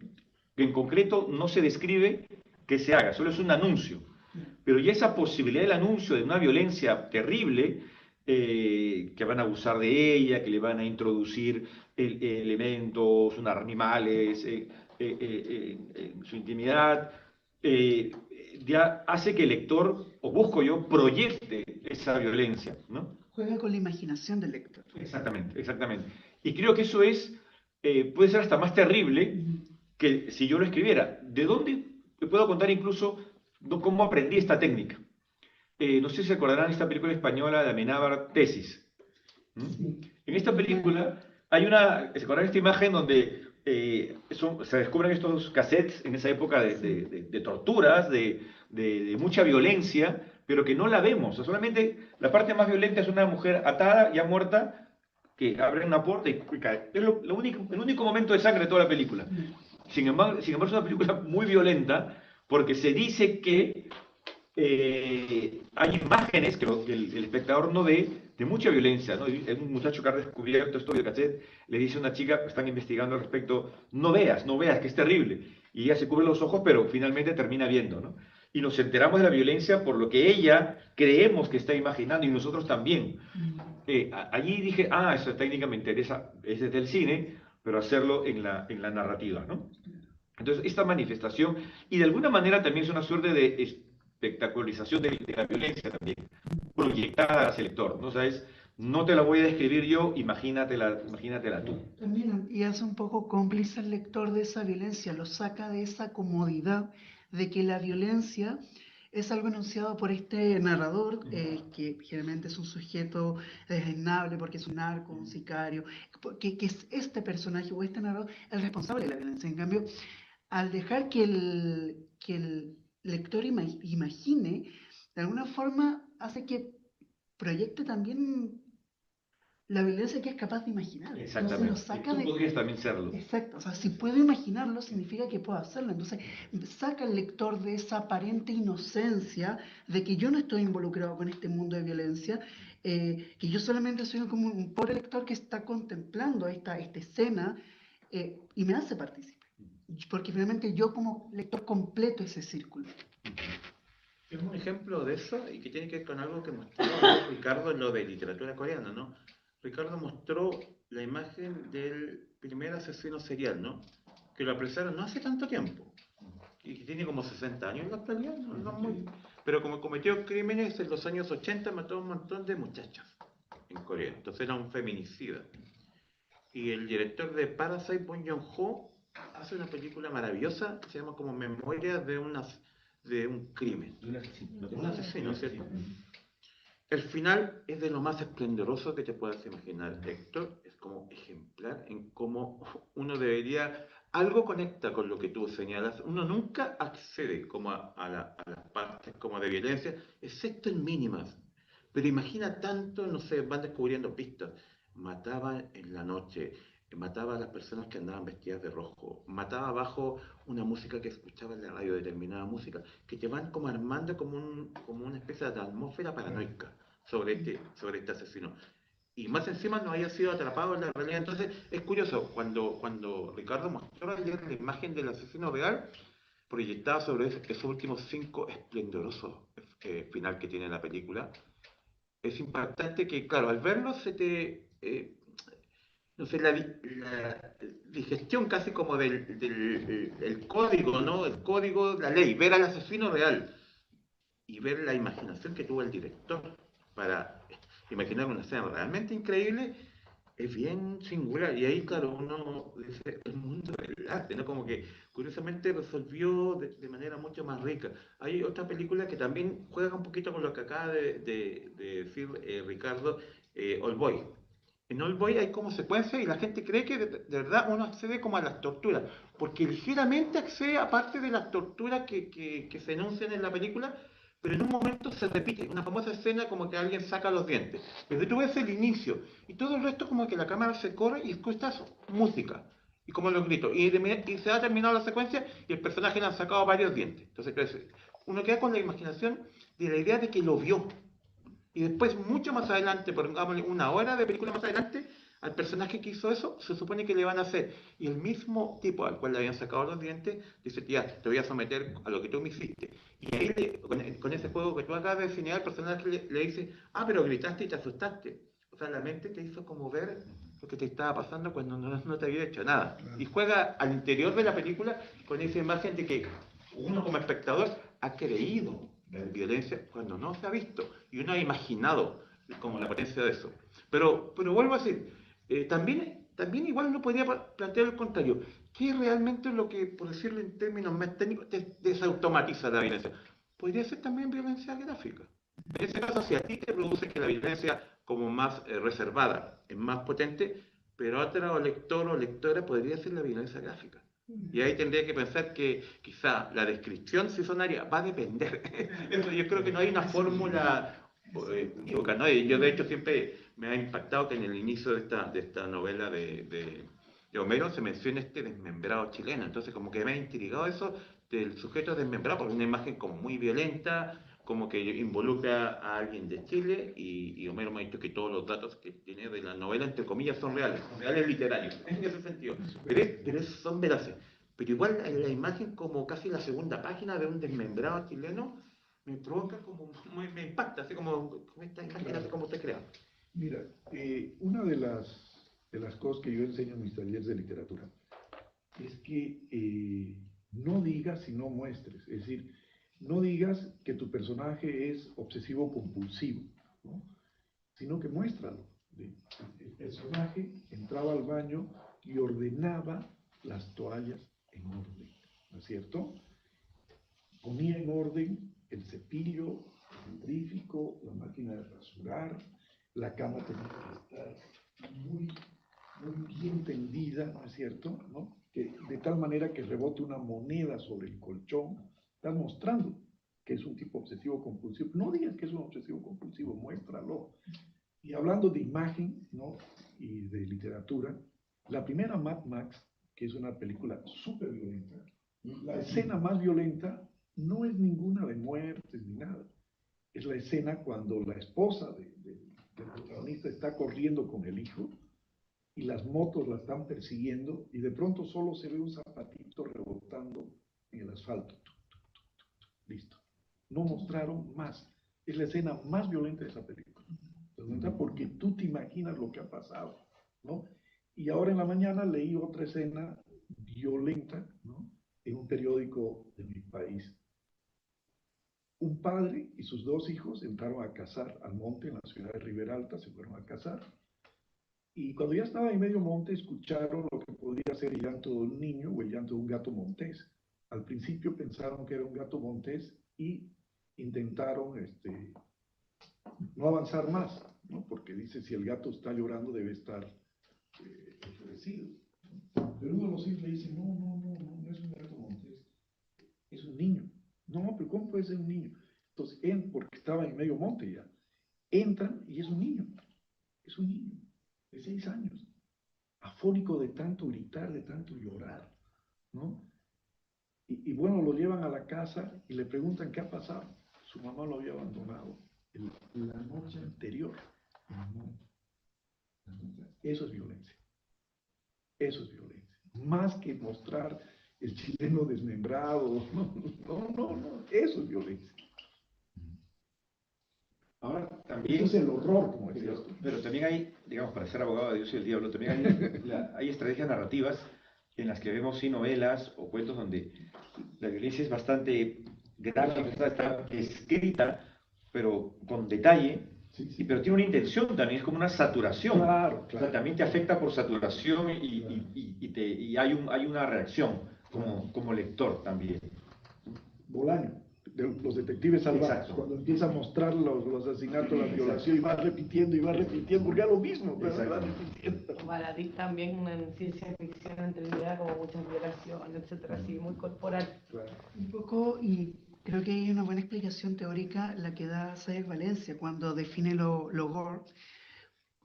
Que en concreto no se describe que se haga, solo es un anuncio. Pero ya esa posibilidad del anuncio de una violencia terrible, que van a abusar de ella, que le van a introducir elementos, animales, su intimidad, ya hace que el lector, o busco yo, proyecte esa violencia, ¿no? Juega con la imaginación del lector. Exactamente, exactamente. Y creo que eso puede ser hasta más terrible que si yo lo escribiera. ¿De dónde? Te puedo contar incluso cómo aprendí esta técnica. No sé si se acordarán de esta película española de Amenábar, Tesis. En esta película ¿se acuerdan de esta imagen donde se descubren estos cassettes en esa época de torturas, de mucha violencia, pero que no la vemos? O sea, solamente la parte más violenta es una mujer atada, ya muerta, que abre una puerta y cae. Es el único momento de sangre de toda la película. Sin embargo, es una película muy violenta porque se dice que hay imágenes que el espectador no ve de mucha violencia, ¿no? Y un muchacho que ha descubierto esto de cassette le dice a una chica que están investigando al respecto: no veas, que es terrible. Y ella se cubre los ojos, pero finalmente termina viendo, ¿no? Y nos enteramos de la violencia por lo que ella creemos que está imaginando y nosotros también. Allí dije, esa técnica me interesa, es desde el cine, pero hacerlo en la narrativa, ¿no? Entonces, esta manifestación, y de alguna manera también es una suerte de espectacularización de la violencia también, proyectada hacia el lector, ¿no? O sea, no te la voy a describir yo, imagínatela tú. También, y hace un poco cómplice al lector de esa violencia, lo saca de esa comodidad de que la violencia es algo enunciado por este narrador, que generalmente es un sujeto desdeñable porque es un narco, un sicario, que es este personaje o este narrador el responsable de la violencia. En cambio, al dejar que el lector imagine, de alguna forma hace que proyecte también la violencia que es capaz de imaginar. Exactamente. Entonces lo saca Tú podrías también serlo. Exacto, o sea, si puedo imaginarlo significa que puedo hacerlo. Entonces saca al lector de esa aparente inocencia de que yo no estoy involucrado con este mundo de violencia, que yo solamente soy como un pobre lector que está contemplando esta escena, y me hace partícipe. Porque finalmente yo como lector completo ese círculo. Es un ejemplo de eso y que tiene que ver con algo que mostró Ricardo en lo de literatura coreana, ¿no? Ricardo mostró la imagen del primer asesino serial, ¿no? Que lo apresaron no hace tanto tiempo y que tiene como 60 años en la actualidad, no muy... Pero como cometió crímenes en los años 80, mató a un montón de muchachas en Corea, entonces era un feminicida. Y el director de Parasite, Bong Joon-ho, hace una película maravillosa que se llama como Memorias de un crimen. De un asesino, ¿cierto? El final es de lo más esplendoroso que te puedas imaginar, Héctor. Es como ejemplar en cómo uno debería... Algo conecta con lo que tú señalas. Uno nunca accede como a las partes como de violencia, excepto en mínimas. Pero imagina tanto, no sé, van descubriendo pistas. Mataban en la noche, mataba a las personas que andaban vestidas de rojo, mataba bajo una música que escuchaba en la radio, determinada música, que te van como armando como una especie de atmósfera paranoica sobre este asesino. Y más encima no haya sido atrapado en la realidad. Entonces es curioso, cuando Ricardo mostró ayer la imagen del asesino real, proyectada sobre esos últimos 5 esplendorosos final que tiene la película, es impactante que, claro, al verlo se te... no sé, la digestión casi como del el código, ¿no? El código, la ley, ver al asesino real y ver la imaginación que tuvo el director para imaginar una escena realmente increíble, es bien singular. Y ahí, claro, uno dice, el mundo del arte, ¿no? Como que curiosamente resolvió manera mucho más rica. Hay otra película que también juega un poquito con lo que acaba de decir Ricardo, Old Boy. En Old Boy hay como secuencias y la gente cree que de verdad uno accede como a las torturas, porque ligeramente accede a parte de las torturas que se enuncian en la película, pero en un momento se repite, una famosa escena como que alguien saca los dientes. Pero tú ves el inicio y todo el resto como que la cámara se corre y escuchas música y como los gritos. Y se ha terminado la secuencia y el personaje le han sacado varios dientes. Entonces uno queda con la imaginación de la idea de que lo vio. Y después, mucho más adelante, pongámosle una hora de película más adelante, al personaje que hizo eso, se supone que le van a hacer. Y el mismo tipo al cual le habían sacado los dientes, dice, tía, te voy a someter a lo que tú me hiciste. Y ahí, con ese juego que tú acabas de definir, el personaje le dice, ah, pero gritaste y te asustaste. O sea, la mente te hizo como ver lo que te estaba pasando cuando no te había hecho nada. Y juega al interior de la película con esa imagen de que uno como espectador ha creído en violencia cuando no se ha visto y uno ha imaginado como la potencia de eso. Pero vuelvo a decir, también igual uno podría plantear el contrario. ¿Qué es realmente lo que, por decirlo en términos más técnicos, desautomatiza la violencia? Podría ser también violencia gráfica. En ese caso, si a ti te produce que la violencia como más reservada es más potente, pero a otro lector o lectora podría ser la violencia gráfica. Y ahí tendría que pensar que quizá la descripción si sonaría, va a depender. Eso, yo creo que no hay una fórmula equivocada, ¿no? Y yo de hecho siempre me ha impactado que en el inicio de esta novela de Homero se menciona este desmembrado chileno. Entonces como que me ha intrigado eso del sujeto desmembrado, porque es una imagen como muy violenta, como que involucra a alguien de Chile y Homero me ha dicho que todos los datos que tiene de la novela, entre comillas, son reales literarios, en ese sentido. Pero son veraces. Pero igual en la imagen, como casi la segunda página de un desmembrado chileno, me provoca como, me impacta, así como esta imagen, así como usted crea. Mira, una de las cosas que yo enseño en mis talleres de literatura es que no digas y no muestres. Es decir, no digas que tu personaje es obsesivo compulsivo, ¿no? Sino que muéstralo. El personaje entraba al baño y ordenaba las toallas en orden, ¿no es cierto? Ponía en orden el cepillo, el frigorífico, la máquina de rasurar, la cama tenía que estar muy, muy bien tendida, ¿no es cierto? ¿No? Que, de tal manera que rebote una moneda sobre el colchón, estás mostrando que es un tipo obsesivo compulsivo. No digas que es un obsesivo compulsivo, muéstralo. Y hablando de imagen, ¿no? Y de literatura, la primera Mad Max, que es una película súper violenta, la escena más violenta no es ninguna de muertes ni nada. Es la escena cuando la esposa del protagonista está corriendo con el hijo y las motos la están persiguiendo y de pronto solo se ve un zapatito rebotando en el asfalto. Listo. No mostraron más. Es la escena más violenta de esa película. Porque tú te imaginas lo que ha pasado, ¿no? Y ahora en la mañana leí otra escena violenta, ¿no? En un periódico de mi país. Un padre y sus 2 hijos entraron a cazar al monte en la ciudad de Riberalta, se fueron a cazar. Y cuando ya estaba en medio monte, escucharon lo que podría ser el llanto de un niño o el llanto de un gato montés. Al principio pensaron que era un gato montés y intentaron no avanzar más, ¿no? Porque dice, si el gato está llorando debe estar enfurecido. Pero uno de los hijos le dice, no es un gato montés, es un niño. No, pero ¿cómo puede ser un niño? Entonces, porque estaba en medio monte ya, entran y es un niño de 6 años, afónico de tanto gritar, de tanto llorar, ¿no? Y bueno, lo llevan a la casa y le preguntan qué ha pasado. Su mamá lo había abandonado la noche anterior. Eso es violencia. Eso es violencia. Más que mostrar el chileno desmembrado. No. Eso es violencia. Ahora, también, Eso es el horror, como decías tú. pero también hay, digamos, para ser abogado de Dios y el diablo, también hay estrategias narrativas en las que vemos sí novelas o cuentos donde la violencia es bastante gráfica, está escrita, pero con detalle, Sí. pero tiene una intención también, es como una saturación. Claro. O sea, también te afecta por saturación y hay una reacción como lector también. Bolaño, de los detectives salvajes, Exacto. cuando empieza a mostrar los asesinatos, la violación, y va repitiendo, porque es lo mismo, pero va repitiendo. Baladí también en ciencia ficción entendida como muchas violaciones, etcétera, así muy corporal. Claro. Un poco, y creo que hay una buena explicación teórica la que da Saez Valencia cuando define lo gore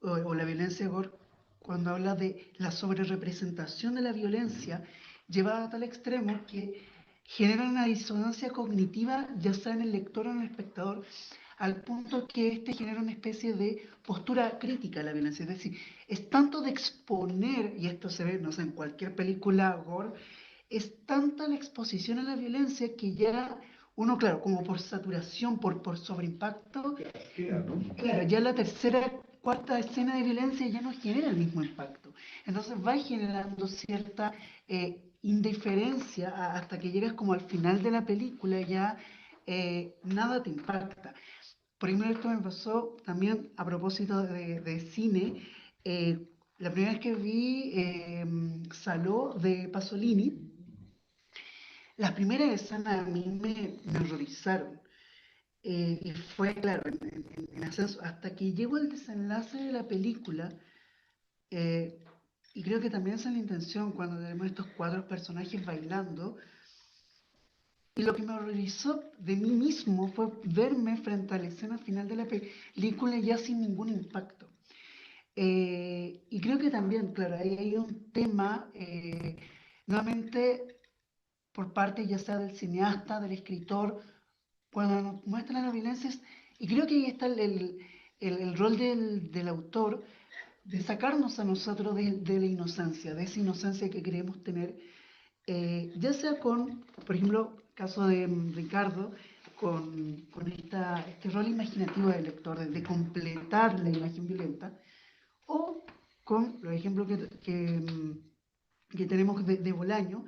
o la violencia gore, cuando habla de la sobrerepresentación de la violencia llevada a tal extremo que genera una disonancia cognitiva, ya sea en el lector o en el espectador, al punto que este genera una especie de postura crítica a la violencia. Es decir, es tanto de exponer, y esto se ve, no sé, en cualquier película gore, es tanta la exposición a la violencia que ya uno, claro, como por saturación, por sobreimpacto, claro, ya la tercera, cuarta escena de violencia ya no genera el mismo impacto. Entonces va generando cierta indiferencia hasta que llegas como al final de la película, ya nada te impacta. Por ejemplo, esto me pasó también a propósito de cine. La primera vez que vi Saló de Pasolini, las primeras escenas a mí me horrorizaron. Y fue, claro, en ascenso, hasta que llegó el desenlace de la película, y creo que también esa es la intención cuando tenemos estos 4 personajes bailando. Y lo que me horrorizó de mí mismo fue verme frente a la escena final de la película ya sin ningún impacto. Y creo que también, claro, ahí hay un tema, nuevamente, por parte ya sea del cineasta, del escritor, cuando nos muestran las violencias, y creo que ahí está el rol del autor, de sacarnos a nosotros de la inocencia, de esa inocencia que queremos tener, ya sea con, por ejemplo, caso de Ricardo, con este rol imaginativo del lector, de completar la imagen violenta, o con los ejemplos que tenemos de Bolaño,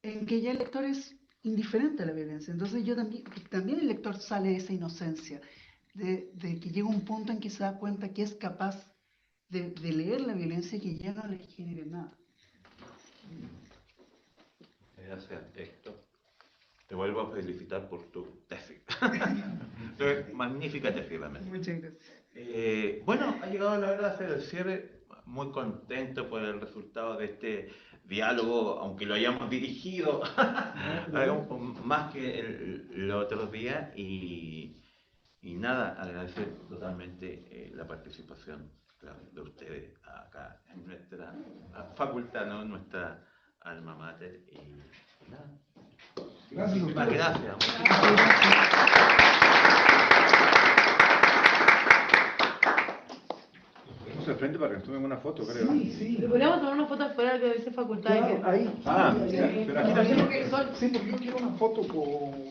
en que ya el lector es indiferente a la violencia. Entonces también el lector sale de esa inocencia, de que llega un punto en que se da cuenta que es capaz de leer la violencia y que ya no le genere nada. Gracias, Héctor. Te vuelvo a felicitar por tu tesis. Magnífica tesis, realmente. Muchas gracias. Bueno, ha llegado la hora de hacer el cierre. Muy contento por el resultado de este diálogo, aunque lo hayamos dirigido más que los otros días. Y nada, agradecer totalmente la participación de ustedes acá en nuestra facultad, ¿no? En nuestra alma mater. Y nada. Gracias. Muchísimas gracias. Vamos al frente para que nos tomen una foto, creo. Sí. Pero podríamos tomar una foto afuera de esa facultad. Claro, ahí. Ah, Sí, pero aquí porque yo quiero una foto con